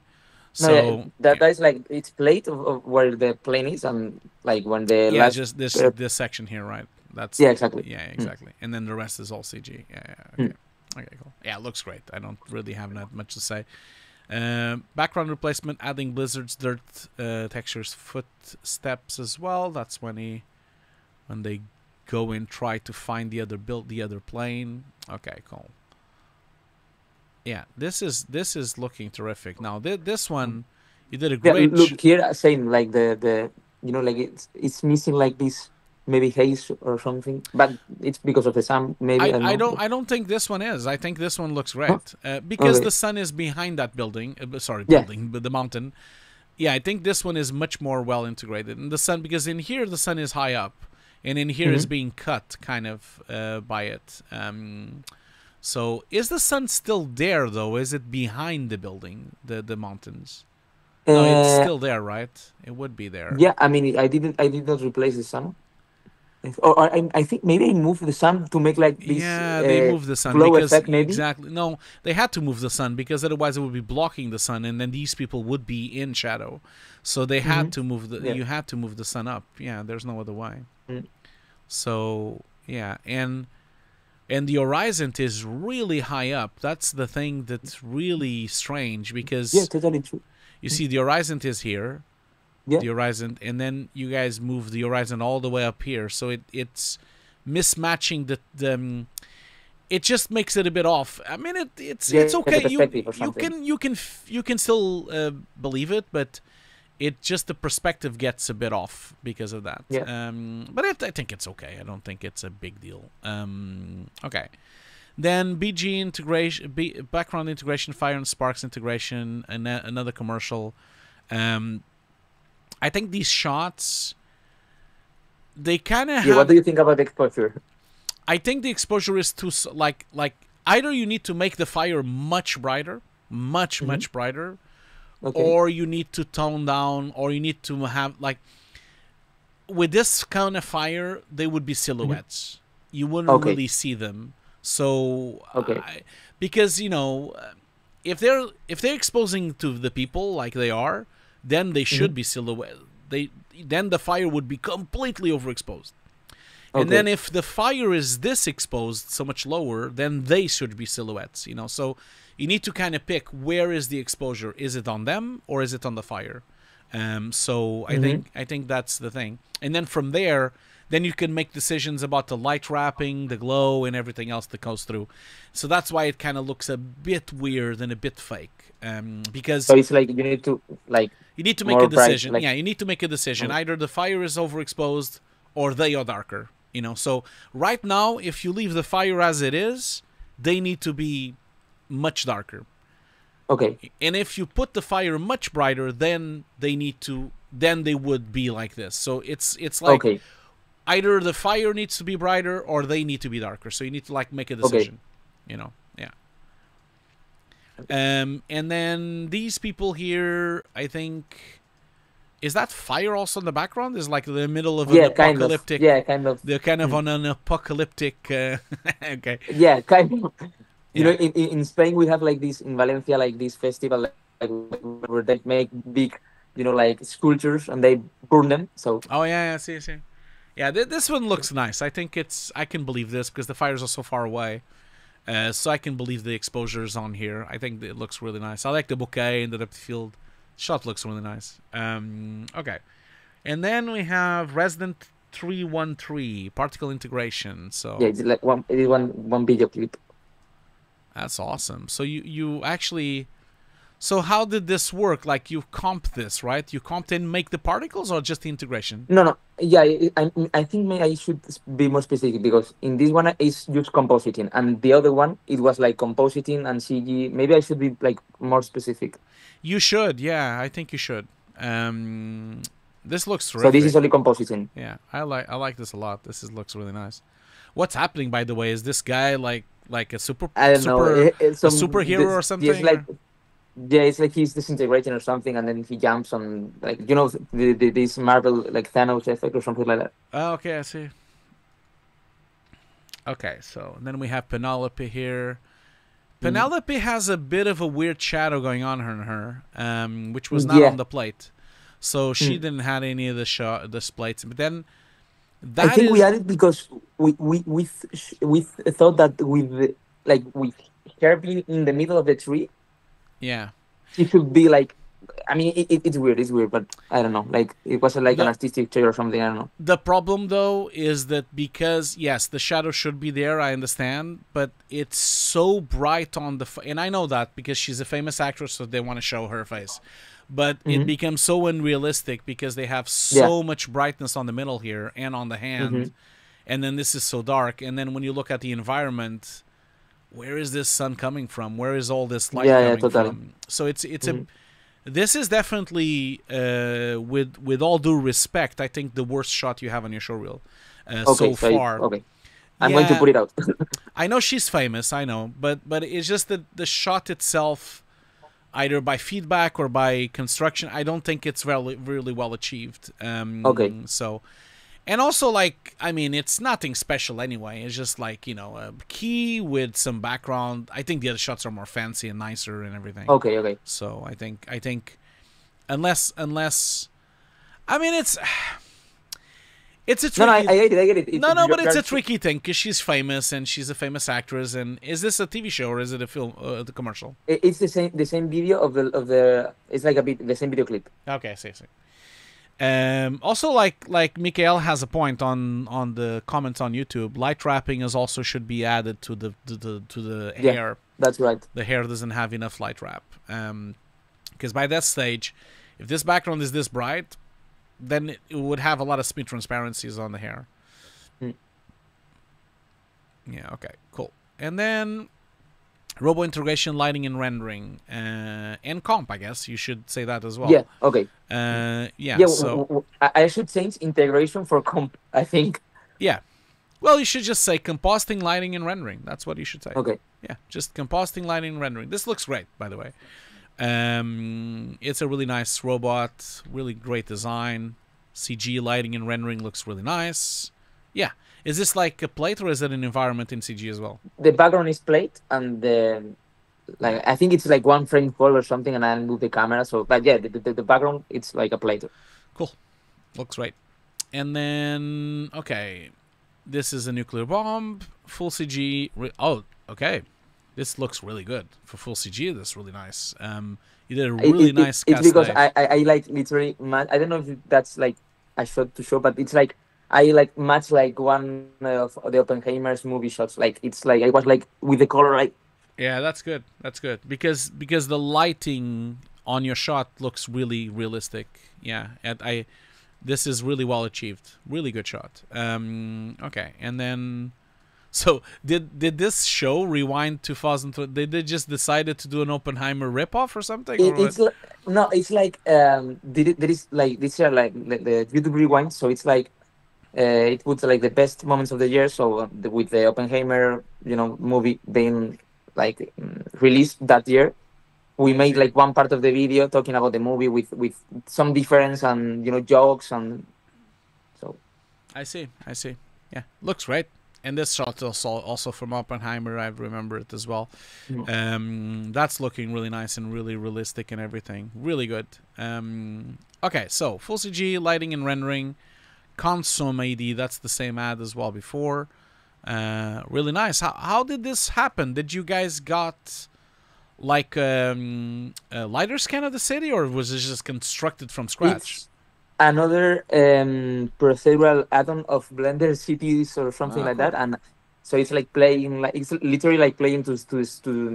so that is like it's plate of where the plane is, and like when the last just this section here, right? That's exactly. Yeah, exactly. And then the rest is all CG. Yeah. Okay. Okay, cool. Yeah, it looks great. I don't really have that much to say. Background replacement, adding blizzards, dirt, textures, footsteps as well. That's when they go and try to find the other plane. Okay, cool. Yeah, this is looking terrific. Now this one, you did a great. Look here, saying like the like it's missing like this maybe haze or something, but it's because of the sun. Maybe I don't think this one is. I think this one looks great because the sun is behind that building. But the mountain. Yeah, I think this one is much more well integrated. And the sun, because in here the sun is high up, and in here is being cut kind of by it. So is the sun still there though? Is it behind the building, the mountains? No, it's still there, right? It would be there. Yeah, I mean, I did not replace the sun. Or I think maybe I moved the sun to make like this. Yeah, they moved the sun glow because effect, maybe? Exactly. No, they had to move the sun because otherwise it would be blocking the sun, and then these people would be in shadow. So they had to move the. You had to move the sun up. Yeah, there's no other way. So yeah, and the horizon is really high up. That's the thing that's really strange because totally true. You see, the horizon is here. The horizon, and then you guys move the horizon all the way up here, so it's mismatching the it just makes it a bit off. I mean, it's okay. You can still believe it, but it just the perspective gets a bit off because of that. But I think it's okay. I don't think it's a big deal. Okay. Then BG integration, background integration, fire and sparks integration, and another commercial. I think these shots, they kind of have... what do you think about the exposure? I think the exposure is too... Like either you need to make the fire much brighter, much brighter, or you need to tone down, or you need to have... Like, with this kind of fire, they would be silhouettes. You wouldn't really see them. So... because, if they're exposing to the people like they are, then they should be silhouette. Then the fire would be completely overexposed. And then if the fire is this exposed, so much lower, then they should be silhouettes. So you need to kind of pick where is the exposure. Is it on them or is it on the fire? So I think that's the thing. And then from there, then you can make decisions about the light wrapping, the glow, and everything else that goes through. So that's why it kind of looks a bit weird and a bit fake. Because so it's like you need to make a decision. Bright, you need to make a decision. Either the fire is overexposed or they are darker. So right now, if you leave the fire as it is, they need to be much darker. And if you put the fire much brighter, then they would be like this. So it's like either the fire needs to be brighter or they need to be darker. So you need to like make a decision. And then these people here, I think, is that fire also in the background? Is like the middle of an apocalyptic. Kind of. They're kind of on an apocalyptic. Okay. Yeah, kind of. You know, in Spain we have like this in Valencia, like this festival, like where they make big, like sculptures and they burn them. So. Oh yeah, see. Yeah, this one looks nice. I think I can believe this because the fires are so far away. So I can believe the exposures on here. I think it looks really nice. I like the bouquet and the depth field. Shot looks really nice. Okay. And then we have Resident 313, particle integration. So yeah, it's like one video clip. That's awesome. So you actually... So how did this work? Like you comp this, right? You comped and make the particles, or just the integration? No. Yeah, I think maybe I should be more specific, because in this one it's just compositing, and the other one it was like compositing and CG. Maybe I should be like more specific. You should, yeah. I think you should. This looks terrific. So this is only compositing. Yeah, I like this a lot. Looks really nice. What's happening, by the way? Is this guy like a I don't know. a superhero or something? It's like, yeah, it's like he's disintegrating or something, and then he jumps on, like, you know, this Marvel like Thanos effect or something like that. Oh, okay, I see. Okay, so then we have Penelope here. Penelope has a bit of a weird shadow going on her, which was not on the plate. So she didn't have any of the splates. But then I think we added because we thought that with her being in the middle of the tree, it should be like, I mean, it's weird, but I don't know. Like, it was like an artistic choice or something. I don't know. The problem, though, is that because, yes, the shadow should be there, I understand, but it's so bright on the... And I know that because she's a famous actress, so they want to show her face. But it becomes so unrealistic because they have so much brightness on the middle here and on the hand. And then this is so dark. And then when you look at the environment, where is this sun coming from? Where is all this light coming from? So it's a... This is definitely, with all due respect, I think the worst shot you have on your showreel so far. I'm going to put it out. I know she's famous, I know, but it's just that the shot itself, either by feedback or by construction, I don't think it's really well achieved. So, and also, like, I mean, it's nothing special anyway. It's just like, you know, a key with some background. I think the other shots are more fancy and nicer and everything. Okay. So I think unless I mean, it's a tricky... No, I get it. No, but it's a tricky thing because she's famous and she's a famous actress. And is this a TV show or is it a film, the commercial? It's the same video of the. It's like the same video clip. Okay, I see. Also, like Mikael has a point on the comments on YouTube. Light wrapping also should be added to the hair. That's right. The hair doesn't have enough light wrap. Because by that stage, if this background is this bright, then it would have a lot of semi-transparencies on the hair. Yeah. Okay. Cool. And then robo integration, lighting, and rendering, and comp. I guess you should say that as well. Yeah. Okay. So I should change integration for comp, I think. Yeah. Well, you should just say compositing, lighting, and rendering. That's what you should say. Okay. Yeah. Just compositing, lighting, and rendering. This looks great, by the way. It's a really nice robot. Really great design. CG lighting and rendering looks really nice. Yeah. Is this like a plate or is it an environment in CG as well? The background is plate, and I think it's like one frame call or something, and I move the camera. So, but yeah, the background, it's like a plate. Cool. Looks great. And then, okay, this is a nuclear bomb, full CG. Oh, okay. This looks really good for full CG. That's really nice. You did a really nice cast. It's because I like literally, I don't know if that's like a shot to show, but it's like, I like match like one of the Oppenheimer's movie shots. Like, it's like I was like with the color, like. Yeah, that's good. That's good because the lighting on your shot looks really realistic. Yeah, and this is really well achieved. Really good shot. Okay, and then, so did this show rewind 2003? Did they just decided to do an Oppenheimer ripoff or something? It's like there is like this year like the YouTube rewind. So it's like. It puts like the best moments of the year. So with the Oppenheimer, movie being like released that year, we made like one part of the video talking about the movie with some difference and jokes, and so. I see. Yeah, looks great. And this shot also from Oppenheimer, I remember it as well. That's looking really nice and really realistic and everything. Really good. Okay, so full CG, lighting and rendering. Consume AD, that's the same ad as well before. Really nice. How did this happen? Did you guys got like a lighter scan of the city, or was it just constructed from scratch? It's another procedural add-on of Blender cities or something like that, and so it's like playing, like it's literally like playing to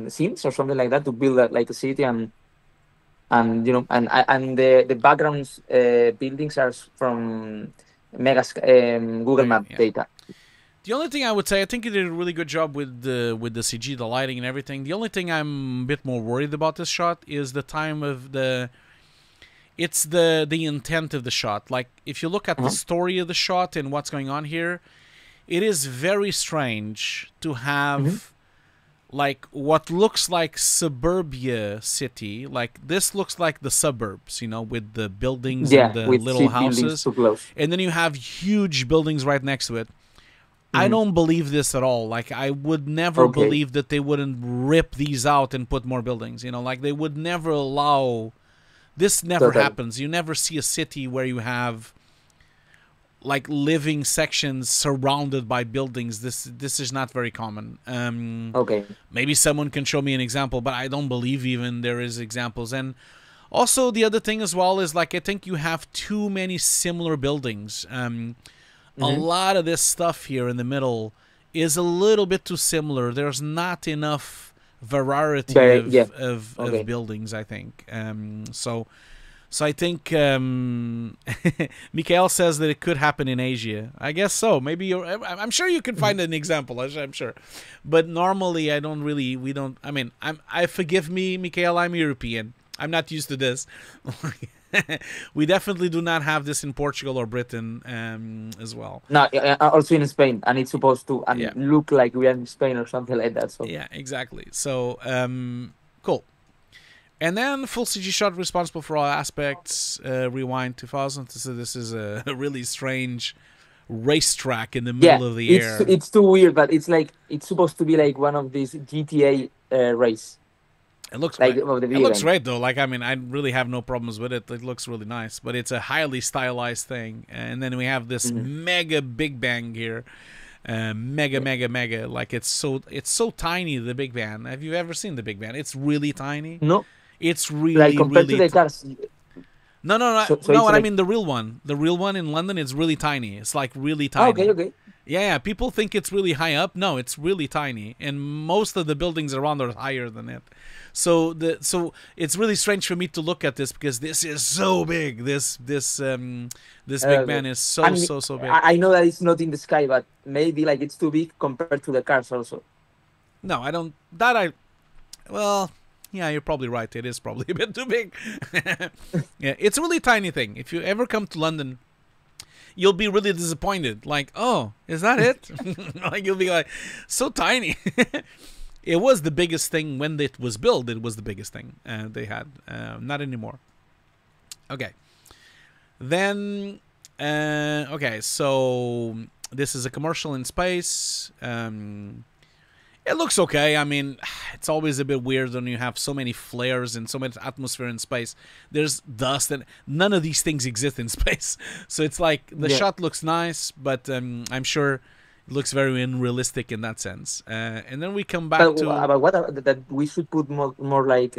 scenes or something like that to build like a city, and and and the backgrounds buildings are from Google Map data. The only thing I would say, I think you did a really good job with the CG, the lighting, and everything. The only thing I'm a bit more worried about this shot is the time of the intent of the shot. Like, if you look at the story of the shot and what's going on here, it is very strange to have like what looks like suburbia city. Like, this looks like the suburbs, with the buildings and the little houses, and then you have huge buildings right next to it. I don't believe this at all. Like, I would never believe that they wouldn't rip these out and put more buildings. Like, they would never allow. This never happens. You never see a city where you have like living sections surrounded by buildings. This is not very common. Maybe someone can show me an example, but I don't believe even there is examples. And also the other thing as well is, like, I think you have too many similar buildings. A lot of this stuff here in the middle is a little bit too similar. There's not enough variety of buildings, I think. So I think Mikhail says that it could happen in Asia. I guess so. Maybe I'm sure you can find an example. I'm sure, but normally I mean, forgive me, Mikhail. I'm European. I'm not used to this. We definitely do not have this in Portugal or Britain as well. No, also in Spain, and it's supposed to look like we are in Spain or something like that. So yeah, exactly. So cool. And then full CG shot responsible for all aspects. Rewind 2000. So this is a really strange racetrack in the middle of the air. It's too weird, but it's like it's supposed to be like one of these GTA race. It looks like it looks great though. Like, I mean, I really have no problems with it. It looks really nice, but it's a highly stylized thing. And then we have this mega Big Bang here, mega. Like, it's so tiny. The Big Bang. Have you ever seen the Big Bang? It's really tiny. No, it's really like compared to the cars. No. What I mean, the real one in London is really tiny. It's like really tiny. Okay. Yeah. People think it's really high up. No, it's really tiny, and most of the buildings around are higher than it. So it's really strange for me to look at this because this is so big. This Big Ben is so big. I know that it's not in the sky, but maybe like it's too big compared to the cars also. No, I don't. Well, yeah, you're probably right. It is probably a bit too big. Yeah, it's a really tiny thing. If you ever come to London, you'll be really disappointed. Like, oh, is that it? Like, you'll be like, so tiny. It was the biggest thing when it was built. It was the biggest thing they had. Not anymore. Okay. Then, so this is a commercial in space. It looks okay. I mean, it's always a bit weird when you have so many flares and so much atmosphere in space. There's dust, and none of these things exist in space. So it's like the shot looks nice, but I'm sure it looks very unrealistic in that sense. And then we come back to about what that we should put more like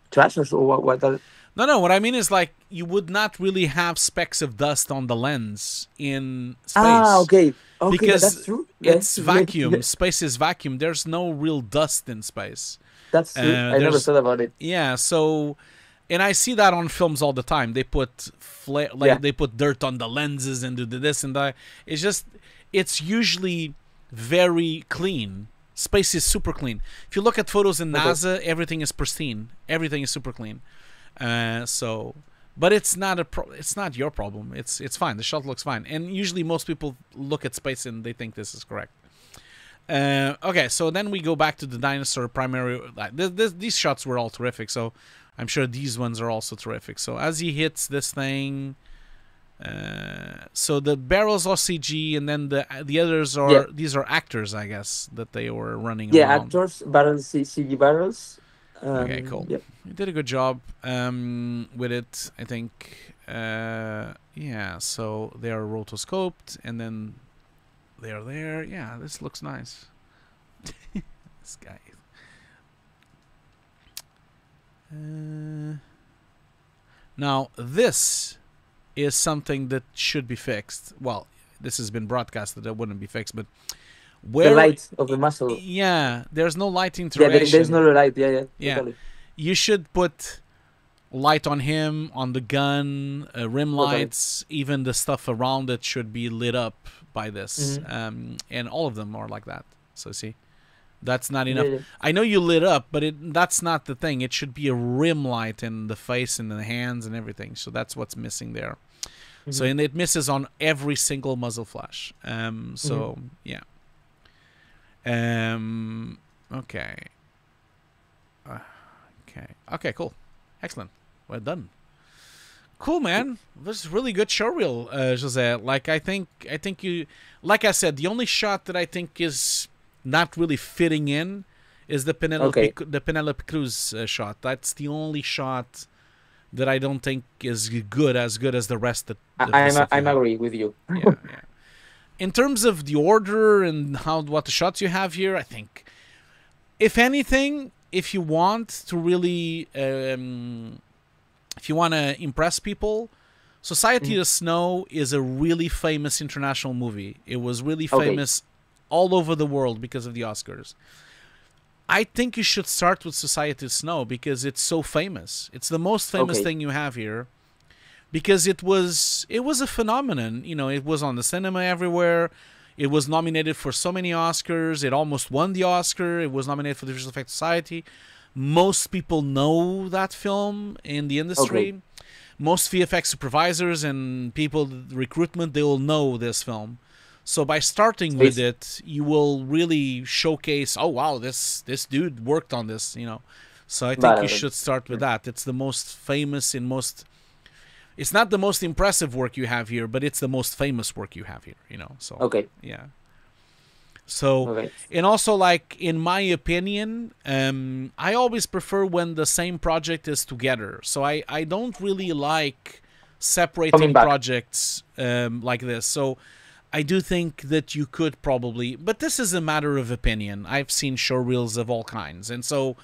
trashers or what. No. What I mean is, like, you would not really have specks of dust on the lens in space. Okay, because that's true. It's vacuum. Space is vacuum. There's no real dust in space. That's true. I never thought about it. Yeah. So, and I see that on films all the time. They put they put dirt on the lenses and do this and that. It's usually very clean. Space is super clean. If you look at photos in NASA, everything is pristine. Everything is super clean. But it's not it's not your problem. It's fine. The shot looks fine. And usually most people look at space and they think this is correct. Okay, so then we go back to the dinosaur primary. These shots were all terrific. So I'm sure these ones are also terrific. So as he hits this thing, so the barrels are CG, and then the others are these are actors, I guess, that they were running around. Actors, barrels, CG barrels. Okay, cool. Yep. You did a good job with it, I think. So they are rotoscoped, and then they are there. Yeah, this looks nice. This guy. Now, this is something that should be fixed. Well, this has been broadcasted. That wouldn't be fixed, but where the light of the muscle. Yeah, there's no lighting interaction. There's no light. Yeah. Totally. you should put light on him, on the gun, rim lights, even the stuff around it should be lit up by this. And all of them are like that. So see, that's not enough. Yeah. I know you lit up, but that's not the thing. It should be a rim light in the face and the hands and everything. So that's what's missing there. So, and it misses on every single muzzle flash. So yeah. Okay. Okay, cool. Excellent. Well done. Cool, man. This is really good showreel, José. Like, I think you, like I said, the only shot that I think is not really fitting in is the Penelope Cruz shot. That's the only shot that I don't think is as good as the rest. I'm agree with you. Yeah. In terms of the order and what the shots you have here, I think, if anything, if you want to really, if you want to impress people, Society of Snow is a really famous international movie. It was really famous all over the world because of the Oscars. I think you should start with Society of Snow because it's so famous. It's the most famous thing you have here. Because it was a phenomenon. You know, it was on the cinema everywhere. It was nominated for so many Oscars. It almost won the Oscar. It was nominated for the Visual Effects Society. Most people know that film in the industry. Most VFX supervisors and people recruitment, they will know this film. So by starting with it, you will really showcase, oh wow, this dude worked on this, you know. So I think you should start with that. It's the most famous and most... It's not the most impressive work you have here, but it's the most famous work you have here, you know. So yeah. So and also, like, in my opinion, I always prefer when the same project is together. So I don't really like separating projects like this. So I do think that you could probably, but this is a matter of opinion. I've seen showreels of all kinds, and so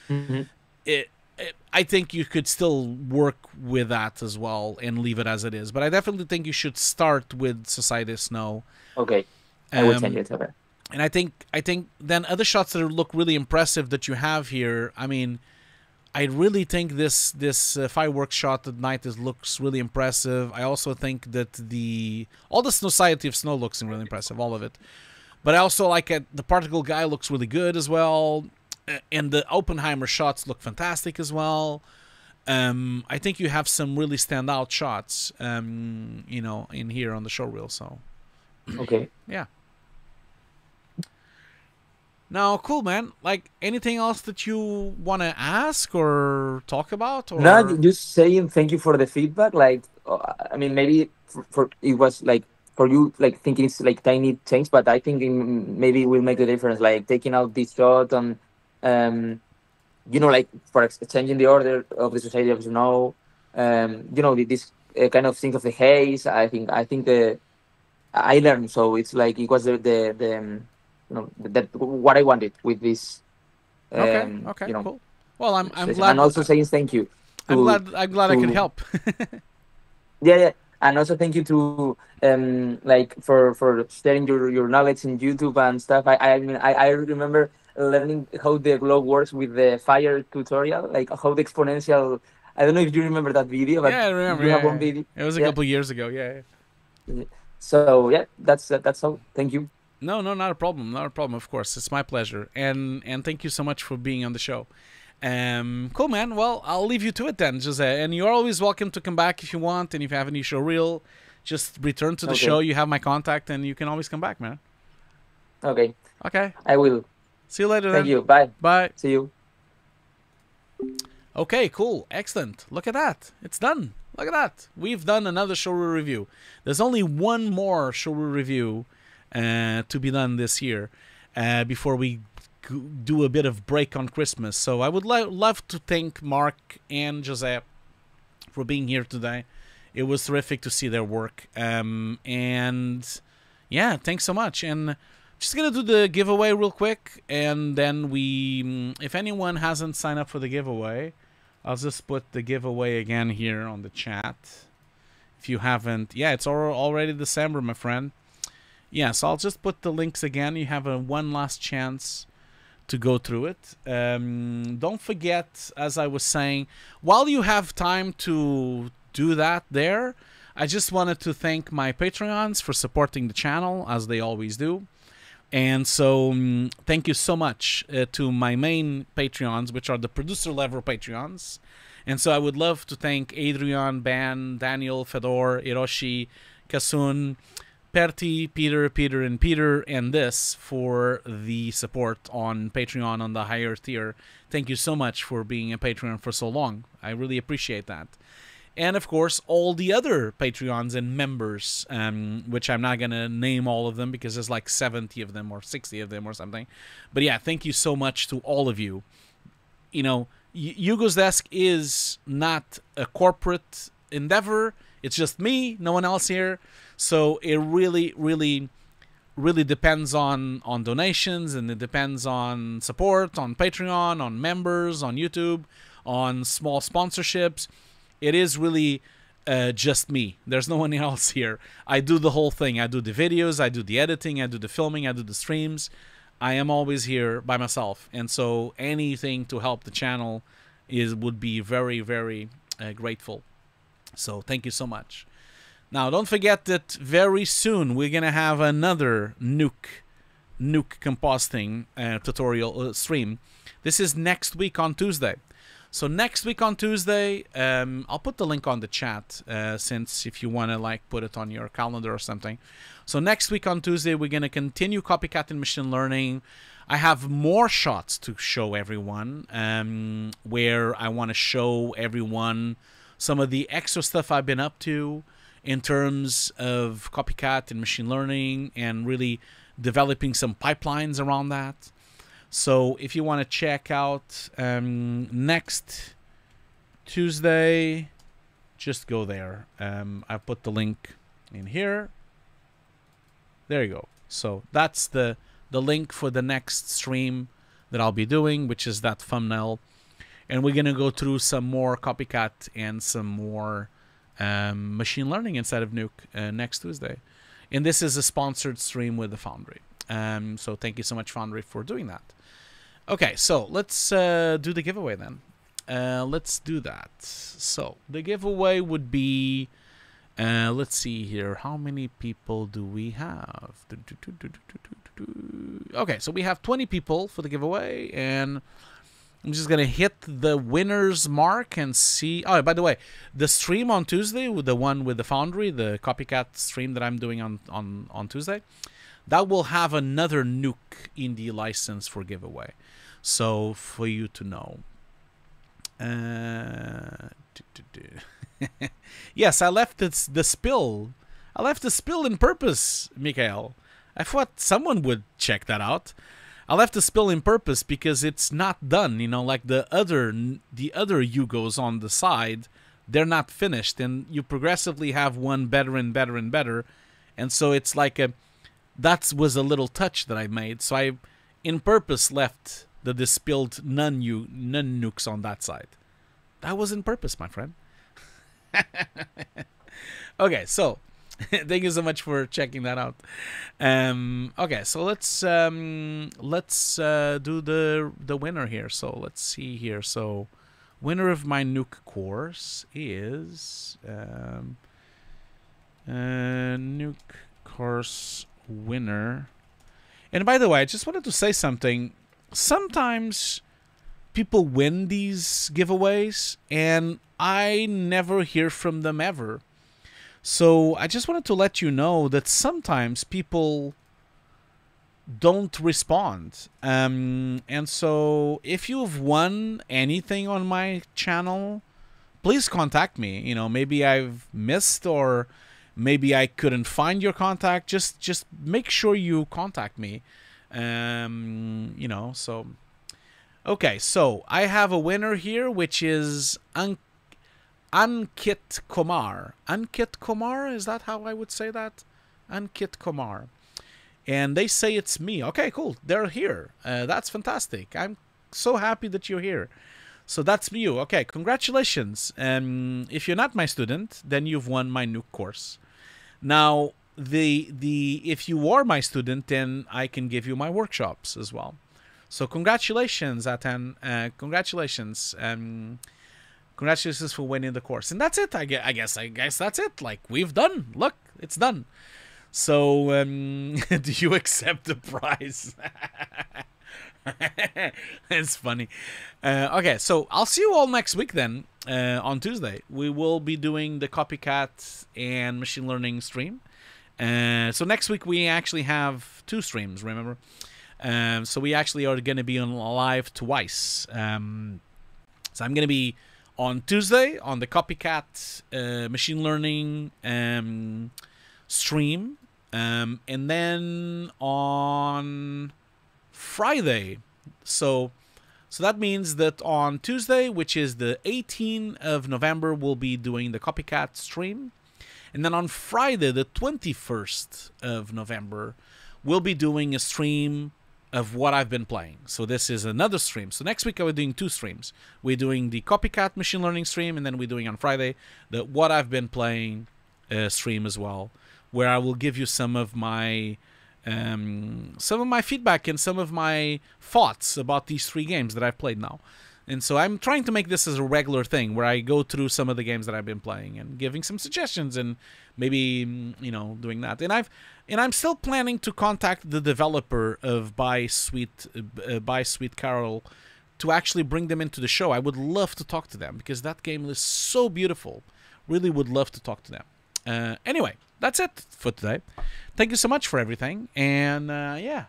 I think you could still work with that as well and leave it as it is. But I definitely think you should start with Society of Snow. Okay, I will change it. Okay. And I think then other shots that look really impressive that you have here. I mean, I really think this fireworks shot at night looks really impressive. I also think that all the Society of Snow looks really impressive, all of it. But I also like the particle guy looks really good as well. And the Oppenheimer shots look fantastic as well. I think you have some really standout shots, you know, in here on the showreel. So, yeah. Now, cool, man. Like, anything else that you want to ask or talk about? Or... No, just saying thank you for the feedback. Like, I mean, maybe for it was like for you, like thinking it's like tiny change, but I think maybe it will make a difference. Like taking out this shot and. You know, like for changing the order of the Society of Snow, you know, this kind of things of the haze. I think I learned. So it's like it was the you know that what I wanted with this. Okay, you know, cool. Well, I'm glad. And also saying thank you. I'm glad I could help. yeah, and also thank you to like for sharing your knowledge in YouTube and stuff. I mean I remember learning how the glow works with the fire tutorial, like how the exponential. I don't know if you remember that video, but yeah, I remember. You have one video. It was a couple years ago. Yeah. So yeah, that's all. Thank you. No, not a problem. Not a problem. Of course, it's my pleasure, and thank you so much for being on the show. Cool, man. Well, I'll leave you to it then, José. And you're always welcome to come back if you want, and if you have any showreel, just return to the show. You have my contact, and you can always come back, man. Okay. I will. See you later. Thank you. Bye. Bye. See you. Okay, cool. Excellent. Look at that. It's done. Look at that. We've done another showreel review. There's only one more showreel review to be done this year before we do a bit of break on Christmas. So I would love to thank Mark and José for being here today. It was terrific to see their work. And yeah, thanks so much. And just gonna do the giveaway real quick, and then if anyone hasn't signed up for the giveaway, I'll just put the giveaway again here on the chat. If you haven't, yeah, it's already December, my friend. Yeah, so I'll just put the links again. You have one last chance to go through it. Don't forget, as I was saying, while you have time to do that there, I just wanted to thank my Patreons for supporting the channel, as they always do. And so thank you so much to my main Patreons, which are the producer level Patreons. And so I would love to thank Adrian, Ban, Daniel, Fedor, Hiroshi, Kasun, Perti, Peter, and this for the support on Patreon on the higher tier. Thank you so much for being a Patreon for so long. I really appreciate that. And of course, all the other Patreons and members, which I'm not going to name all of them because there's like 70 of them or 60 of them or something. But yeah, thank you so much to all of you. You know, Hugo's Desk is not a corporate endeavor. It's just me, no one else here. So it really depends on donations, and it depends on support, on Patreon, on members, on YouTube, on small sponsorships. It is really just me. There's no one else here. I do the whole thing. I do the videos, I do the editing, I do the filming, I do the streams. I am always here by myself. And so anything to help the channel would be very, very grateful. So thank you so much. Now, don't forget that very soon we're going to have another nuke compositing tutorial stream. This is next week on Tuesday. So next week on Tuesday, I'll put the link on the chat, since if you want to like put it on your calendar or something. So next week on Tuesday, we're going to continue copycat and machine learning. I have more shots to show everyone, where I want to show everyone some of the extra stuff I've been up to in terms of copycat and machine learning, and really developing some pipelines around that. So if you want to check out next Tuesday, just go there. I put the link in here. There you go. So that's the link for the next stream that I'll be doing, which is that thumbnail. And we're going to go through some more copycat and some more machine learning inside of Nuke next Tuesday. And this is a sponsored stream with the Foundry. So thank you so much, Foundry, for doing that. Okay, so let's do the giveaway then. Let's do that. So the giveaway would be, let's see here. How many people do we have? Okay, so we have 20 people for the giveaway, and I'm just going to hit the winner's mark and see. Oh, by the way, the stream on Tuesday, with the one with the Foundry, the copycat stream that I'm doing on Tuesday, that will have another Nuke Indie license for giveaway. So for you to know. Yes, I left the spill. I left the spill in purpose, Mikhail. I thought someone would check that out. I left the spill in purpose because it's not done. You know, like the other Hugos on the side, they're not finished, and you progressively have one better and better and better, and so it's like that was a little touch that I made. So I, in purpose, left the despilled none nukes on that side. That was in purpose, my friend. Okay, so thank you so much for checking that out. Okay, so let's do the winner here. So let's see here. So winner of my Nuke course is Nuke course winner. And by the way, I just wanted to say something. Sometimes people win these giveaways and I never hear from them ever. So I just wanted to let you know that sometimes people don't respond. And so if you've won anything on my channel, please contact me. You know, maybe I've missed, or maybe I couldn't find your contact. Just make sure you contact me. You know, so okay, so I have a winner here, which is Ankit Kumar. Ankit Kumar, is that how I would say that? Ankit Kumar. And they say it's me. Okay, cool. They're here. That's fantastic. I'm so happy that you're here. So that's you. Okay, congratulations. If you're not my student, then you've won my Nuke course. Now, if you are my student, then I can give you my workshops as well. So congratulations, Atan. Congratulations. Congratulations for winning the course. And that's it. I guess that's it. Like, we've done. Look, it's done. So, do you accept the prize? It's funny. Okay, so I'll see you all next week then. On Tuesday, we will be doing the copycat and machine learning stream. So next week we actually have 2 streams, remember? So we actually are going to be on live twice. So I'm going to be on Tuesday on the copycat machine learning stream. And then on Friday. So that means that on Tuesday, which is the 18th of November, we'll be doing the copycat stream. And then on Friday, the 21st of November, we'll be doing a stream of what I've been playing. So this is another stream. So next week, we're doing 2 streams. We're doing the copycat machine learning stream, and then we're doing on Friday the what I've been playing stream as well, where I will give you some of my feedback and some of my thoughts about these 3 games that I've played now. And so I'm trying to make this as a regular thing where I go through some of the games that I've been playing and giving some suggestions and maybe, doing that. And I'm still planning to contact the developer of Buy Sweet Carol to actually bring them into the show. I would love to talk to them because that game is so beautiful. Really would love to talk to them. Anyway, that's it for today. Thank you so much for everything. And yeah,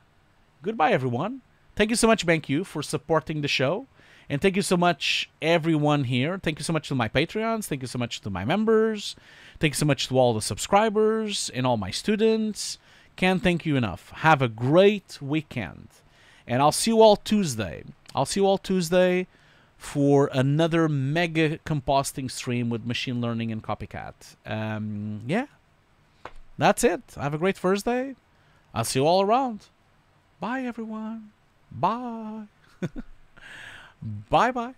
goodbye, everyone. Thank you so much, BenQ, for supporting the show. And thank you so much, everyone here. Thank you so much to my Patreons. Thank you so much to my members. Thank you so much to all the subscribers and all my students. Can't thank you enough. Have a great weekend. And I'll see you all Tuesday. I'll see you all Tuesday for another mega composting stream with machine learning and copycat. Yeah, that's it. Have a great Thursday. I'll see you all around. Bye, everyone. Bye. Bye-bye.